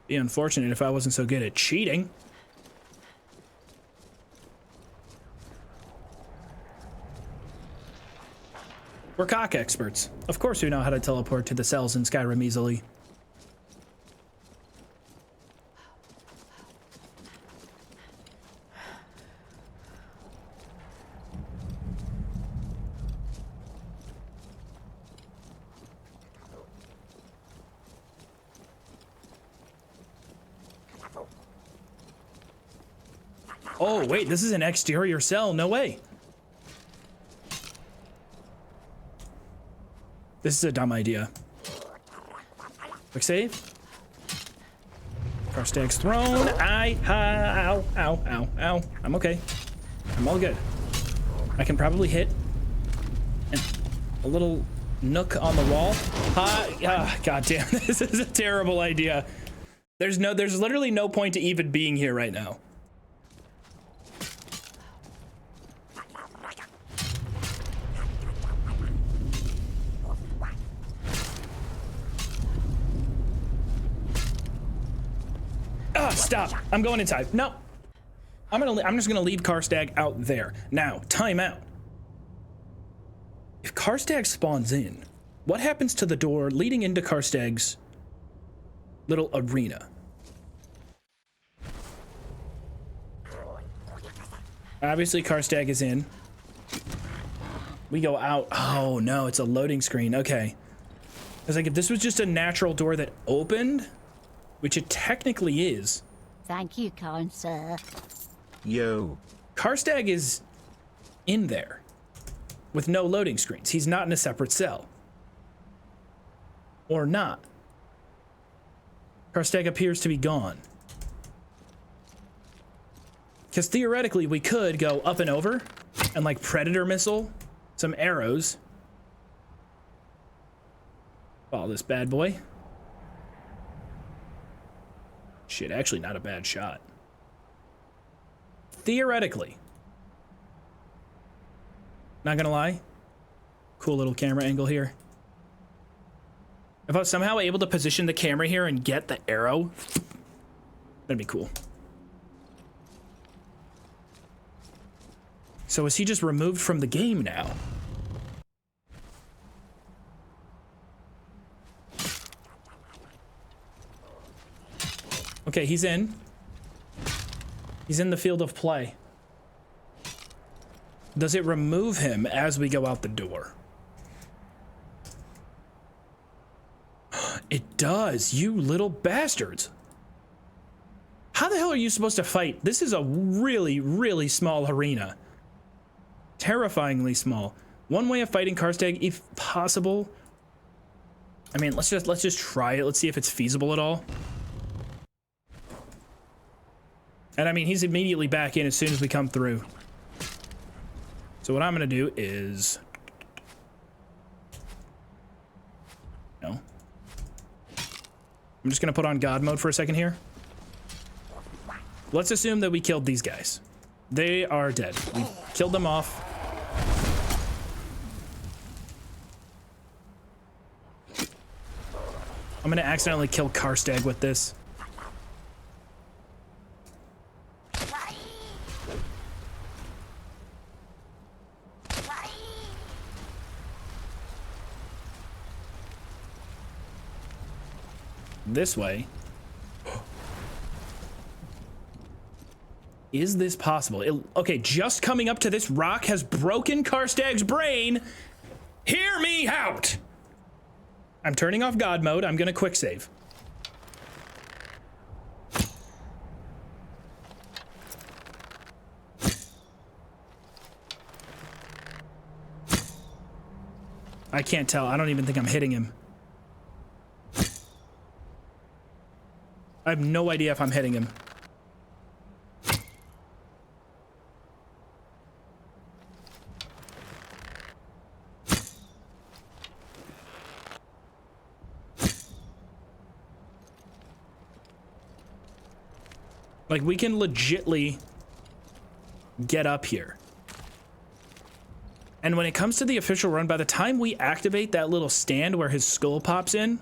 Be unfortunate if I wasn't so good at cheating. We're cock experts. Of course we know how to teleport to the cells in Skyrim easily. Oh, wait, this is an exterior cell. No way. This is a dumb idea. Quick save. Karstaag's throne. Ow, ow, ow, ow. I'm okay. I'm all good. I can probably hit a little nook on the wall. God damn, this is a terrible idea. There's literally no point to even being here right now. Stop. I'm going inside. No. I'm just gonna leave Karstaag out there. Now, time out. If Karstaag spawns in, what happens to the door leading into Karstaag's little arena? Obviously, Karstaag is in. We go out. Oh, no, it's a loading screen. Okay. I was like, if this was just a natural door that opened, which it technically is. Thank you, kind sir. Yo. Karstaag is in there with no loading screens. He's not in a separate cell. Or not. Karstaag appears to be gone. Because theoretically, we could go up and over and like predator missile some arrows. Follow this bad boy. Shit, actually not a bad shot. Theoretically. Not gonna lie. Cool little camera angle here. If I was somehow able to position the camera here and get the arrow, that'd be cool. So is he just removed from the game now? Okay, he's in. He's in the field of play. Does it remove him as we go out the door? It does, you little bastards. How the hell are you supposed to fight? This is a really, really small arena. Terrifyingly small. One way of fighting Karstaag, if possible. I mean, let's just try it. Let's see if it's feasible at all. And I mean, he's immediately back in as soon as we come through. So what I'm gonna do is... No. I'm just gonna put on God mode for a second here. Let's assume that we killed these guys. They are dead. We killed them off. I'm gonna accidentally kill Karstaag with this. This way. Is this possible? Okay, just coming up to this rock has broken Karstaag's brain. Hear me out. I'm turning off God mode. I'm gonna quick save. I can't tell. I don't even think I'm hitting him. I have no idea if I'm hitting him. Like, we can legitly get up here. And when it comes to the official run, by the time we activate that little stand where his skull pops in,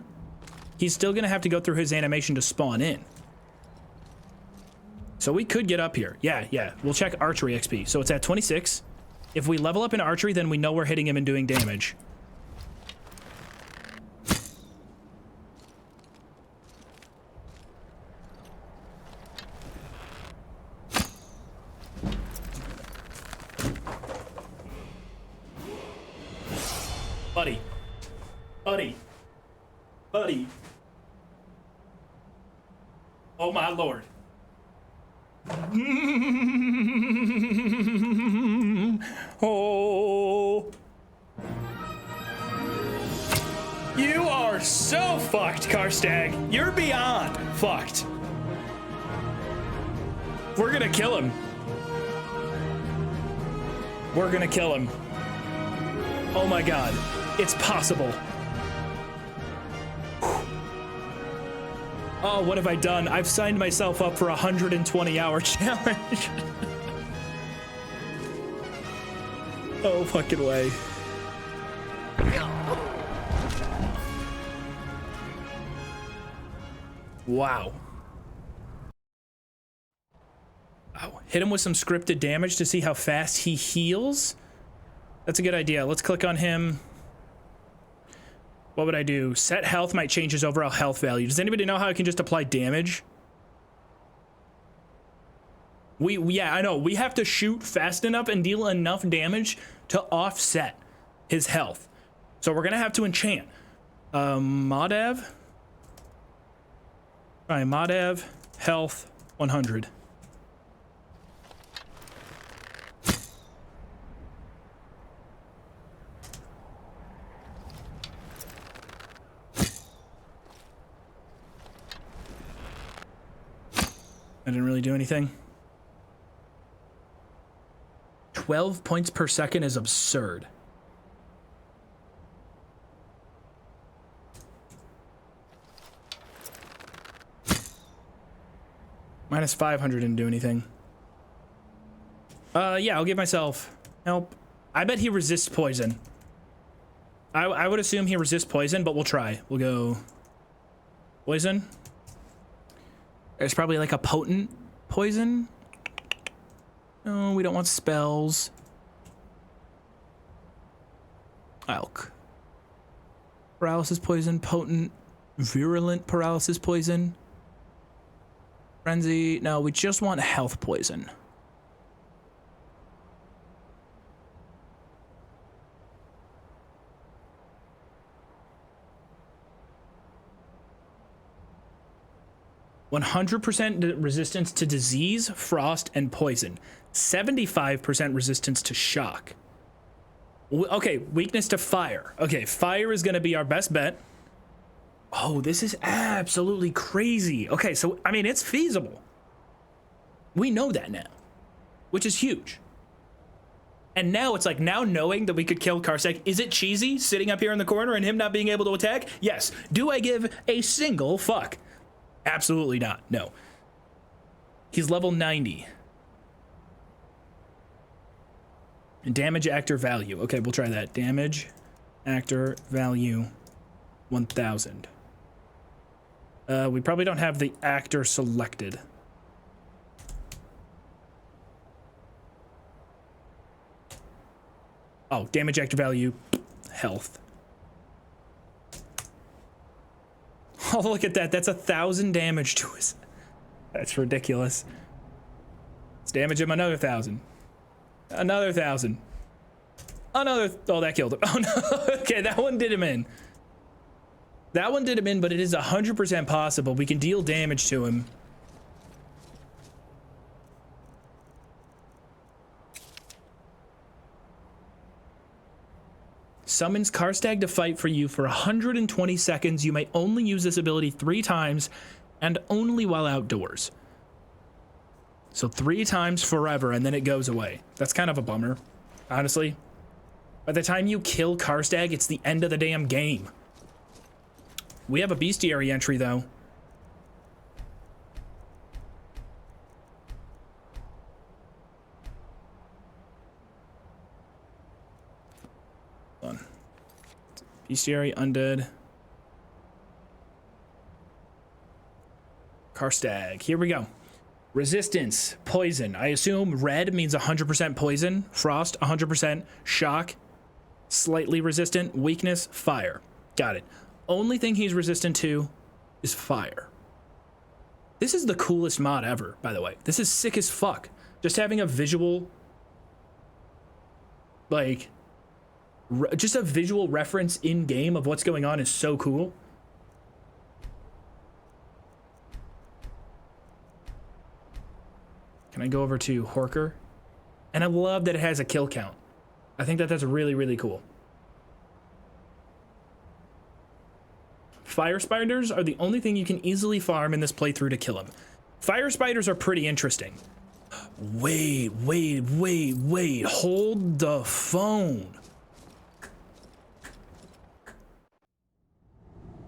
he's still gonna have to go through his animation to spawn in. So we could get up here. Yeah. We'll check archery XP. So it's at 26. If we level up in archery, then we know we're hitting him and doing damage. Buddy. Oh my lord. Oh. You are so fucked, Karstaag. You're beyond fucked. We're gonna kill him. We're gonna kill him. Oh my god. It's possible. Oh, what have I done? I've signed myself up for a 120-hour challenge. Oh, fucking way. Wow. Oh, hit him with some scripted damage to see how fast he heals. That's a good idea. Let's click on him. What would I do? Set health might change his overall health value. Does anybody know how I can just apply damage? Yeah, I know. We have to shoot fast enough and deal enough damage to offset his health. So we're gonna have to enchant. Modav. All right, Modav, health 100. I didn't really do anything. 12 points per second is absurd. Minus 500 didn't do anything. Yeah, I'll give myself help. I bet he resists poison. I would assume he resists poison, but we'll try. We'll go poison. There's probably like a potent poison. No, we don't want spells. Alk. Paralysis poison, potent, virulent paralysis poison. Frenzy. No, we just want health poison. %, resistance to disease, frost, and poison. 75% resistance to shock. Okay, weakness to fire. Okay, fire is going to be our best bet. Oh, this is absolutely crazy. Okay, so, I mean, it's feasible. We know that now, which is huge. And now it's like, now knowing that we could kill Karstaag, is it cheesy sitting up here in the corner and him not being able to attack? Yes. Do I give a single fuck? Absolutely not. No. He's level 90. Damage actor value. Okay, we'll try that. Damage actor value 1000. We probably don't have the actor selected. Oh, damage actor value, health. Oh, look at that. That's 1,000 damage to us. That's ridiculous. Let's damage him another 1,000. Another 1,000. Another. Oh, that killed him. Oh, no. Okay, that one did him in. That one did him in, but it is 100% possible. We can deal damage to him. Summons Karstaag to fight for you for 120 seconds. You may only use this ability 3 times and only while outdoors. So 3 times forever and then it goes away. That's kind of a bummer, honestly. By the time you kill Karstaag, it's the end of the damn game. We have a bestiary entry though. Hold on. Bestiary, undead. Karstaag. Here we go. Resistance, poison. I assume red means 100% poison. Frost, 100%. Shock, slightly resistant. Weakness, fire. Got it. Only thing he's resistant to is fire. This is the coolest mod ever, by the way. This is sick as fuck. Just having a visual, like, just a visual reference in game of what's going on is so cool. Can I go over to Horker? And I love that it has a kill count. I think that that's really, really cool. Fire spiders are the only thing you can easily farm in this playthrough to kill him. Fire spiders are pretty interesting. Wait. Hold the phone.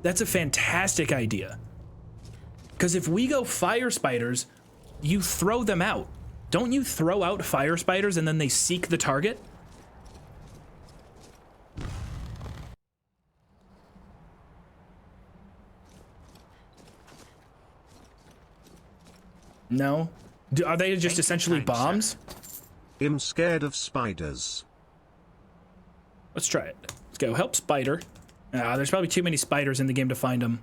That's a fantastic idea. Because if we go fire spiders, you throw them out. Don't you throw out fire spiders and then they seek the target? No? Are they just essentially bombs? I'm scared of spiders. Let's try it. Let's go. Help spider. There's probably too many spiders in the game to find them.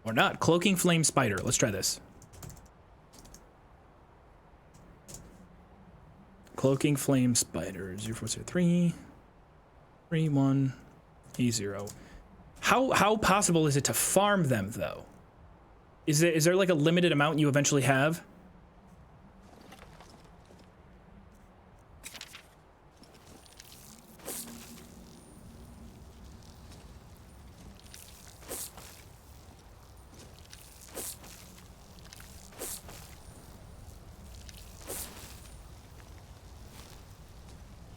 Or not. Cloaking flame spider. Let's try this. Cloaking flame spider. 0403 31 A0. How possible is it to farm them though? Is there like a limited amount you eventually have?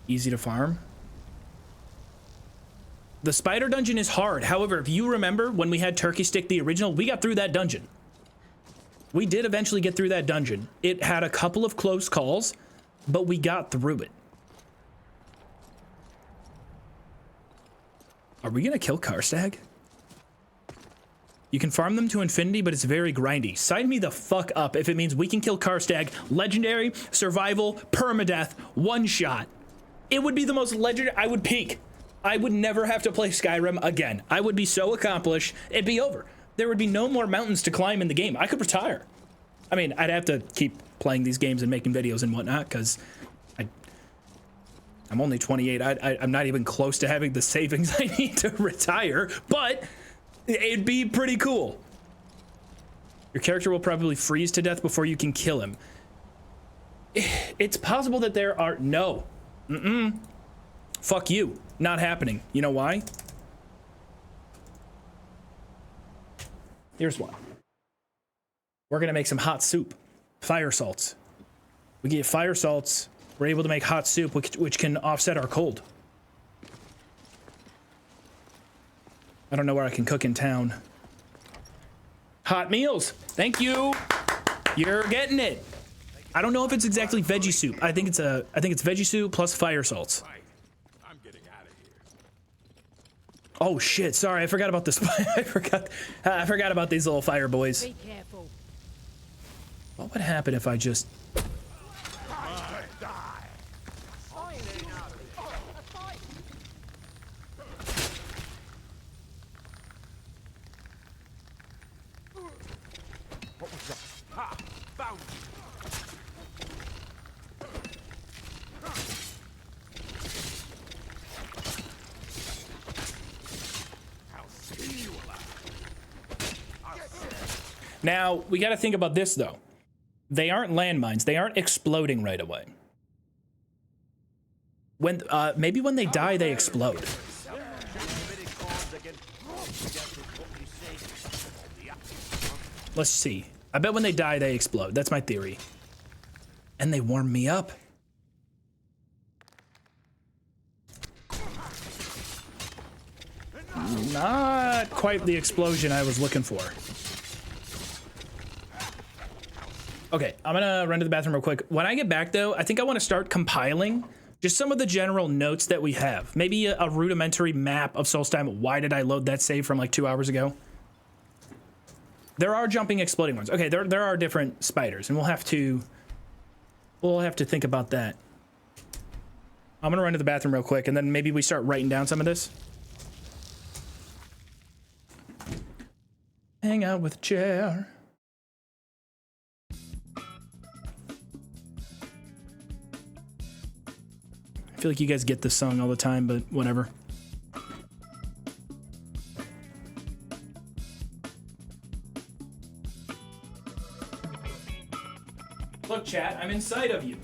Easy to farm. The spider dungeon is hard. However, if you remember when we had Turkey Stick, the original, we got through that dungeon. We did eventually get through that dungeon. It had a couple of close calls, but we got through it. Are we gonna kill Karstaag? You can farm them to infinity, but it's very grindy. Sign me the fuck up if it means we can kill Karstaag, legendary, survival, permadeath, one shot. It would be the most legendary. I would peak. I would never have to play Skyrim again. I would be so accomplished, it'd be over. There would be no more mountains to climb in the game. I could retire. I mean, I'd have to keep playing these games and making videos and whatnot, because I'm only 28. I'm not even close to having the savings I need to retire, but it'd be pretty cool. Your character will probably freeze to death before you can kill him. It's possible that there are... No. Fuck you. Not happening. You know why? Here's one. We're gonna make some hot soup. Fire salts. We get fire salts. We're able to make hot soup, which can offset our cold. I don't know where I can cook in town. Hot meals. Thank you. You're getting it. I don't know if it's exactly veggie soup. I think it's veggie soup plus fire salts. I'm getting out of here. Oh shit! Sorry, I forgot about this. I forgot about these little fire boys. Be careful. What would happen if I just... What was that? Ha! Found you. I'll skin you alive. Now, we got to think about this, though. They aren't landmines. They aren't exploding right away. When maybe when they die, they explode. Let's see. I bet when they die, they explode. That's my theory. And they warm me up. Not quite the explosion I was looking for. Okay, I'm gonna run to the bathroom real quick. When I get back, though, I think I want to start compiling just some of the general notes that we have. Maybe a rudimentary map of Solstheim. Why did I load that save from like 2 hours ago? There are jumping, exploding ones. Okay, there are different spiders, and we'll have to think about that. I'm gonna run to the bathroom real quick, and then maybe we start writing down some of this. Hang out with a chair. I feel like you guys get this song all the time, but whatever. Look, chat, I'm inside of you.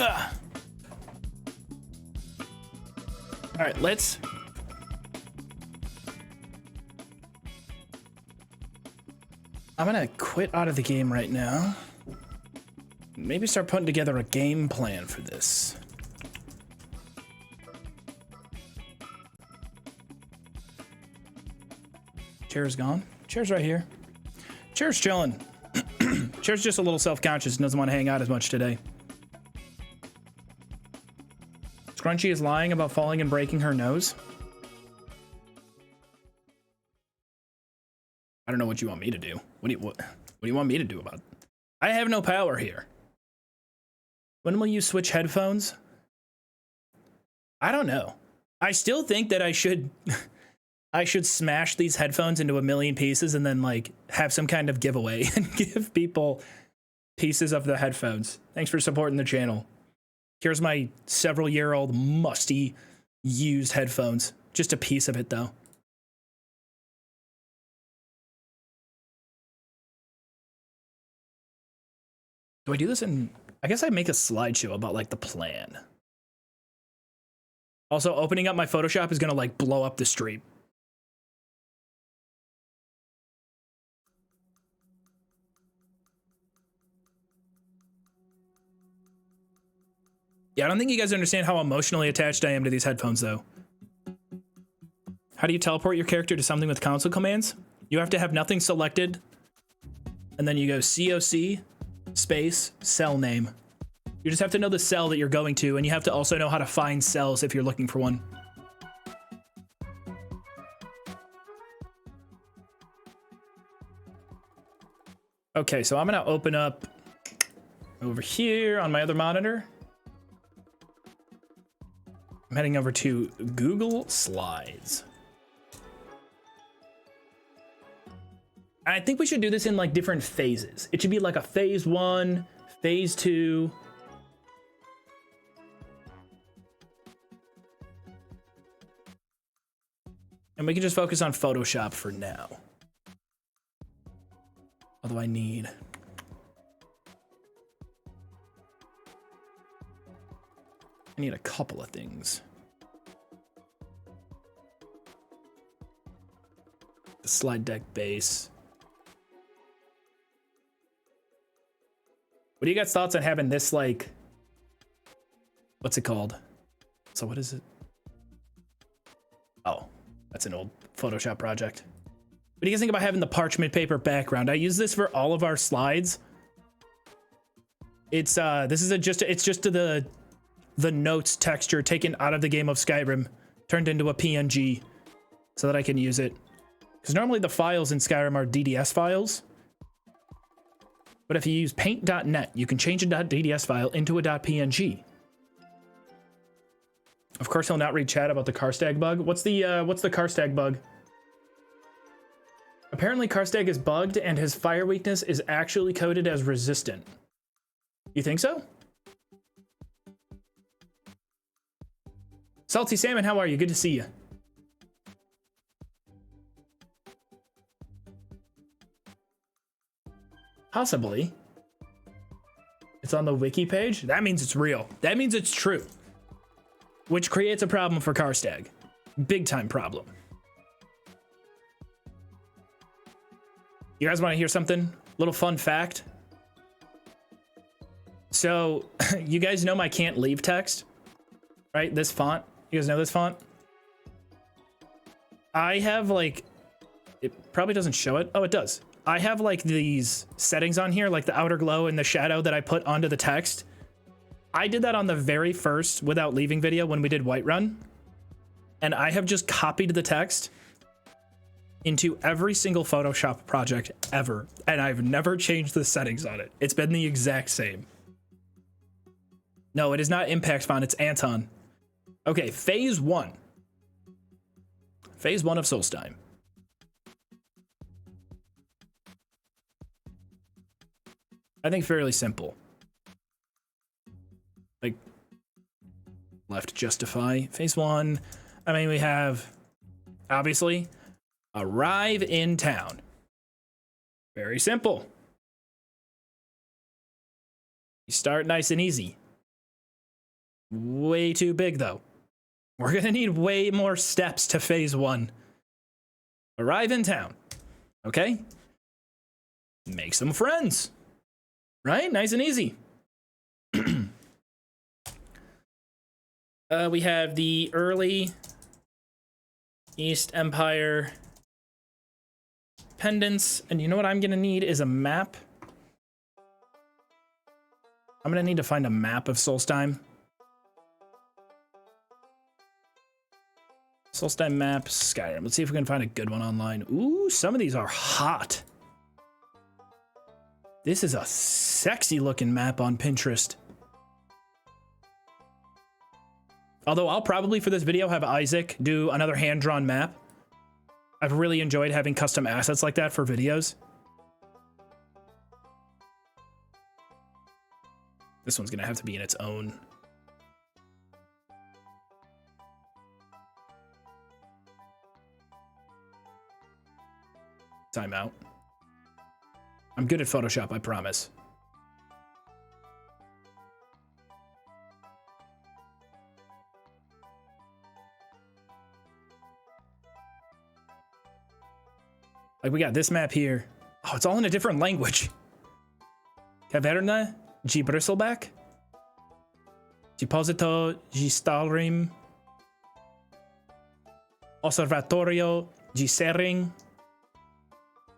Ugh. All right, let's. I'm gonna quit out of the game right now. Maybe start putting together a game plan for this. Chair's gone. Chair's right here. Chair's chilling. Chair's just a little self-conscious and doesn't want to hang out as much today. Scrunchy is lying about falling and breaking her nose. I don't know what you want me to do. What do you want me to do about it? I have no power here. When will you switch headphones? I don't know. I still think that I should smash these headphones into a million pieces and then like have some kind of giveaway and give people pieces of the headphones. Thanks for supporting the channel. Here's my several-year-old musty used headphones. Just a piece of it though. Do I do this in... I guess I make a slideshow about like the plan. Also, opening up my Photoshop is gonna like blow up the stream. Yeah, I don't think you guys understand how emotionally attached I am to these headphones though. How do you teleport your character to something with console commands? You have to have nothing selected, and then you go COC space cell name. You just have to know the cell that you're going to, and you have to also know how to find cells if you're looking for one. Okay, so I'm gonna open up over here on my other monitor. I'm heading over to Google Slides. I think we should do this in like different phases. It should be like a phase 1, phase 2. And we can just focus on Photoshop for now. What do I need? I need a couple of things. The slide deck base. What do you guys' thoughts on having this, like, what's it called? So what is it? Oh, that's an old Photoshop project. What do you guys think about having the parchment paper background? I use this for all of our slides. It's this is just the notes texture taken out of the game of Skyrim, turned into a PNG so that I can use it. Because normally the files in Skyrim are DDS files. But if you use paint.net, you can change a .dds file into a .png. Of course, he'll not read chat about the Karstaag bug. What's the Karstaag bug? Apparently, Karstaag is bugged, and his fire weakness is actually coded as resistant. You think so? Salty Salmon, how are you? Good to see you. Possibly. It's on the wiki page? That means it's real. That means it's true. Which creates a problem for Karstaag. Big time problem. You guys want to hear something? Little fun fact. So, you guys know my can't leave text, right? This font. You guys know this font? I have like, it probably doesn't show it. Oh, it does. I have like these settings on here, like the outer glow and the shadow that I put onto the text. I did that on the very first without leaving video when we did Whiterun. And I have just copied the text into every single Photoshop project ever. And I've never changed the settings on it. It's been the exact same. No, it is not Impact Font, it's Anton. Okay, phase 1. Phase 1 of Solstheim. I think fairly simple. Like, left justify. Phase 1. I mean, we have, obviously, arrive in town. Very simple. You start nice and easy. Way too big, though. We're gonna need way more steps to phase 1. Arrive in town. Okay? Make some friends. Right? Nice and easy. We have the early East Empire pendants. And you know what I'm gonna need is a map. I'm gonna need to find a map of Solstheim. Solstheim map, Skyrim. Let's see if we can find a good one online. Ooh, some of these are hot. This is a sexy looking map on Pinterest. Although I'll probably for this video have Isaac do another hand-drawn map. I've really enjoyed having custom assets like that for videos. This one's gonna have to be in its own. Timeout. I'm good at Photoshop, I promise. Like, we got this map here. Oh, it's all in a different language. Caverna de Bristleback. Deposito de Stalhrim. Osservatorio de Sering.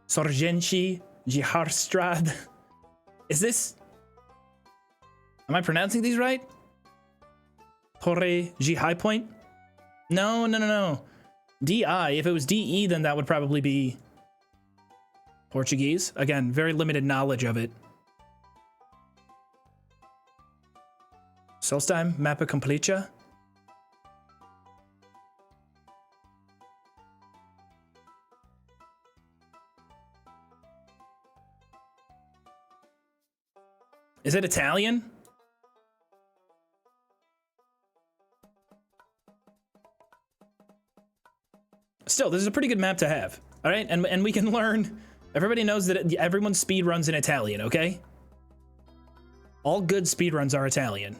Sorgenci de Harstrad. Is this... Am I pronouncing these right? Torre de High Point? No, no, no, no. DI. If it was DE, then that would probably be Portuguese. Again, very limited knowledge of it. Solstheim, Mappa Completa. Is it Italian? Still, this is a pretty good map to have. All right, and we can learn. Everybody knows that everyone speed runs in Italian, okay? All good speed runs are Italian.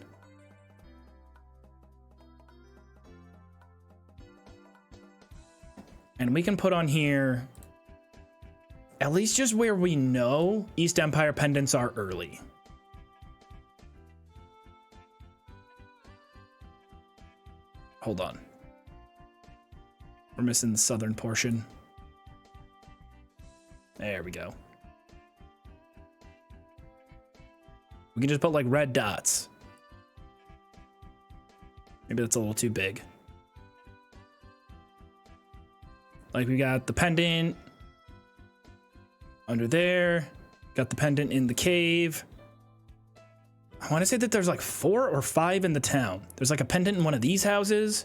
And we can put on here at least just where we know East Empire pendants are early. Hold on. We're missing the southern portion. There we go. We can just put like red dots. Maybe that's a little too big. Like we got the pendant under there. Got the pendant in the cave. I want to say that there's like 4 or 5 in the town. There's like a pendant in one of these houses.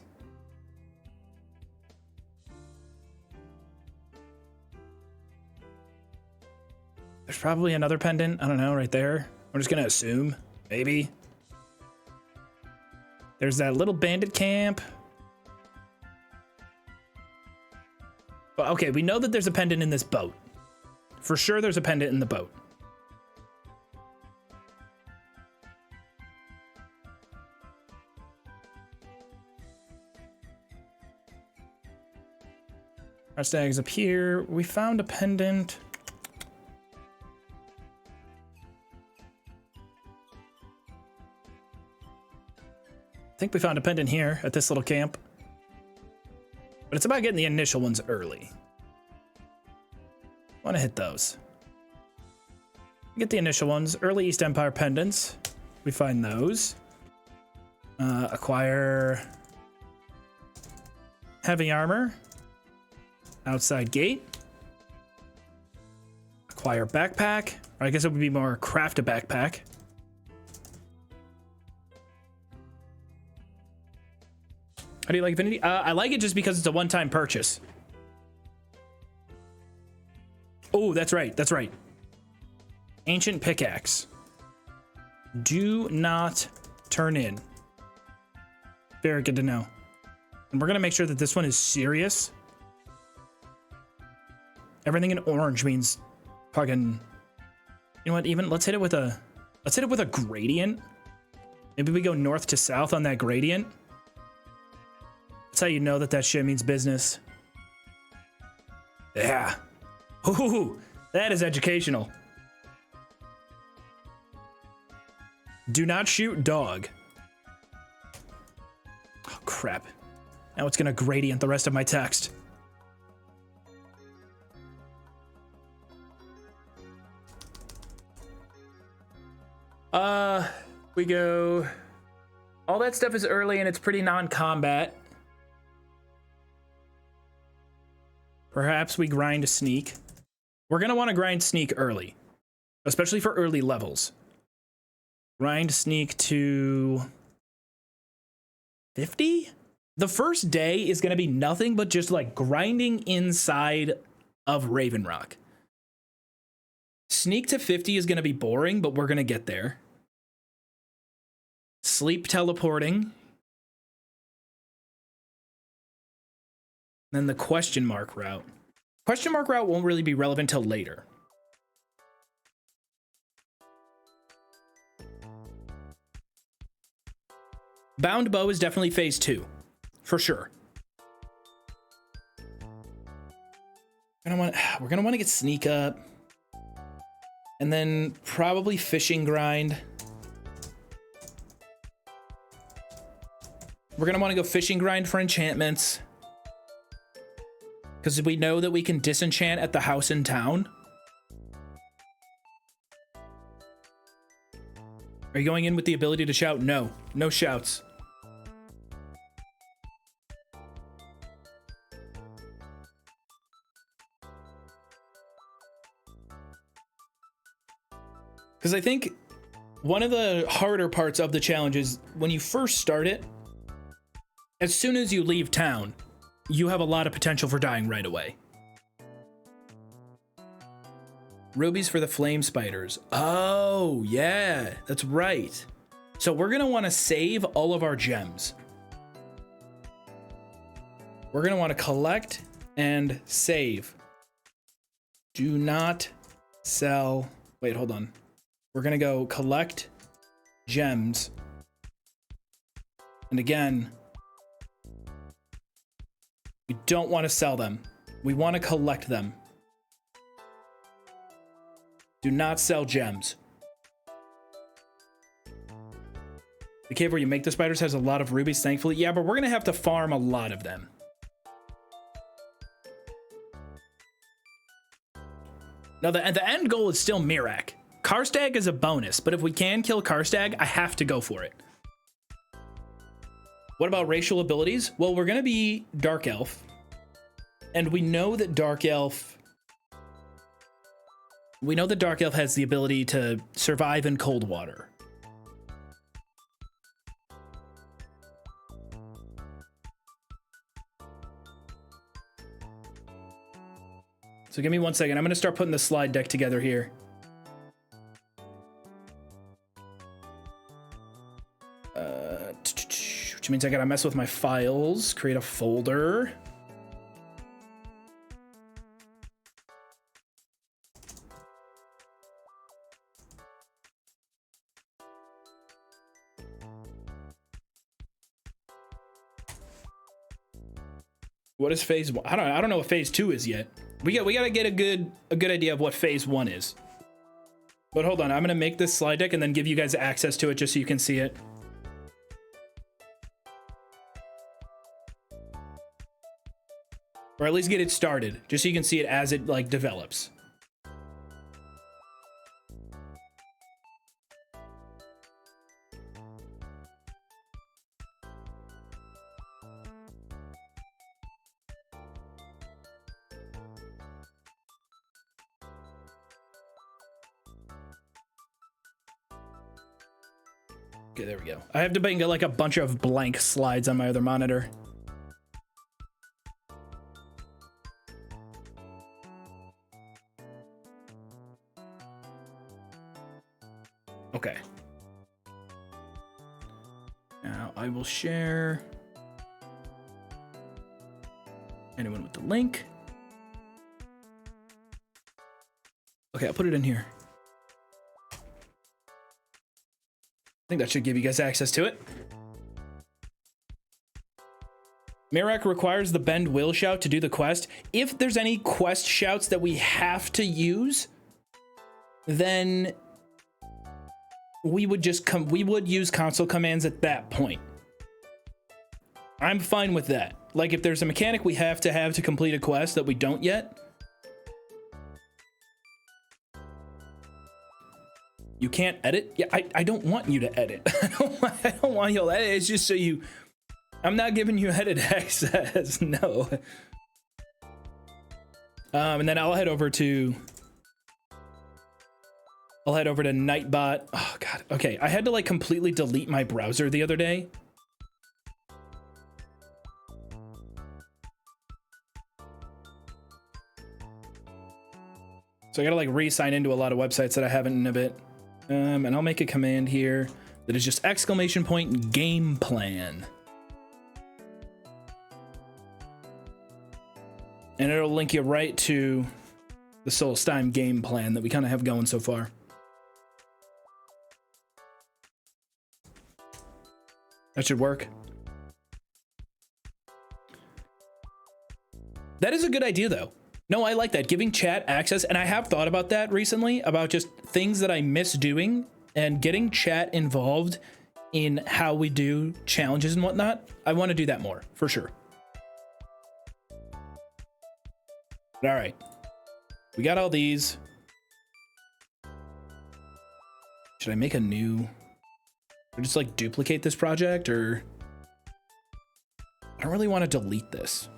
There's probably another pendant. I don't know, right there. I'm just going to assume. Maybe. There's that little bandit camp. But okay, we know that there's a pendant in this boat. For sure there's a pendant in the boat. Karstaag's up here. We found a pendant. I think we found a pendant here at this little camp. But it's about getting the initial ones early. Want to hit those. Get the initial ones. Early East Empire pendants. We find those. Acquire heavy armor. Outside gate. Acquire backpack. Or I guess it would be more craft a backpack. How do you like Affinity? I like it just because it's a one-time purchase. Oh, that's right. That's right. Ancient pickaxe. Do not turn in. Very good to know. And we're going to make sure that this one is serious. Everything in orange means fucking... You know what? Even let's hit it with a gradient. Maybe we go north to south on that gradient. That's how you know that that shit means business. Yeah. Ooh, that is educational. Do not shoot dog. Oh, crap. Now it's gonna gradient the rest of my text. We go... All that stuff is early and it's pretty non-combat. Perhaps we grind a sneak. We're gonna want to grind sneak early, especially for early levels. Grind sneak to 50? The first day is gonna be nothing but just like grinding inside of Raven Rock. Sneak to 50 is gonna be boring, but we're gonna get there. Sleep teleporting. Then the question mark route. Question mark route won't really be relevant till later. Bound bow is definitely phase 2, for sure. We're gonna want to get sneak up, and then probably fishing grind. We're gonna want to go fishing grind for enchantments, because we know that we can disenchant at the house in town. Are you going in with the ability to shout? No, no shouts. Because I think one of the harder parts of the challenge is when you first start it, as soon as you leave town, you have a lot of potential for dying right away. Rubies for the flame spiders. Oh, yeah, that's right. So we're gonna wanna save all of our gems. We're gonna wanna collect and save. Do not sell. Wait, hold on. We're gonna go collect gems. And again, we don't want to sell them. We want to collect them. Do not sell gems. The cave where you make the spiders has a lot of rubies, thankfully. Yeah, but we're going to have to farm a lot of them. Now, the end goal is still Mirak. Karstaag is a bonus, but if we can kill Karstaag, I have to go for it. What about racial abilities? Well, we're going to be Dark Elf. And we know that Dark Elf... We know that Dark Elf has the ability to survive in cold water. So give me 1 second. I'm going to start putting the slide deck together here. Which means I gotta mess with my files, create a folder. What is phase 1? I don't know what phase 2 is yet. We gotta get a good idea of what phase 1 is. But hold on, I'm gonna make this slide deck and then give you guys access to it just so you can see it. Or at least get it started, just so you can see it as it like develops. Okay, there we go. I have to make like a bunch of blank slides on my other monitor. Okay. Now I will share anyone with the link. Okay, I'll put it in here. I think that should give you guys access to it. Mirak requires the Bend Will shout to do the quest. If there's any quest shouts that we have to use, then we would use console commands at that point. I'm fine with that. Like if there's a mechanic we have to complete a quest that we don't yet, you can't edit. Yeah, I don't want you to edit. I don't want you to edit. It's just so you, I'm not giving you edit access. No. And then I'll head over to Nightbot. Oh God. Okay. I had to like completely delete my browser the other day. So I gotta like re-sign into a lot of websites that I haven't in a bit. And I'll make a command here that is just !, game plan. And it'll link you right to the Solstheim game plan that we kind of have going so far. That should work. That is a good idea though. No, I like that, giving chat access, and I have thought about that recently, about just things that I miss doing, and getting chat involved in how we do challenges and whatnot. I want to do that more, for sure. All right, we got all these. Should I make a new, or just like duplicate this project, or I don't really want to delete this.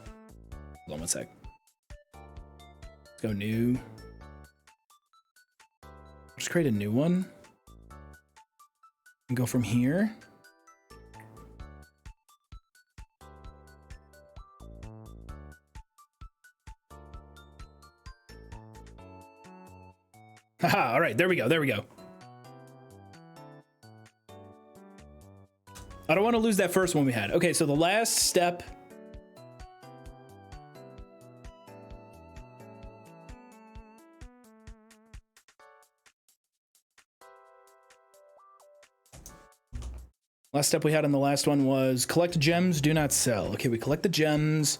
Hold on one sec. Let's go new. Just create a new one and go from here. Haha, all right, there we go, there we go. I don't want to lose that first one we had. Okay, so the last step. Last step we had on the last one was collect gems, do not sell. Okay, we collect the gems.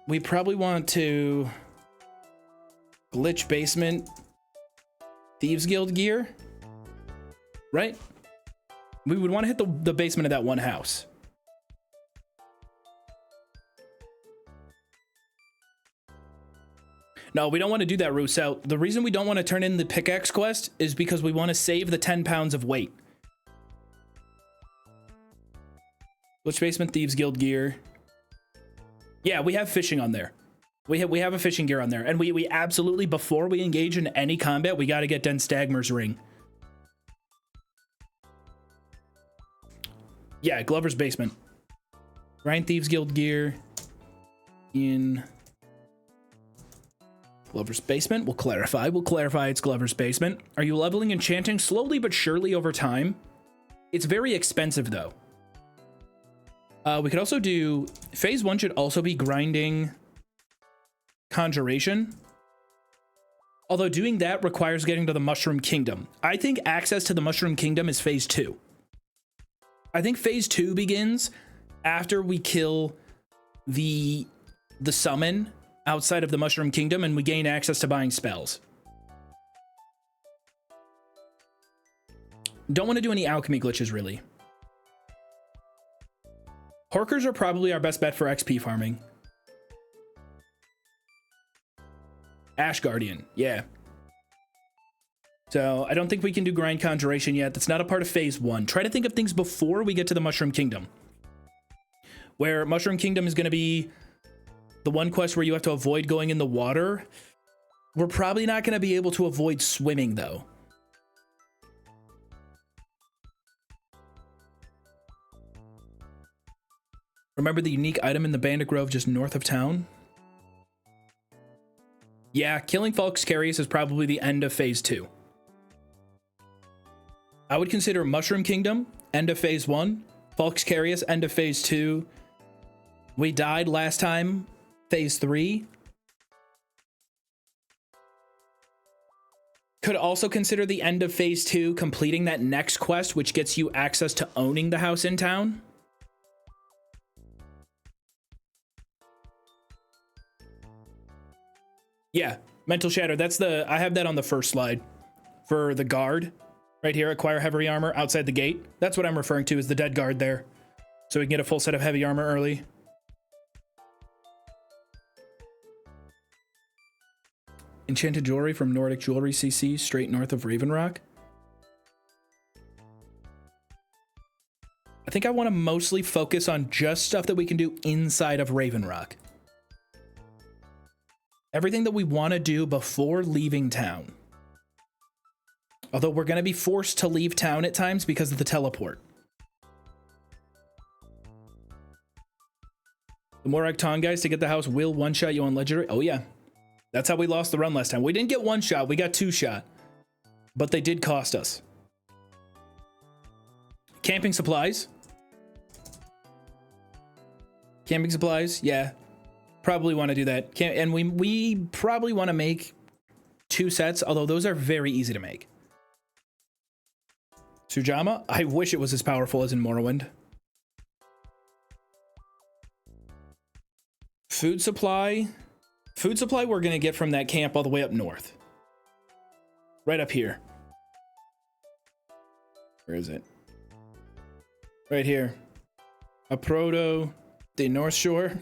We probably want to glitch basement, Thieves Guild gear, right? We would want to hit the basement of that one house. No, we don't want to do that, Rousseau. The reason we don't want to turn in the pickaxe quest is because we want to save the 10 pounds of weight. Glitch basement, Thieves Guild gear. Yeah, we have fishing on there. We have a fishing gear on there. And we absolutely, before we engage in any combat, we got to get Den Stagmer's ring. Yeah, Glover's basement. Ryan Thieves Guild gear in Glover's basement. We'll clarify it's Glover's basement. Are you leveling enchanting? Slowly but surely over time. It's very expensive though. We could also do, phase 1 should also be grinding conjuration. Although doing that requires getting to the Mushroom Kingdom. I think access to the Mushroom Kingdom is phase 2. I think phase 2 begins after we kill the summon outside of the Mushroom Kingdom and we gain access to buying spells. Don't want to do any alchemy glitches really. Horkers are probably our best bet for XP farming. Ash Guardian, yeah. So I don't think we can do grind conjuration yet. That's not a part of phase 1. Try to think of things before we get to the Mushroom Kingdom. Where Mushroom Kingdom is going to be the one quest where you have to avoid going in the water. We're probably not going to be able to avoid swimming though. Remember the unique item in the Bandit Grove just north of town? Yeah, killing Falx Carius is probably the end of phase 2. I would consider Mushroom Kingdom, end of phase 1. Falx Carius, end of phase 2. We died last time, phase 3. Could also consider the end of phase 2, completing that next quest, which gets you access to owning the house in town. Yeah, mental shatter. I have that on the first slide for the guard right here. Acquire heavy armor outside the gate. That's what I'm referring to, is the dead guard there. So we can get a full set of heavy armor early. Enchanted jewelry from Nordic Jewelry CC, straight north of Raven Rock. I think I want to mostly focus on just stuff that we can do inside of Raven Rock. Everything that we want to do before leaving town. Although we're going to be forced to leave town at times because of the teleport. The more Ecton guys to get the house will one-shot you on Legendary. Oh yeah. That's how we lost the run last time. We didn't get one shot, we got two shot. But they did cost us. Camping supplies. Camping supplies, yeah. Probably want to do that. And we probably want to make 2 sets, although those are very easy to make. Sujama, I wish it was as powerful as in Morrowind. Food supply. Food supply we're going to get from that camp all the way up north. Right up here. Where is it? Right here. A proto, the North Shore.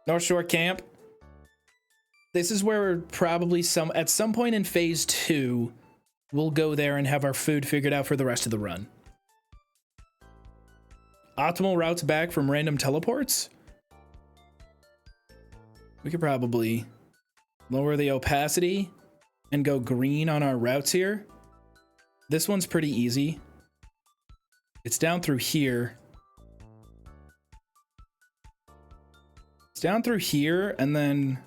North Shore camp. This is where we're probably at some point in phase 2, we'll go there and have our food figured out for the rest of the run. Optimal routes back from random teleports. We could probably lower the opacity and go green on our routes here. This one's pretty easy. It's down through here. It's down through here and then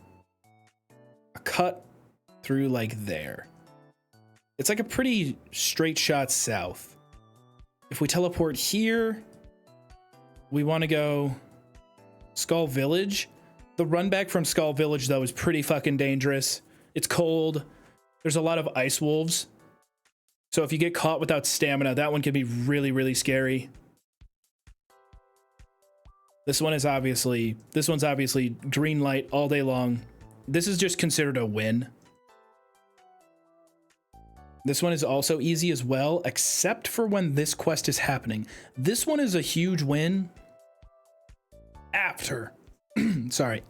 a cut through like there. It's like a pretty straight shot south. If we teleport here, we want to go Skull Village. The run back from Skull Village, though, is pretty fucking dangerous. It's cold. There's a lot of ice wolves. So if you get caught without stamina, that one can be really, really scary. This one's obviously green light all day long. This is just considered a win. This one is also easy as well, except for when this quest is happening. This one is a huge win after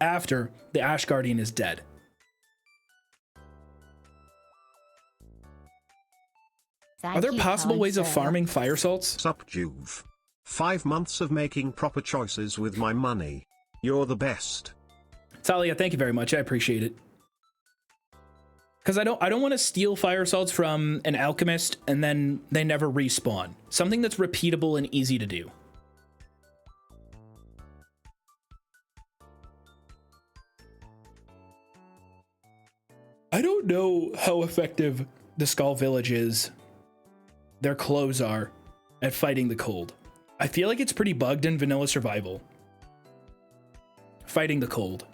after the Ash Guardian is dead. Are there possible ways of farming fire salts? Sup, Joov. 5 months of making proper choices with my money. You're the best. Talia, thank you very much. I appreciate it. Because I don't want to steal fire salts from an alchemist and then they never respawn. Something that's repeatable and easy to do. I don't know how effective the Skull Village is. Their clothes are at fighting the cold. I feel like it's pretty bugged in vanilla survival. Fighting the cold.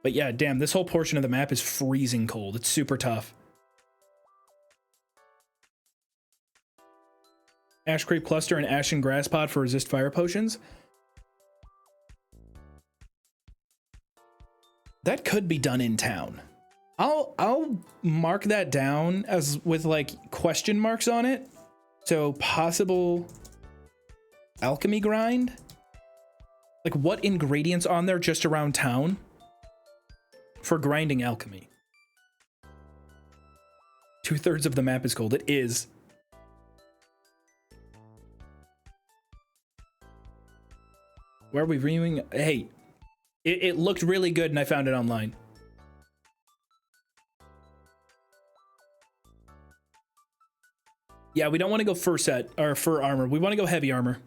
But yeah, damn, this whole portion of the map is freezing cold. It's super tough. Ash Creep Cluster and Ashen Grass Pod for resist fire potions. That could be done in town. I'll mark that down as with like question marks on it. So possible alchemy grind. Like what ingredients on there just around town for grinding alchemy. 2/3 of the map is cold. It is. Where are we viewing? Hey, it looked really good and I found it online. Yeah, we don't want to go fur set or fur armor. We want to go heavy armor.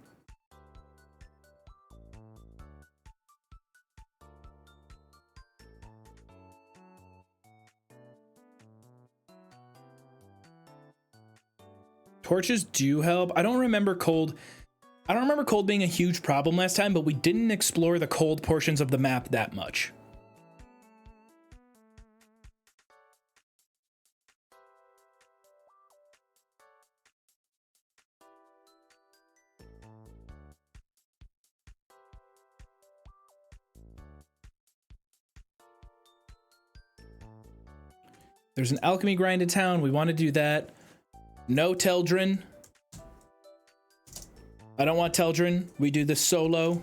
Torches do help. I don't remember cold being a huge problem last time, but we didn't explore the cold portions of the map that much. There's an alchemy grind in town. We want to do that. No Teldrin. I don't want Teldrin. We do this solo.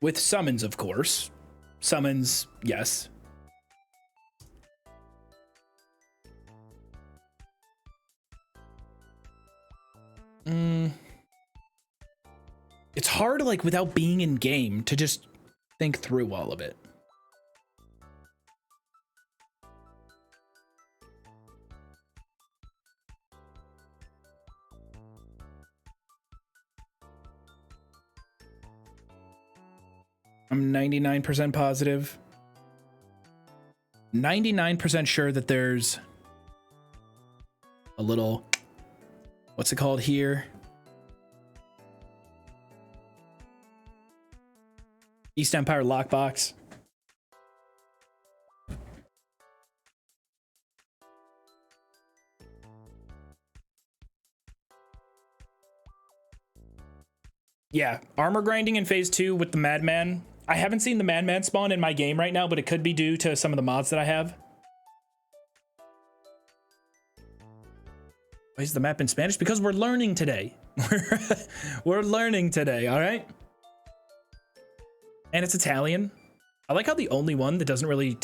With summons, of course. Summons, yes. It's hard, like, without being in game to just think through all of it. I'm 99% positive. 99% sure that there's a little, what's it called here? East Empire lockbox. Yeah, armor grinding in phase 2 with the Madman. I haven't seen the Madman spawn in my game right now, but it could be due to some of the mods that I have. Why is the map in Spanish? Because we're learning today. We're learning today, all right? And it's Italian. I like how the only one that doesn't really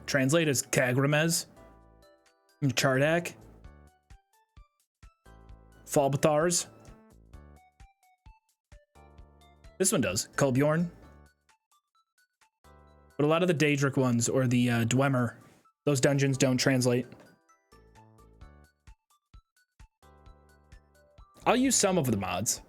translate is Kagramez. Chardak. Falbathars. This one does. Kolbjorn. But a lot of the Daedric ones or the Dwemer, those dungeons don't translate. I'll use some of the mods.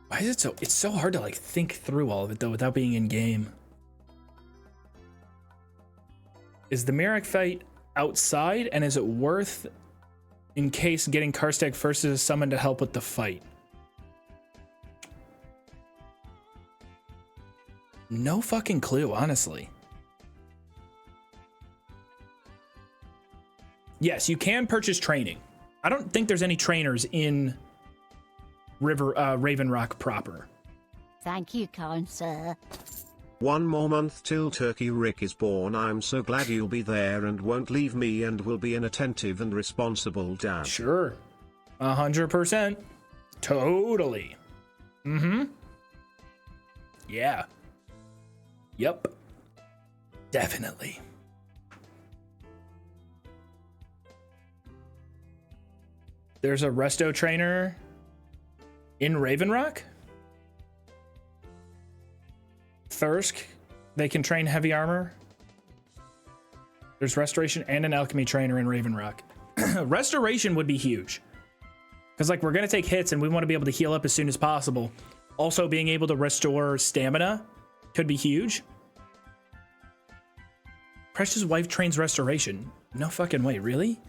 Why is it so, it's so hard to like think through all of it though without being in game. Is the Mirek fight outside, and is it worth in case getting Karstaag first as a summon to help with the fight? No fucking clue, honestly. Yes, you can purchase training. I don't think there's any trainers in Raven Rock proper. Thank you, kind sir. 1 more month till Turkey Rick is born. I'm so glad you'll be there and won't leave me and will be an attentive and responsible dad. Sure. 100%. Totally. Mm-hmm. Yeah. Yep. Definitely. There's a resto trainer in Raven Rock. Thirsk, they can train heavy armor. There's restoration and an alchemy trainer in Raven Rock. Restoration would be huge. Because like we're going to take hits and we want to be able to heal up as soon as possible. Also being able to restore stamina could be huge. Precious wife trains restoration. No fucking way, really?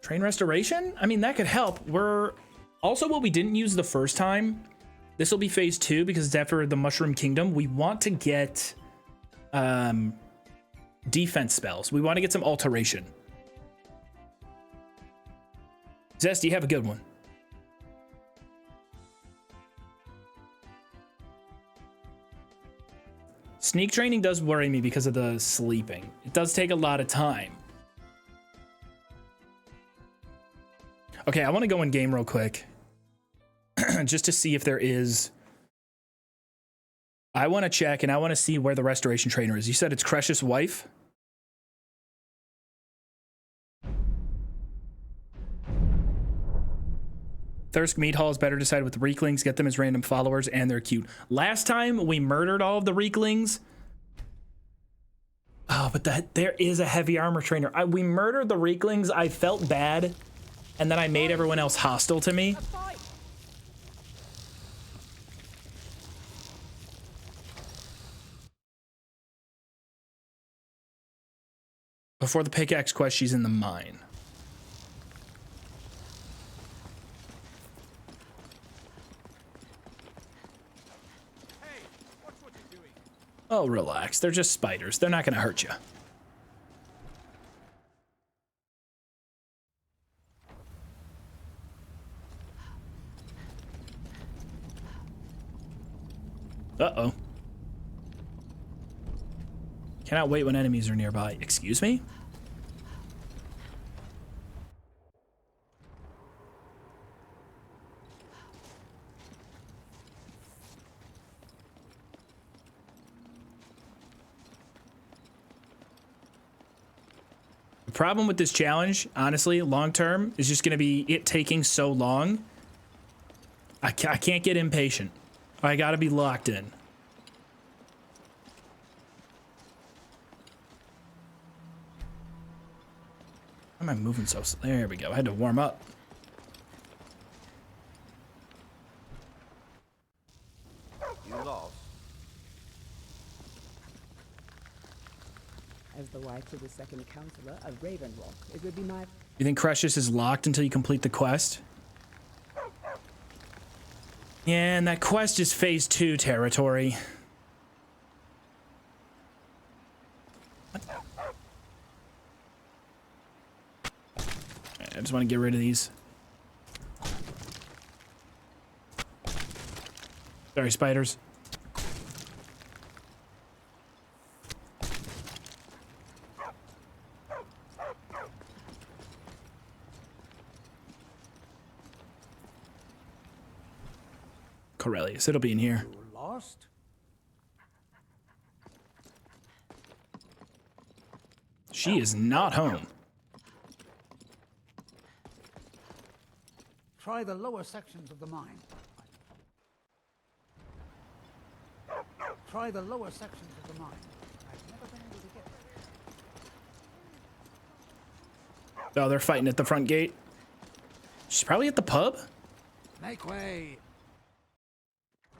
Train restoration? I mean, that could help. We're also what we didn't use the first time. This will be phase 2 because it's after the Mushroom Kingdom. We want to get defense spells. We want to get some alteration. Zest, you have a good one. Sneak training does worry me because of the sleeping. It does take a lot of time. Okay, I want to go in game real quick. Just to see if there is. I want to check and I want to see where the restoration trainer is. You said it's Precious Wife? Thirsk Meat Hall is better decided with Reeklings. Get them as random followers and they're cute. Last time we murdered all of the Reeklings. Oh, but there is a heavy armor trainer. We murdered the Reeklings. I felt bad. And then I made everyone else hostile to me. Before the pickaxe quest, she's in the mine. Oh, relax. They're just spiders. They're not going to hurt you. Uh-oh. Cannot wait when enemies are nearby. Excuse me? The problem with this challenge, honestly, long term, is just going to be it taking so long. I can't get impatient. I got to be locked in. Why am I moving so slow? There we go. I had to warm up. You lost. As the wife of the second counselor of Ravenrock, it would be my... You think Crucius is locked until you complete the quest? Yeah, and that quest is phase 2 territory. I just want to get rid of these. Sorry, spiders. Corellius, it'll be in here. Lost? She is not home. Try the lower sections of the mine. Try the lower sections of the mine. I've never been able to get... Oh, they're fighting at the front gate. She's probably at the pub. Make way.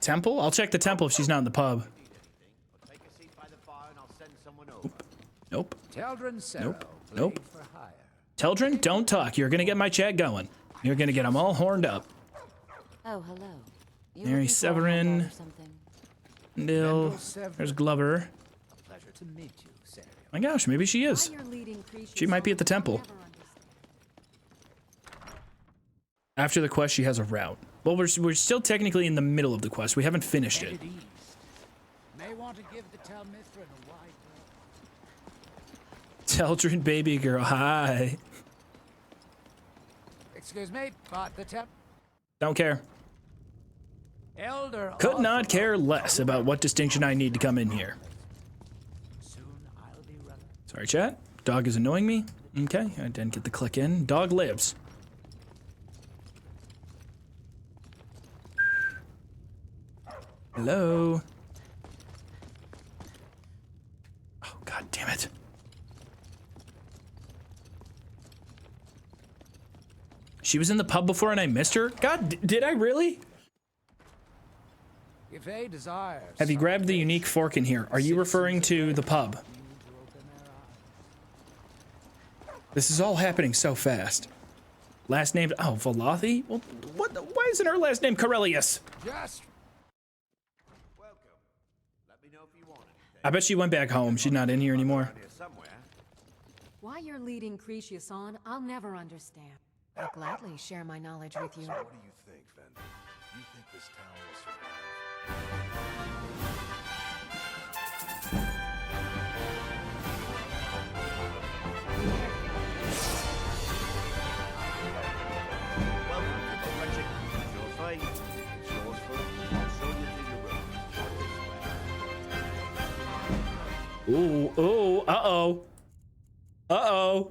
Temple? I'll check the temple if she's not in the pub. Nope. Nope. Nope. Teldrin, don't talk. You're gonna get my chat going. You're gonna get them all horned up. Oh, hello. Mary Severin. Nil. There's Glover. Pleasure to meet you, Sarah. My gosh, maybe she is. She might be at the temple. After the quest, she has a route. Well, we're still technically in the middle of the quest. We haven't finished it. May want to give the Telmithrin a wide Teldrin, baby girl, hi. Excuse me, but the temp... Don't care. Elder... Could not care less about what distinction I need to come in here. Sorry, chat. Dog is annoying me. Okay, I didn't get the click in. Dog lives. Hello. Oh, god damn it. She was in the pub before and I missed her? God, did I really? If a desires... Have you grabbed the unique fork in here? Are you referring to the pub? This is all happening so fast. Last name... Oh, Velothi? Well, what? Why isn't her last name Corellius? Just... I bet she went back home. She's not in here anymore. Why you're leading Cretius on, I'll never understand. I'll gladly share my knowledge with you. So what do you think, Vendor? You think this town will Welcome to the wretched. It's your fight. It's yours first. I'll show you to your room. Ooh, ooh, uh-oh. Uh-oh.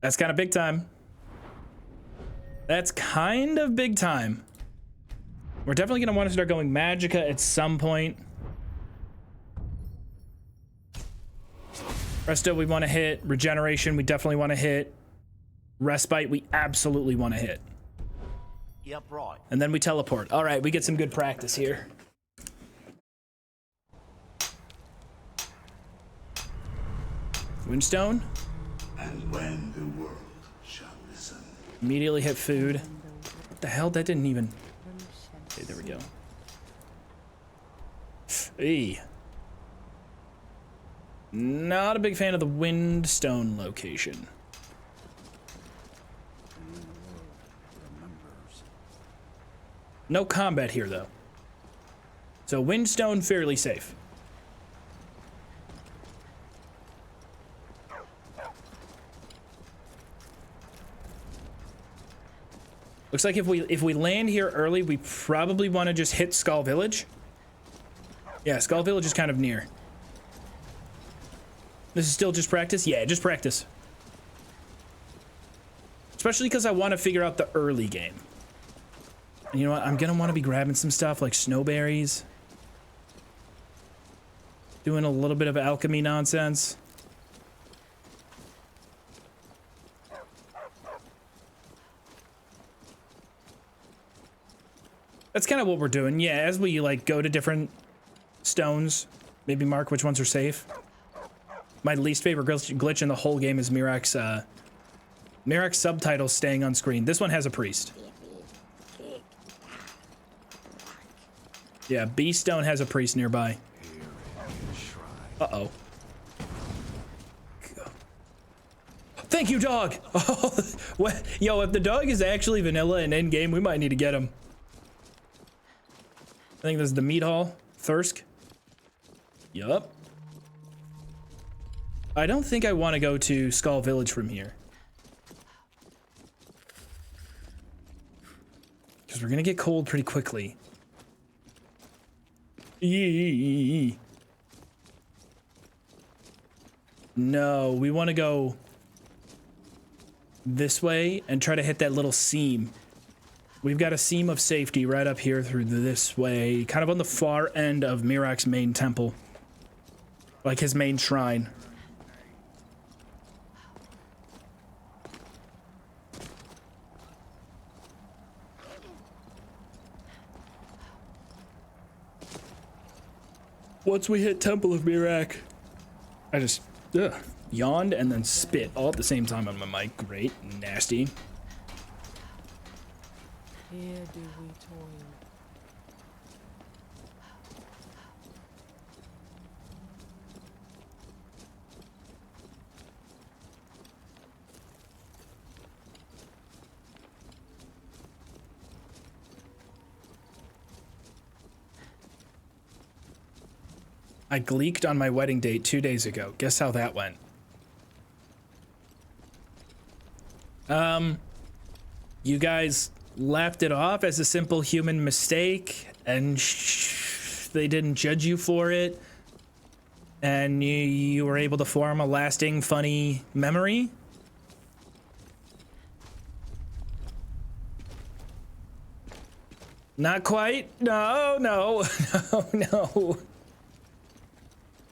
That's kind of big time. That's kind of big time. We're definitely going to want to start going Magicka at some point. Resto, we want to hit. Regeneration, we definitely want to hit. Respite, we absolutely want to hit. Yep, right. And then we teleport. All right, we get some good practice here. Windstone. And when the world shall listen. Immediately hit food. What the hell? That didn't even... Okay, there we go. Hey. Not a big fan of the Windstone location. No combat here, though. So Windstone, fairly safe. Looks like if we land here early, we probably want to just hit Skull Village. Yeah, Skull Village is kind of near. This is still just practice? Yeah, just practice. Especially because I want to figure out the early game. And you know what? I'm going to want to be grabbing some stuff like snowberries. Doing a little bit of alchemy nonsense. That's kind of what we're doing. Yeah, as we like go to different stones, maybe mark which ones are safe. My least favorite glitch in the whole game is Mirak's subtitles staying on screen. This one has a priest. Yeah, B Stone has a priest nearby. Uh-oh. Thank you, dog! Oh, what? Yo, if the dog is actually vanilla in endgame, we might need to get him. I think this is the meat hall. Thirsk. Yup. I don't think I want to go to Skull Village from here. Because we're going to get cold pretty quickly. No, we want to go this way and try to hit that little seam. We've got a seam of safety right up here through this way, kind of on the far end of Mirak's main temple. Like his main shrine. Once we hit Temple of Mirak, I just yawned and then spit all at the same time on my mic. Great, nasty. Here do we toil. I gleeked on my wedding date 2 days ago. Guess how that went? You guys laughed it off as a simple human mistake, and they didn't judge you for it, and you were able to form a lasting, funny memory. Not quite. No, no, no, no.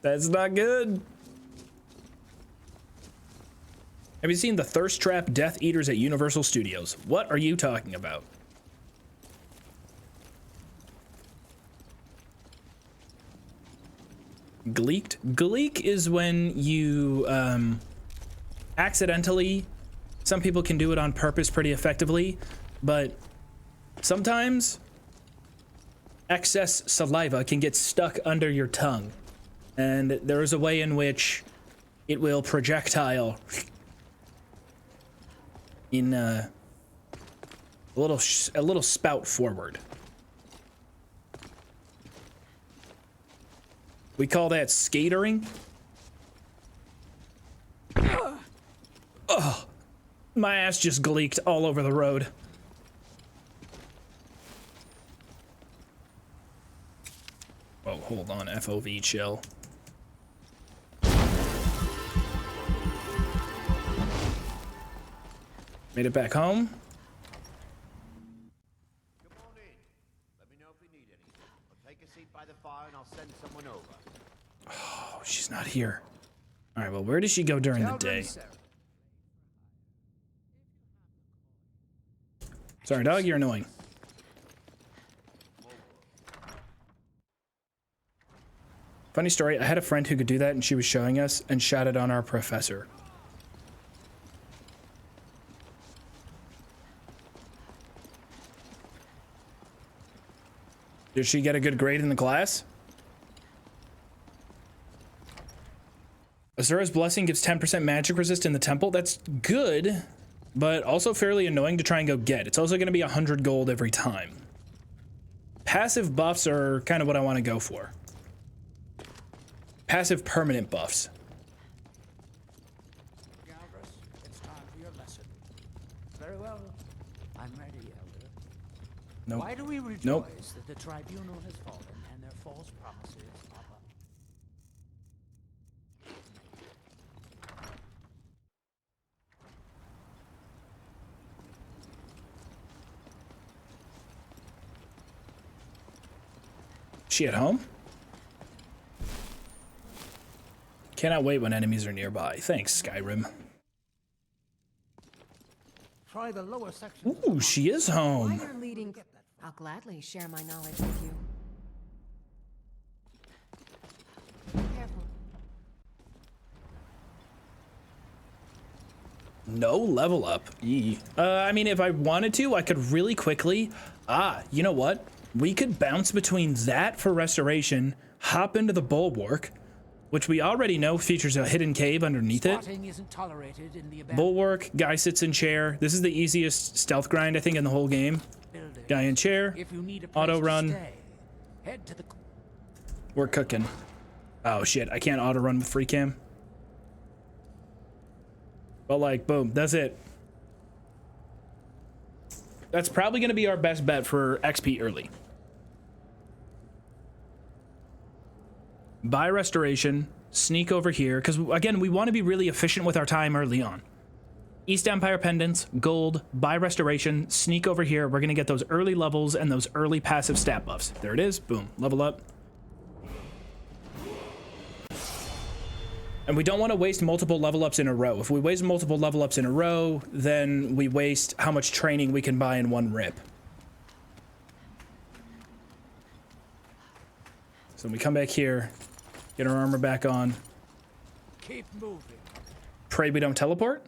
That's not good. Have you seen the Thirst Trap Death Eaters at Universal Studios? What are you talking about? Gleeked? Gleek is when you accidentally, some people can do it on purpose pretty effectively, but sometimes excess saliva can get stuck under your tongue. And there is a way in which it will projectile in a little spout forward. We call that skatering. Oh, my ass just gleeked all over the road. Oh, hold on, FOV chill. Made it back home. Come on in. Let me know if you need anything. I'll take a seat by the fire and I'll send someone over. Oh, she's not here. All right, well, where does she go during the day? Sorry, dog, you're annoying. Funny story, I had a friend who could do that and she was showing us and shouted on our professor. Did she get a good grade in the class? Asura's Blessing gives 10% magic resist in the temple. That's good, but also fairly annoying to try and go get. It's also going to be 100 gold every time. Passive buffs are kind of what I want to go for. Passive permanent buffs. Galvus, it's time for your lesson. Very well. I'm ready, Elder. Nope. Why do we rejoice Nope. that the tribunal has fallen and their false promises are up? She at home? Cannot wait when enemies are nearby. Thanks, Skyrim. Try the lower section. Ooh, she is home. While you're leading, I'll gladly share my knowledge with you. Careful. No level up. Yee. I mean, if I wanted to, I could really quickly. You know what? We could bounce between that for restoration, hop into the bulwark, which we already know features a hidden cave underneath it. Squatting isn't tolerated in the Bulwark, guy sits in chair. This is the easiest stealth grind, I think, in the whole game. building. Guy in chair, If you need a place auto to run. stay, head to the We're cooking. Oh shit, I can't auto run with free cam. But like, boom, that's it. That's probably gonna be our best bet for XP early. Buy restoration, sneak over here, because again, we want to be really efficient with our time early on. East Empire pendants, gold, buy restoration, sneak over here. We're gonna get those early levels and those early passive stat buffs. There it is, boom, level up. And we don't want to waste multiple level ups in a row. If we waste multiple level ups in a row, then we waste how much training we can buy in one rip. So when we come back here, get our armor back on. keep moving. Pray we don't teleport.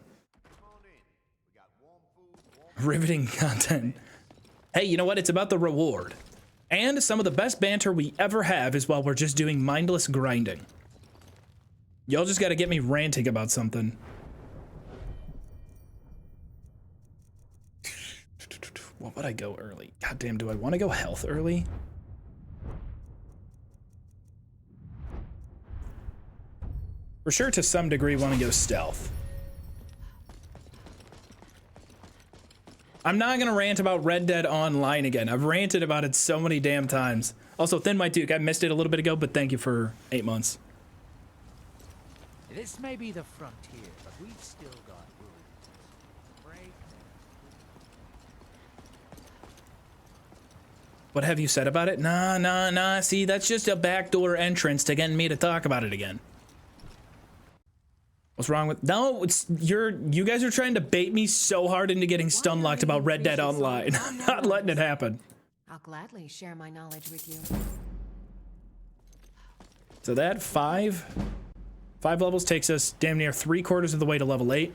Riveting content. Hey, you know what? It's about the reward. And some of the best banter we ever have is while we're just doing mindless grinding. Y'all just gotta get me ranting about something. What would I go early? God damn, do I want to go health early? For sure, to some degree, want to go stealth. I'm not gonna rant about Red Dead Online again. I've ranted about it so many damn times. Also, Thin White Duke, I missed it a little bit ago, but thank you for 8 months. This may be the frontier, but we've still got rules. Break. What have you said about it? Nah. See, that's just a backdoor entrance to getting me to talk about it again. What's wrong with? No, it's you guys are trying to bait me so hard into getting stun locked about Red Dead Online. I'm not letting it happen. I'll gladly share my knowledge with you. So that five levels takes us damn near 3/4 of the way to level 8.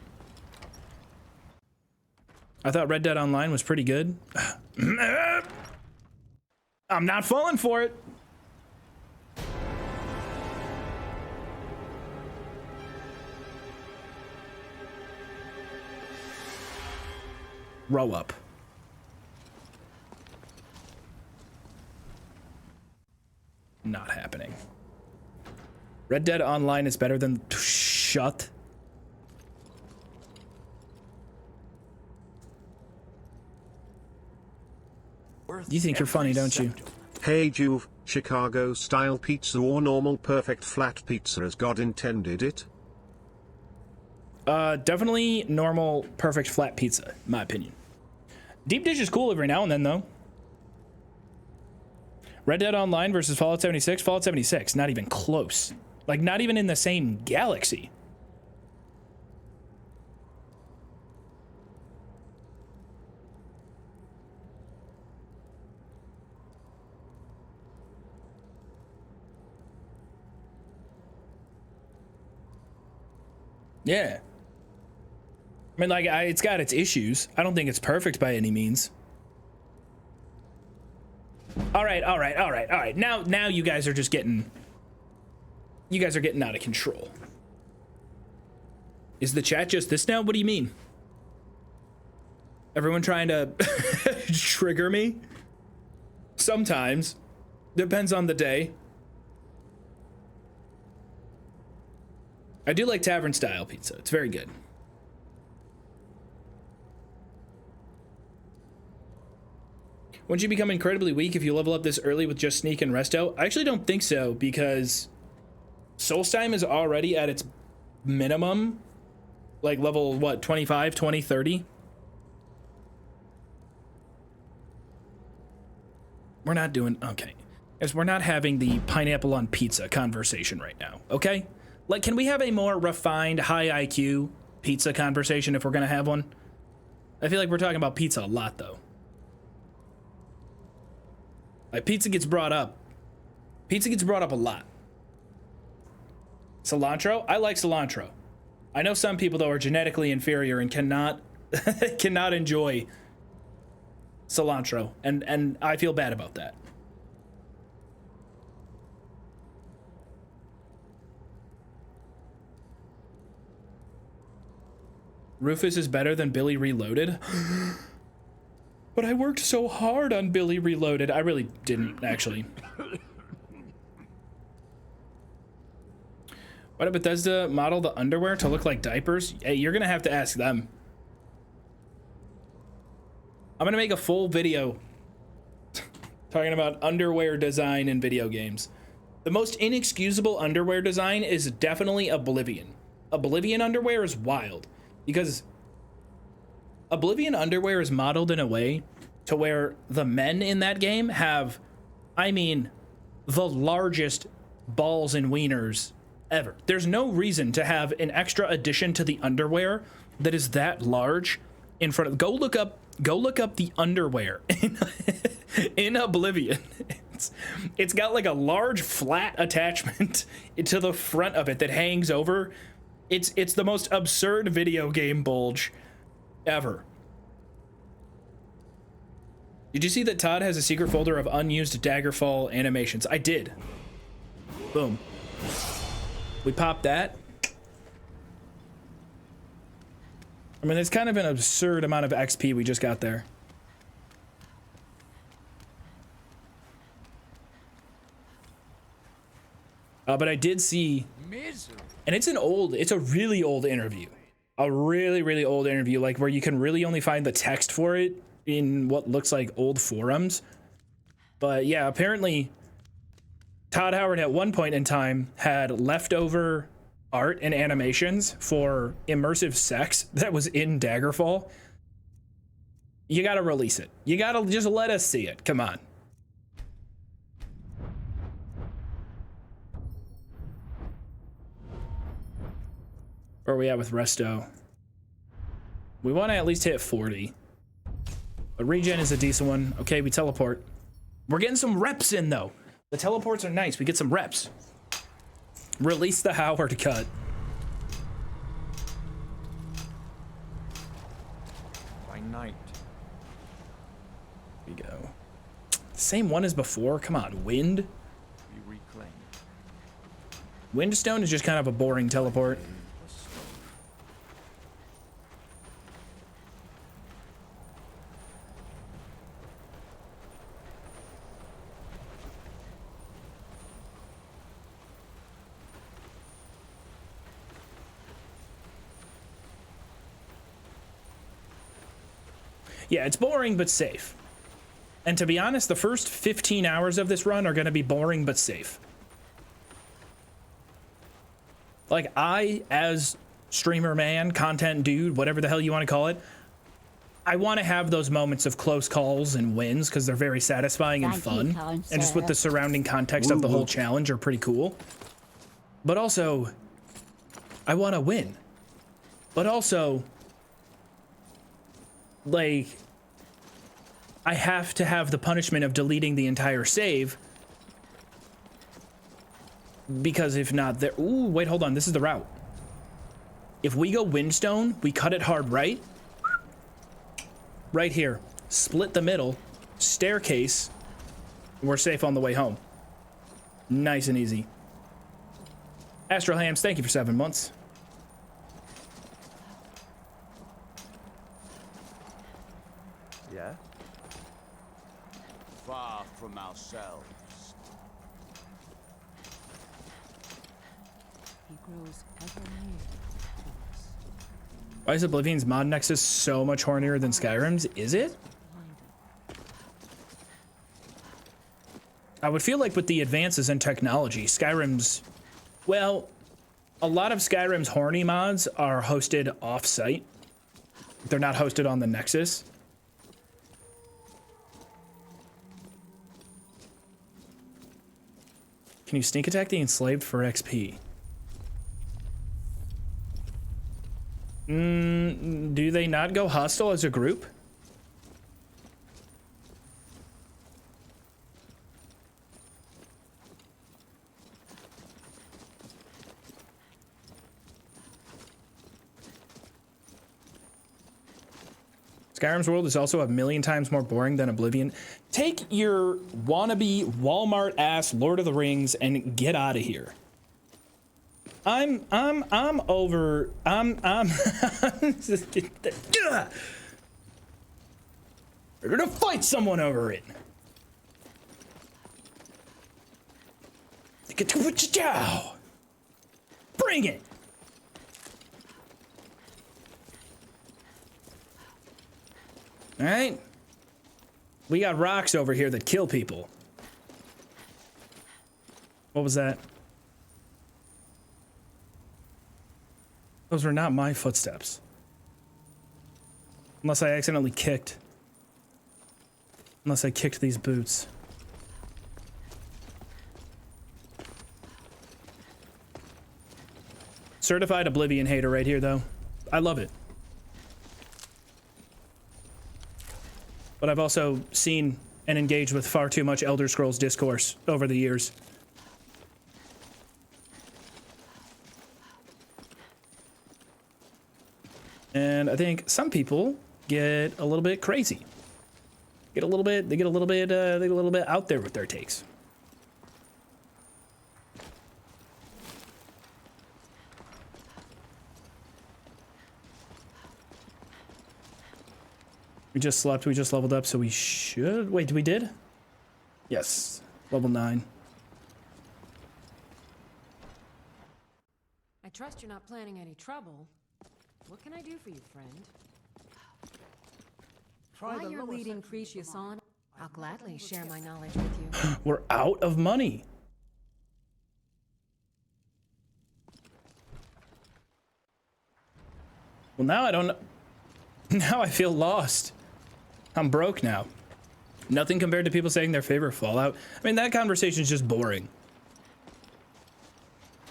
I thought Red Dead Online was pretty good. I'm not falling for it. Row up. Not happening. Red Dead Online is better than... Shut. You think you're funny, don't you? Hey Joov, Chicago style pizza or normal perfect flat pizza as God intended it? Definitely normal perfect flat pizza, in my opinion. Deep dish is cool every now and then, though. Red Dead Online versus Fallout 76. Fallout 76, not even close. Like, not even in the same galaxy. Yeah. I mean, like, it's got its issues. I don't think it's perfect by any means. All right. Now you guys are just getting... You guys are getting out of control. Is the chat just this now? What do you mean? Everyone trying to trigger me? Sometimes. Depends on the day. I do like tavern style pizza. It's very good. Wouldn't you become incredibly weak if you level up this early with just sneak and resto? I actually don't think so, because Solstheim is already at its minimum, like level, what, 25, 20, 30? We're not doing, okay. As we're not having the pineapple on pizza conversation right now, okay? Like, can we have a more refined, high IQ pizza conversation if we're gonna have one? I feel like we're talking about pizza a lot, though. Like, pizza gets brought up. Pizza gets brought up a lot. Cilantro? I like cilantro. I know some people, though, are genetically inferior and cannot cannot enjoy cilantro, and I feel bad about that. Rufus is better than Billy Reloaded. But I worked so hard on Billy Reloaded. I really didn't, actually. Why did Bethesda model the underwear to look like diapers? Hey, you're gonna have to ask them. I'm gonna make a full video talking about underwear design in video games. The most inexcusable underwear design is definitely Oblivion. Oblivion underwear is wild, because Oblivion underwear is modeled in a way to where the men in that game have, I mean, the largest balls and wieners ever. There's no reason to have an extra addition to the underwear that is that large in front of, go look up the underwear in Oblivion. It's got like a large flat attachment to the front of it that hangs over. It's the most absurd video game bulge ever. Did you see that Todd has a secret folder of unused Daggerfall animations? I did. Boom. We popped that. I mean, it's kind of an absurd amount of XP we just got there. But I did see, and it's a really old interview. A really, really old interview, like where you can really only find the text for it in what looks like old forums. But yeah, apparently Todd Howard at one point in time had leftover art and animations for immersive sex that was in Daggerfall. You gotta release it. You gotta just let us see it. Come on. Where are we at with Resto? We want to at least hit 40. But regen is a decent one. Okay, we teleport. We're getting some reps in, though. The teleports are nice. We get some reps. Release the Howard cut. By night. Here we go. Same one as before. Come on, wind. We reclaim. Windstone is just kind of a boring teleport. Yeah, it's boring but safe. And to be honest, the first 15 hours of this run are going to be boring but safe. Like, I, as streamer man, content dude, whatever the hell you want to call it, I want to have those moments of close calls and wins because they're very satisfying and fun. And just with the surrounding context of the whole challenge are pretty cool. But also, I want to win. But also, like, I have to have the punishment of deleting the entire save, because if not, there. Ooh, wait, hold on. This is the route. If we go Windstone, we cut it hard right. Right here. Split the middle. Staircase. We're safe on the way home. Nice and easy. Astral Hams, thank you for 7 months. Yeah? Far from ourselves. He grows ever nearer to us. Why is Oblivion's mod nexus so much hornier than Skyrim's? Is it? I would feel like with the advances in technology, Skyrim's, well, a lot of Skyrim's horny mods are hosted off-site. They're not hosted on the Nexus. Can you sneak attack the enslaved for XP? Do they not go hostile as a group? Skyrim's world is also a million times more boring than Oblivion. Take your wannabe Walmart ass Lord of the Rings and get out of here. I'm over. We're gonna fight someone over it. Bring it. All right. We got rocks over here that kill people. What was that? Those were not my footsteps. Unless I accidentally kicked. Unless I kicked these boots. Certified Oblivion hater right here, though. I love it. But I've also seen and engaged with far too much Elder Scrolls discourse over the years. And I think some people get a little bit crazy. They get a little bit out there with their takes. We just slept, we just leveled up, so we should... Wait, we did? Yes, level 9. I trust you're not planning any trouble. What can I do for you, friend? While you're leading Cretius on, I'll gladly share my knowledge with you. We're out of money. Well, now I don't know. Now I feel lost. I'm broke now. Nothing compared to people saying their favorite Fallout. I mean, that conversation is just boring.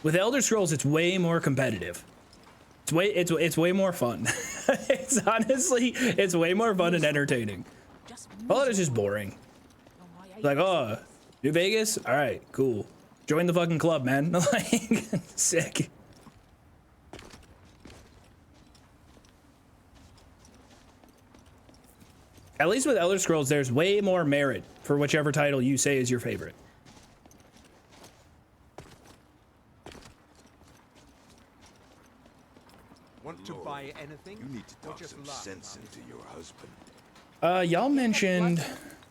With Elder Scrolls, it's way more competitive. It's way more fun. It's honestly, it's way more fun and entertaining. Fallout is just boring. Like, oh, New Vegas? All right, cool. Join the fucking club, man. Like, sick. At least with Elder Scrolls, there's way more merit for whichever title you say is your favorite. Want to buy anything? You need to talk some sense into your husband. Y'all mentioned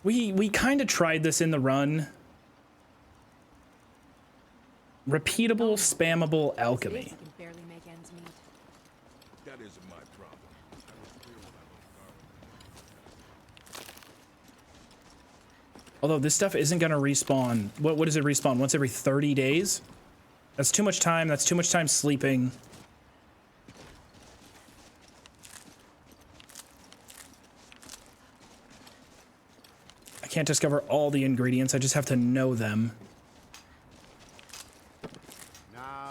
we kind of tried this in the run. Repeatable, spammable alchemy. That isn't my problem. Although this stuff isn't gonna respawn. What does it respawn? Once every 30 days? That's too much time. That's too much time sleeping. I can't discover all the ingredients. I just have to know them.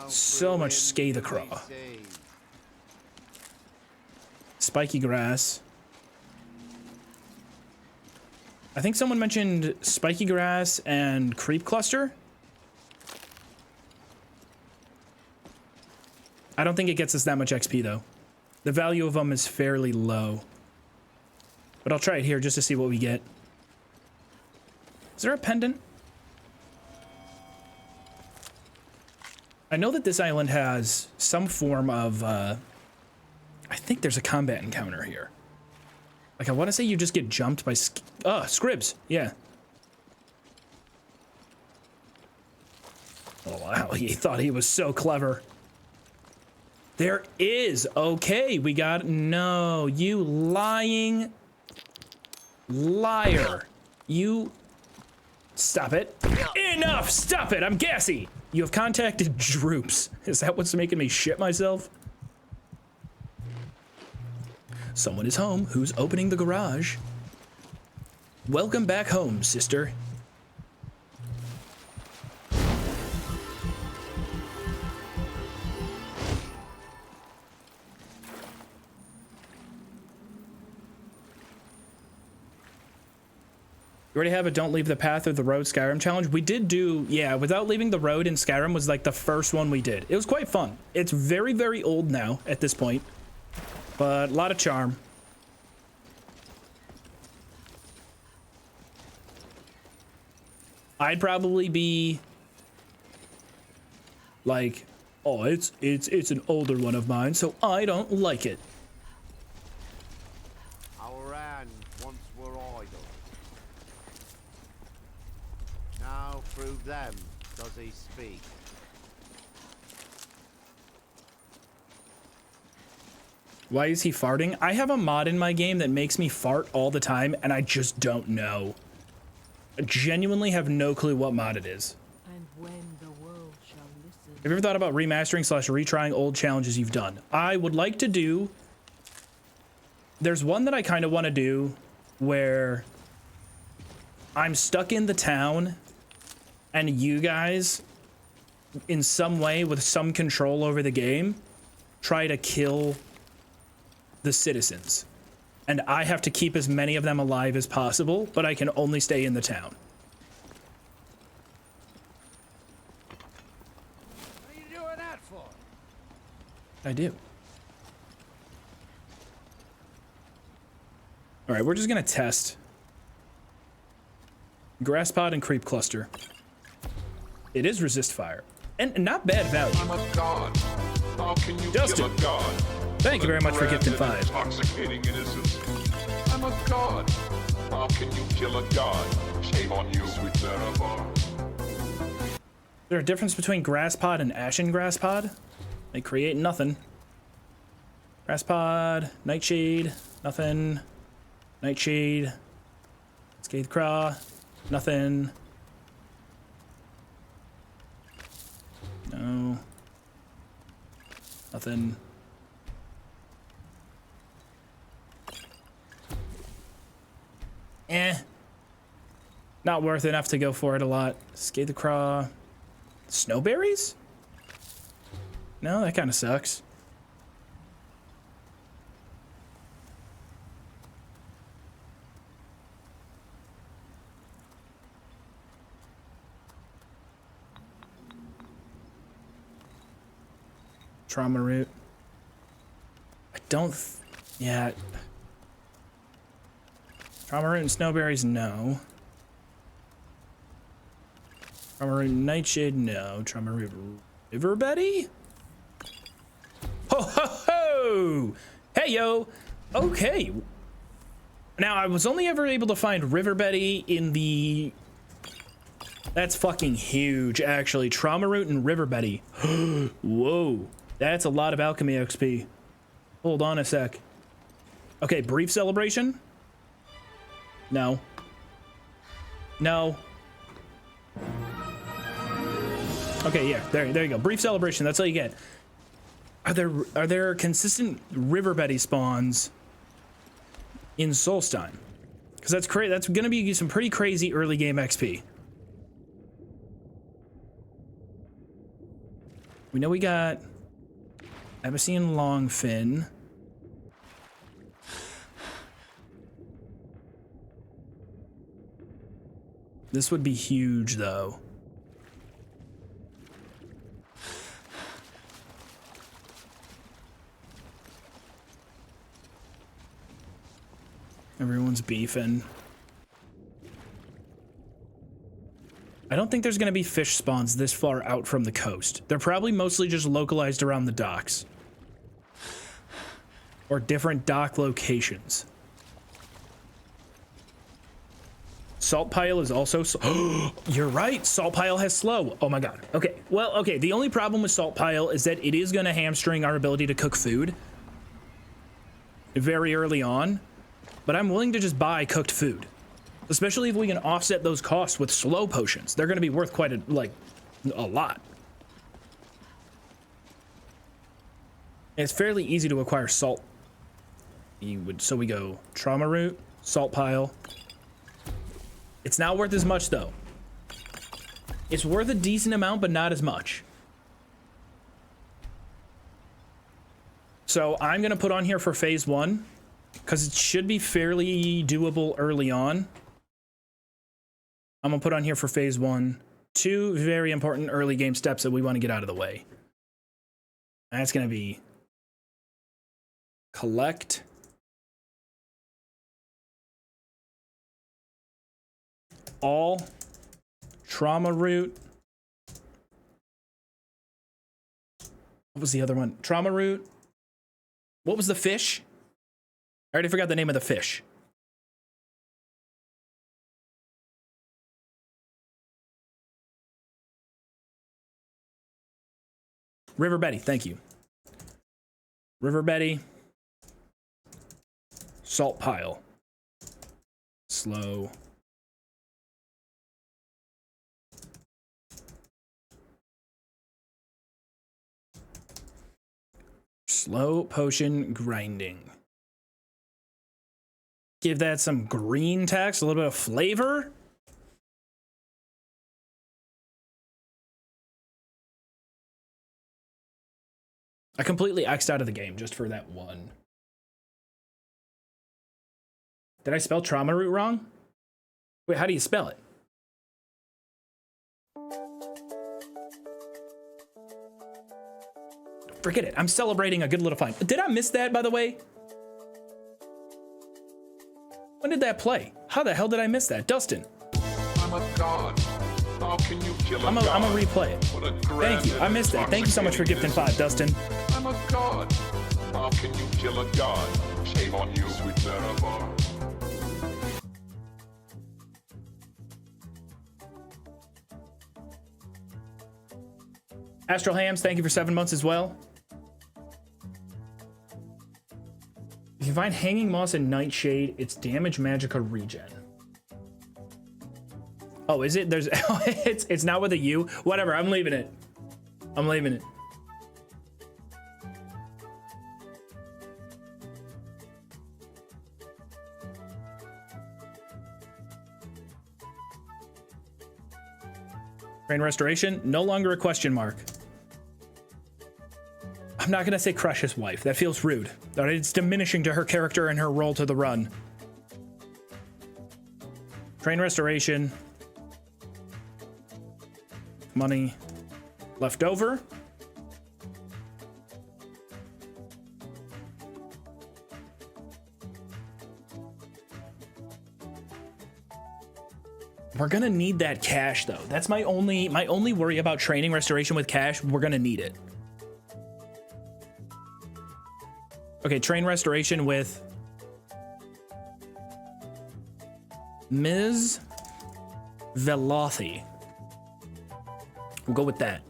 So much Scathe-a-craw. Spiky grass. I think someone mentioned spiky grass and creep cluster. I don't think it gets us that much XP though. The value of them is fairly low. But I'll try it here just to see what we get. Is there a pendant? I know that this island has some form of, I think there's a combat encounter here. Like, I want to say you just get jumped by, Scribs, yeah. Oh, wow. He thought he was so clever. There is. Okay, we got... No, you lying liar. You... Stop it. Enough! Stop it! I'm gassy! You have contacted Droops. Is that what's making me shit myself? Someone is home. Who's opening the garage? Welcome back home, sister. You already have a don't leave the path or the road Skyrim challenge. We did do, yeah, without leaving the road in Skyrim was like the first one we did. It was quite fun. It's very, very old now at this point, but a lot of charm. I'd probably be like, oh, it's an older one of mine, so I don't like it. Our hands once were idle. Now through them does he speak. Why is he farting? I have a mod in my game that makes me fart all the time, and I just don't know. I genuinely have no clue what mod it is. And when the world shall listen. Have you ever thought about remastering / retrying old challenges you've done? I would like to do... There's one that I kind of want to do where I'm stuck in the town and you guys, in some way with some control over the game, try to kill the citizens. And I have to keep as many of them alive as possible, but I can only stay in the town. What are you doing that for? I do. All right, we're just gonna test. Grass pod and creep cluster. It is resist fire. And not bad value. I'm a god. How can you Justin, kill a god? thank you very much for gifting 5. Intoxicating innocence. I'm a god. How can you kill a god? Shame on you, sweet Zarabar. Is there a difference between grass pod and ashen grass pod? They create nothing. Grass pod, nightshade, nothing. Nightshade, scathe craw, nothing. No. Nothing. Not worth enough to go for it a lot. Scathe the craw. Snowberries? No, that kind of sucks. Trauma root. I don't. Yeah. Trauma root and snowberries, no. Trauma root nightshade, no. Trauma root river Betty? Ho ho ho! Hey yo! Okay. Now I was only ever able to find river Betty in the. That's fucking huge, actually. Trauma root and river Betty. Whoa. That's a lot of alchemy XP. Hold on a sec. Okay, brief celebration? No. No. Okay, yeah, there you go. Brief celebration, that's all you get. Are there consistent river Betty spawns in Solstheim? Because that's gonna be some pretty crazy early game XP. We know we got Abyssinian Longfin. This would be huge, though. Everyone's beefing. I don't think there's going to be fish spawns this far out from the coast. They're probably mostly just localized around the docks. Or different dock locations. Salt pile is also you're right, salt pile has slow. Oh my god. Okay, well, okay, the only problem with salt pile is that it is going to hamstring our ability to cook food very early on, but I'm willing to just buy cooked food, especially if we can offset those costs with slow potions. They're going to be worth quite a lot. It's fairly easy to acquire salt. So we go trauma root, salt pile. It's not worth as much though. It's worth a decent amount, but not as much. So I'm gonna put on here for phase 1 because it should be fairly doable early on. I'm gonna put on here for phase 1 2 very important early game steps that we want to get out of the way. That's gonna be collect all trauma root. What was the other one? Trauma root. What was the fish? I already forgot the name of the fish. River Betty, thank you. River Betty. Salt pile. Slow. Slow potion grinding. Give that some green text, a little bit of flavor. I completely X'd out of the game just for that one. Did I spell trauma root wrong? Wait, how do you spell it? Forget it. I'm celebrating a good little find. Did I miss that, by the way? When did that play? How the hell did I miss that? Dustin. I'm a god. How can you kill a god? I'm gonna replay it. Thank you. I missed that. Thank you so much for gifting 5, Dustin. I'm a god. How can you kill a god? Shame on you, sweet Larabar. Astral Hams, thank you for 7 months as well. If you find Hanging Moss and Nightshade, it's damage magicka regen. Oh, is it? There's it's not with a U. Whatever, I'm leaving it. I'm leaving it. Train restoration, no longer a question mark. I'm not gonna say crush his wife. That feels rude. It's diminishing to her character and her role to the run. Train restoration. Money left over. We're gonna need that cash though. That's my only worry about training restoration with cash. We're gonna need it. Okay, train restoration with Ms. Velothi. We'll go with that.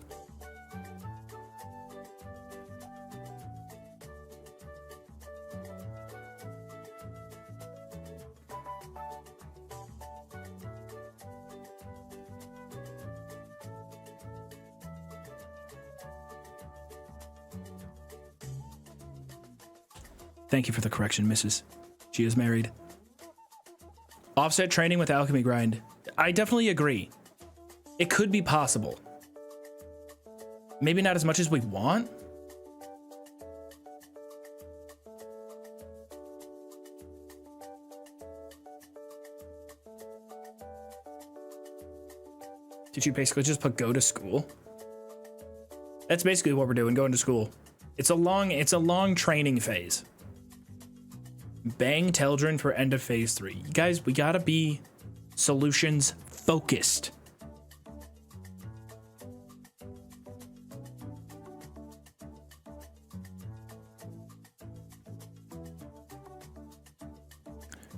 Thank you for the correction, Mrs. She is married. Offset training with alchemy grind. I definitely agree. It could be possible. Maybe not as much as we want. Did you basically just put go to school? That's basically what we're doing, going to school. It's a long training phase. Bang Teldrin for end of phase 3. You guys, we gotta be solutions focused.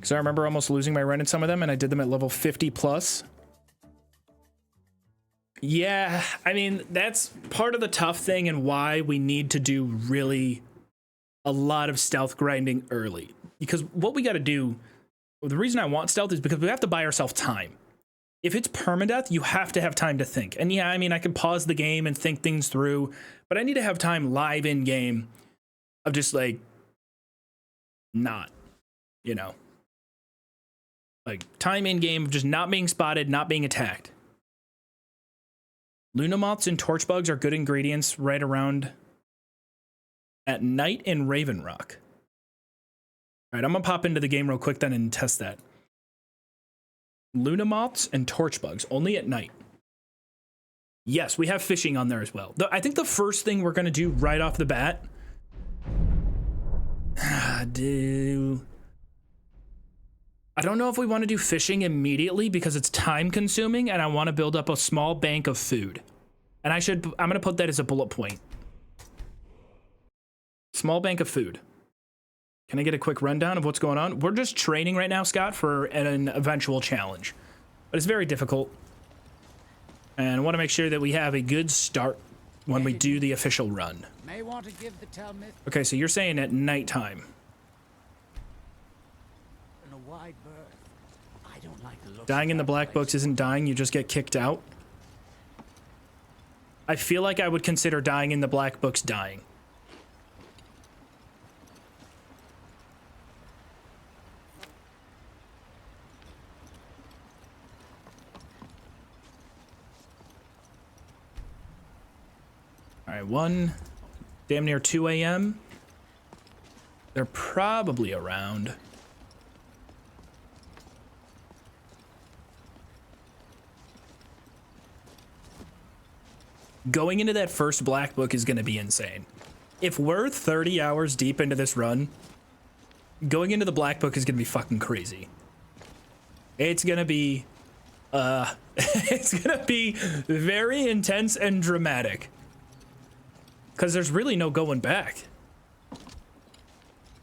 Because I remember almost losing my run in some of them, and I did them at level 50 plus. Yeah, I mean, that's part of the tough thing and why we need to do really a lot of stealth grinding early. Because what we got to do, the reason I want stealth is because we have to buy ourselves time. If it's permadeath, you have to have time to think. And yeah, I mean, I can pause the game and think things through, but I need to have time live in game of just like, not, you know. Like, time in game of just not being spotted, not being attacked. Luna moths and torch bugs are good ingredients right around at night in Raven Rock. All right, I'm gonna pop into the game real quick then and test that. Luna moths and torch bugs, only at night. Yes, we have fishing on there as well. I think the first thing we're gonna do right off the bat, I don't know if we want to do fishing immediately because it's time consuming and I want to build up a small bank of food. And I'm going to put that as a bullet point. Small bank of food. Can I get a quick rundown of what's going on? We're just training right now, Scott, for an eventual challenge. But it's very difficult. And I want to make sure that we have a good start when we do the official run. May want to give the Talmud Okay, so you're saying at nighttime. in a wide berth. I don't like the look. Dying in the black books isn't dying, you just get kicked out. I feel like I would consider dying in the black books dying. All right, 1, damn near 2 a.m. They're probably around. Going into that first black book is going to be insane. If we're 30 hours deep into this run, going into the black book is going to be fucking crazy. It's going to be, it's going to be very intense and dramatic. Because there's really no going back.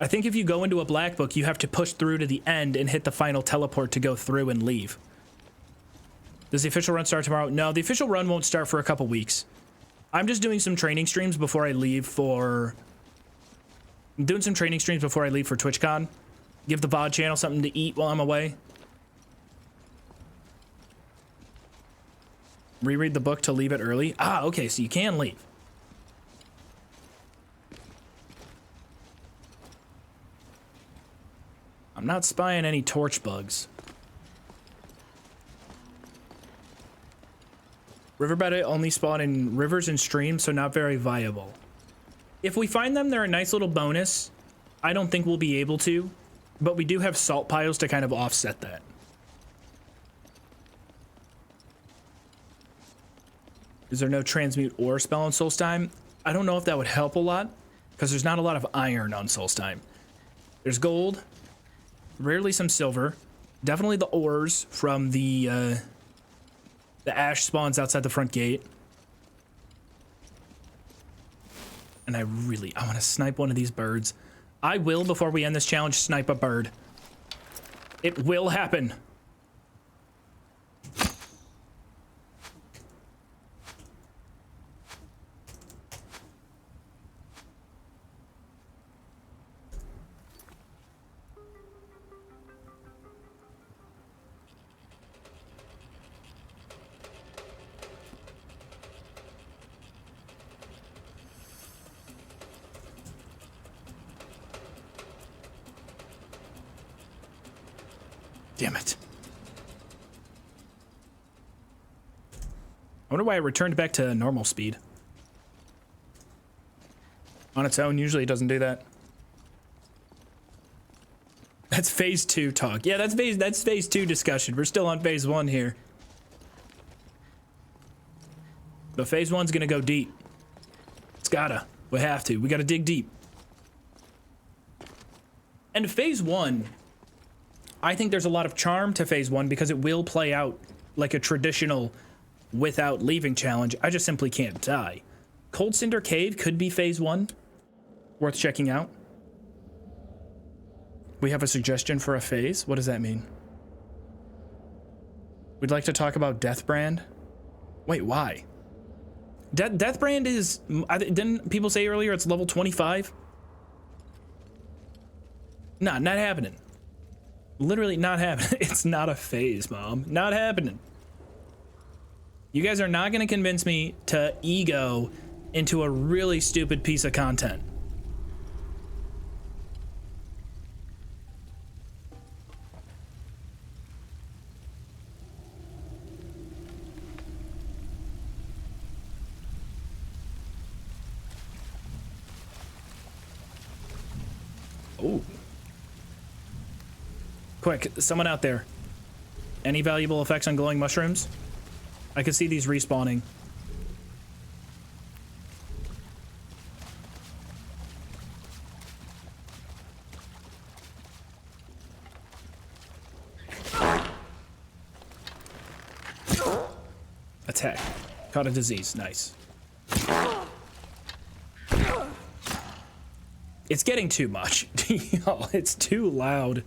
I think if you go into a black book, you have to push through to the end and hit the final teleport to go through and leave. Does the official run start tomorrow? No, the official run won't start for a couple weeks. I'm just doing some training streams before I leave for... I'm doing some training streams before I leave for TwitchCon. Give the VOD channel something to eat while I'm away. Reread the book to leave it early. Ah, okay, so you can leave. I'm not spying any torch bugs. Riverbed only spawn in rivers and streams, so not very viable. If we find them, they're a nice little bonus. I don't think we'll be able to, but we do have salt piles to kind of offset that. Is there no transmute ore spell on Solstheim? I don't know if that would help a lot, because there's not a lot of iron on Solstheim. There's gold, rarely some silver, definitely the ores from the ash spawns outside the front gate. And I want to snipe one of these birds. I will, before we end this challenge, snipe a bird. It will happen. Damn it. I wonder why it returned back to normal speed. On its own, usually it doesn't do that. That's phase 2 talk. Yeah, that's phase 2 discussion. We're still on phase 1 here. But phase 1's gonna go deep. It's gotta. We have to. We gotta dig deep. And phase 1, I think there's a lot of charm to phase 1 because it will play out like a traditional without leaving challenge. I just simply can't die. Cold Cinder Cave could be phase 1. Worth checking out. We have a suggestion for a phase? What does that mean? We'd like to talk about Deathbrand. Wait, why? Deathbrand is... Didn't people say earlier it's level 25? Nah, not happening. Literally not happening. It's not a phase, Mom. Not happening. You guys are not going to convince me to ego into a really stupid piece of content. Oh. Quick, someone out there. Any valuable effects on glowing mushrooms? I can see these respawning. Attack. Caught a disease. Nice. It's getting too much. Yo, it's too loud.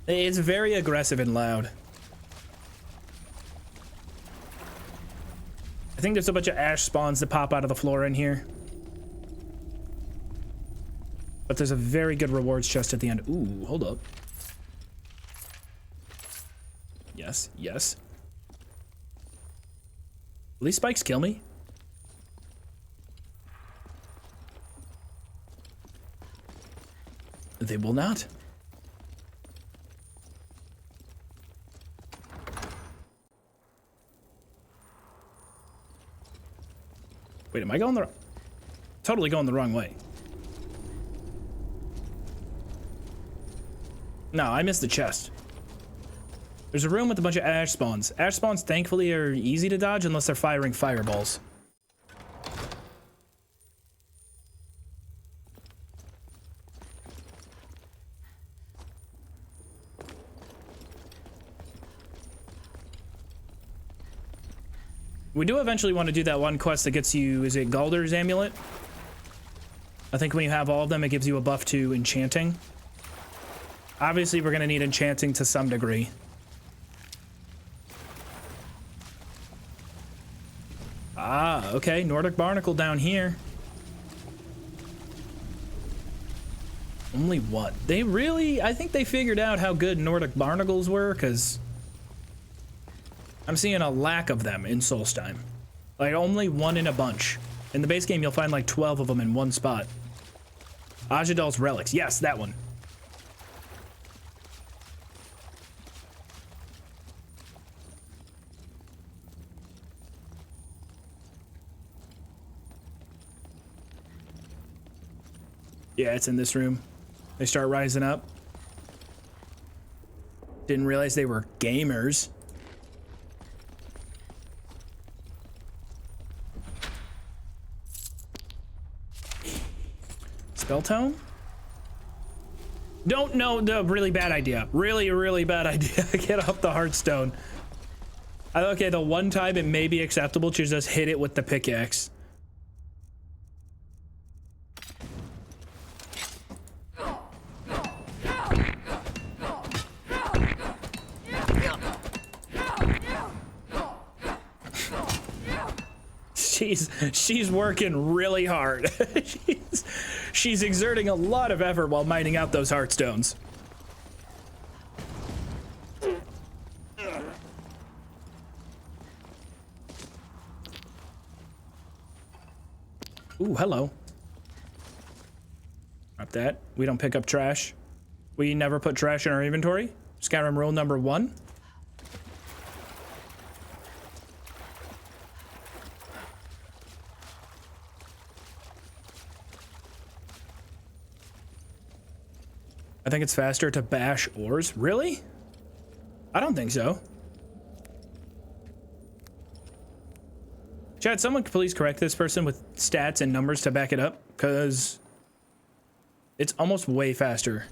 It's very aggressive and loud. I think there's a bunch of ash spawns that pop out of the floor in here. But there's a very good rewards chest at the end. Ooh, hold up. Yes, yes. Will these spikes kill me? They will not. Wait, am I going the... Totally going the wrong way. No, I missed the chest. There's a room with a bunch of ash spawns. Ash spawns, thankfully, are easy to dodge unless they're firing fireballs. We do eventually want to do that one quest that gets you, is it Galder's Amulet? I think when you have all of them, it gives you a buff to enchanting. Obviously, we're going to need enchanting to some degree. Ah, okay. Nordic Barnacle down here. Only one. They really... I think they figured out how good Nordic Barnacles were, because... I'm seeing a lack of them in Solstheim. Like, only one in a bunch. In the base game, you'll find like 12 of them in one spot. Ajadal's Relics. Yes, that one. Yeah, it's in this room. They start rising up. Didn't realize they were gamers. Spell tome? Don't know. No, really bad idea. Really bad idea. Get off the Hearthstone. Okay, the one time it may be acceptable to just hit it with the pickaxe. She's working really hard. she's exerting a lot of effort while mining out those heartstones. Ooh, hello. Drop that. We don't pick up trash. We never put trash in our inventory. Skyrim rule number 1. I think it's faster to bash ores. Really? I don't think so. Chad, someone please correct this person with stats and numbers to back it up, because it's almost way faster.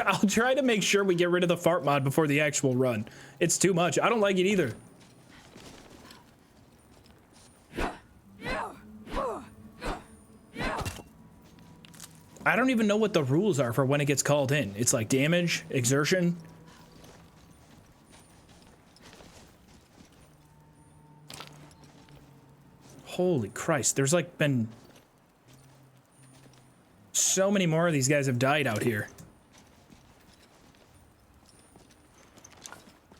I'll try to make sure we get rid of the fart mod before the actual run. It's too much. I don't like it either. I don't even know what the rules are for when it gets called in. It's like damage, exertion. Holy Christ, there's like been so many more of these guys have died out here.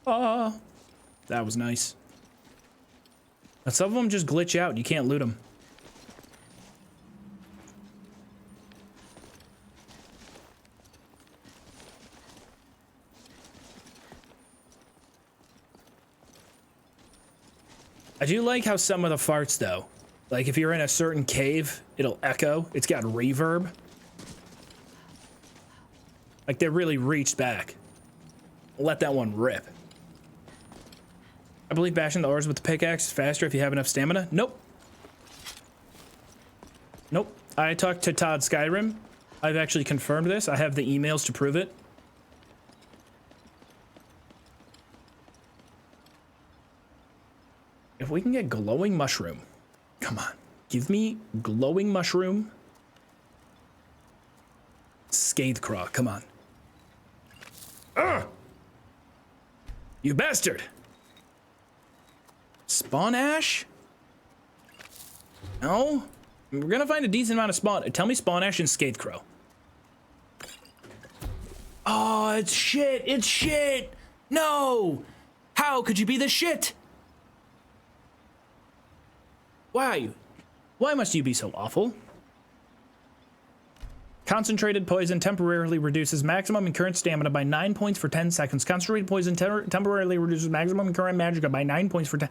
Oh, that was nice. But some of them just glitch out and you can't loot them. I do like how some of the farts, though, like if you're in a certain cave, it'll echo. It's got reverb. Like they really reached back. Let that one rip. I believe bashing the ores with the pickaxe is faster if you have enough stamina. Nope. Nope. I talked to Todd Skyrim. I've actually confirmed this. I have the emails to prove it. If we can get glowing mushroom, come on, give me glowing mushroom. Scathecraw, come on. Ugh! You bastard! Spawn ash? No? We're gonna find a decent amount of spawn. Tell me spawn ash and Scathecraw. Oh, it's shit! It's shit! No! How could you be this shit? Why? Why must you be so awful? Concentrated poison temporarily reduces maximum and current stamina by 9 points for 10 seconds. Concentrated poison temporarily reduces maximum and current magicka by 9 points for 10.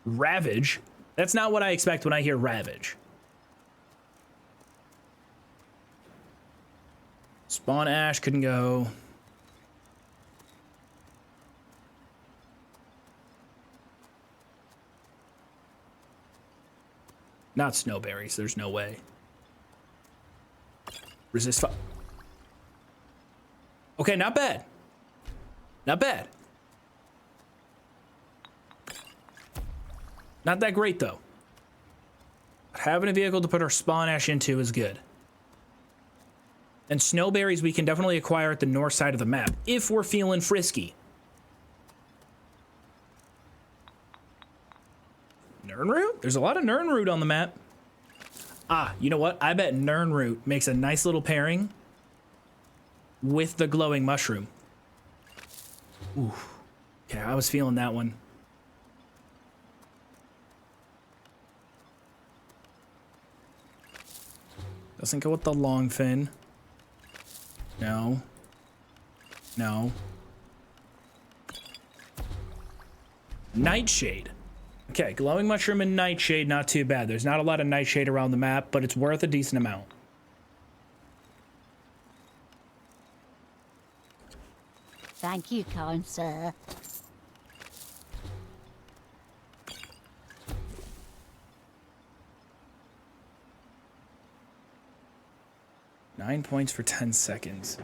Ravage? That's not what I expect when I hear Ravage. Spawn ash couldn't go. Not snowberries, there's no way. Resist fire. Okay, not bad. Not bad. Not that great though. But having a vehicle to put our spawn ash into is good. And snowberries we can definitely acquire at the north side of the map if we're feeling frisky. Nirnroot? There's a lot of Nirnroot on the map. Ah, you know what? I bet Nirnroot makes a nice little pairing with the glowing mushroom. Ooh. Yeah, I was feeling that one. Doesn't go with the long fin. No. No. Nightshade. Okay, glowing mushroom and nightshade, not too bad. There's not a lot of nightshade around the map, but it's worth a decent amount. Thank you, kind sir. Nine points for 10 seconds.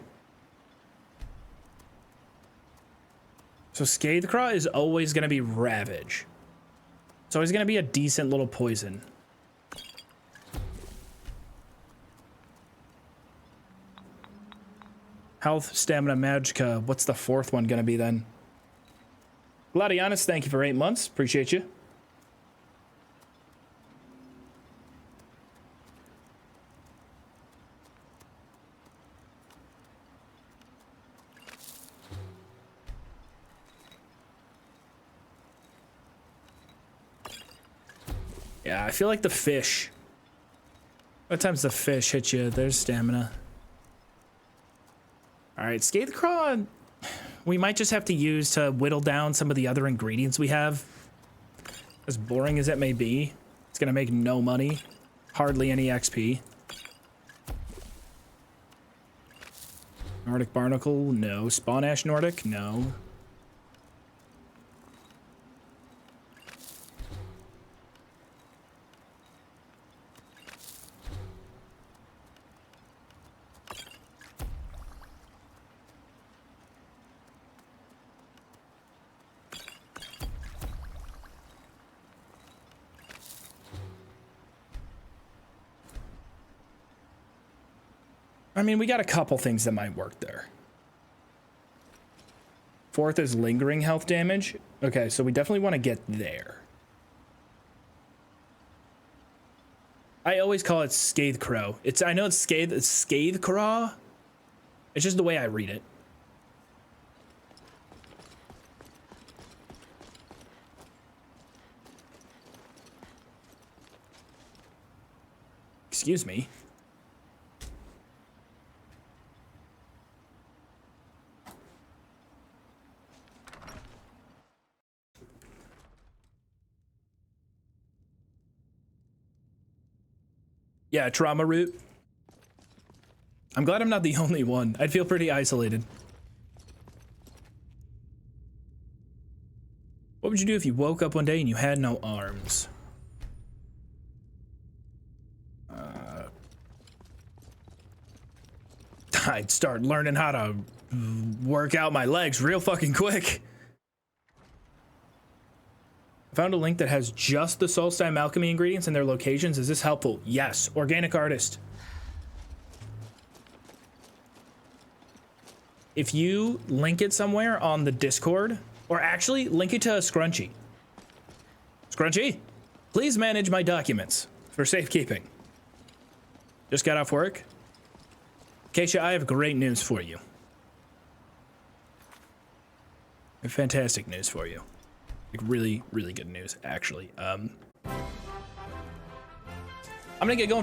So Scathecraw is always going to be Ravage. It's always going to be a decent little poison. Health, stamina, magicka. What's the fourth one going to be then? Gladianus, thank you for 8 months. Appreciate you. Yeah, I feel like the fish. What times the fish hit you? There's stamina. All right, Scathecraw, we might just have to use to whittle down some of the other ingredients we have. As boring as it may be, it's gonna make no money, hardly any XP. Nordic Barnacle, no. Spawn Ash Nordic, no. I mean, we got a couple things that might work there. 4th is lingering health damage. Okay, so we definitely want to get there. I always call it Scathe Crow. I know it's Scathe Crow. It's just the way I read it. Excuse me. Yeah, trauma root. I'm glad I'm not the only one. I'd feel pretty isolated. What would you do if you woke up one day and you had no arms? I'd start learning how to work out my legs real fucking quick. I found a link that has just the Solstheim alchemy ingredients and their locations. Is this helpful? Yes. Organic artist. If you link it somewhere on the Discord, or actually link it to a Scrunchy. Scrunchy, please manage my documents for safekeeping. Just got off work. Keisha, I have great news for you. I have fantastic news for you. Like really, really good news, actually. I'm gonna get going for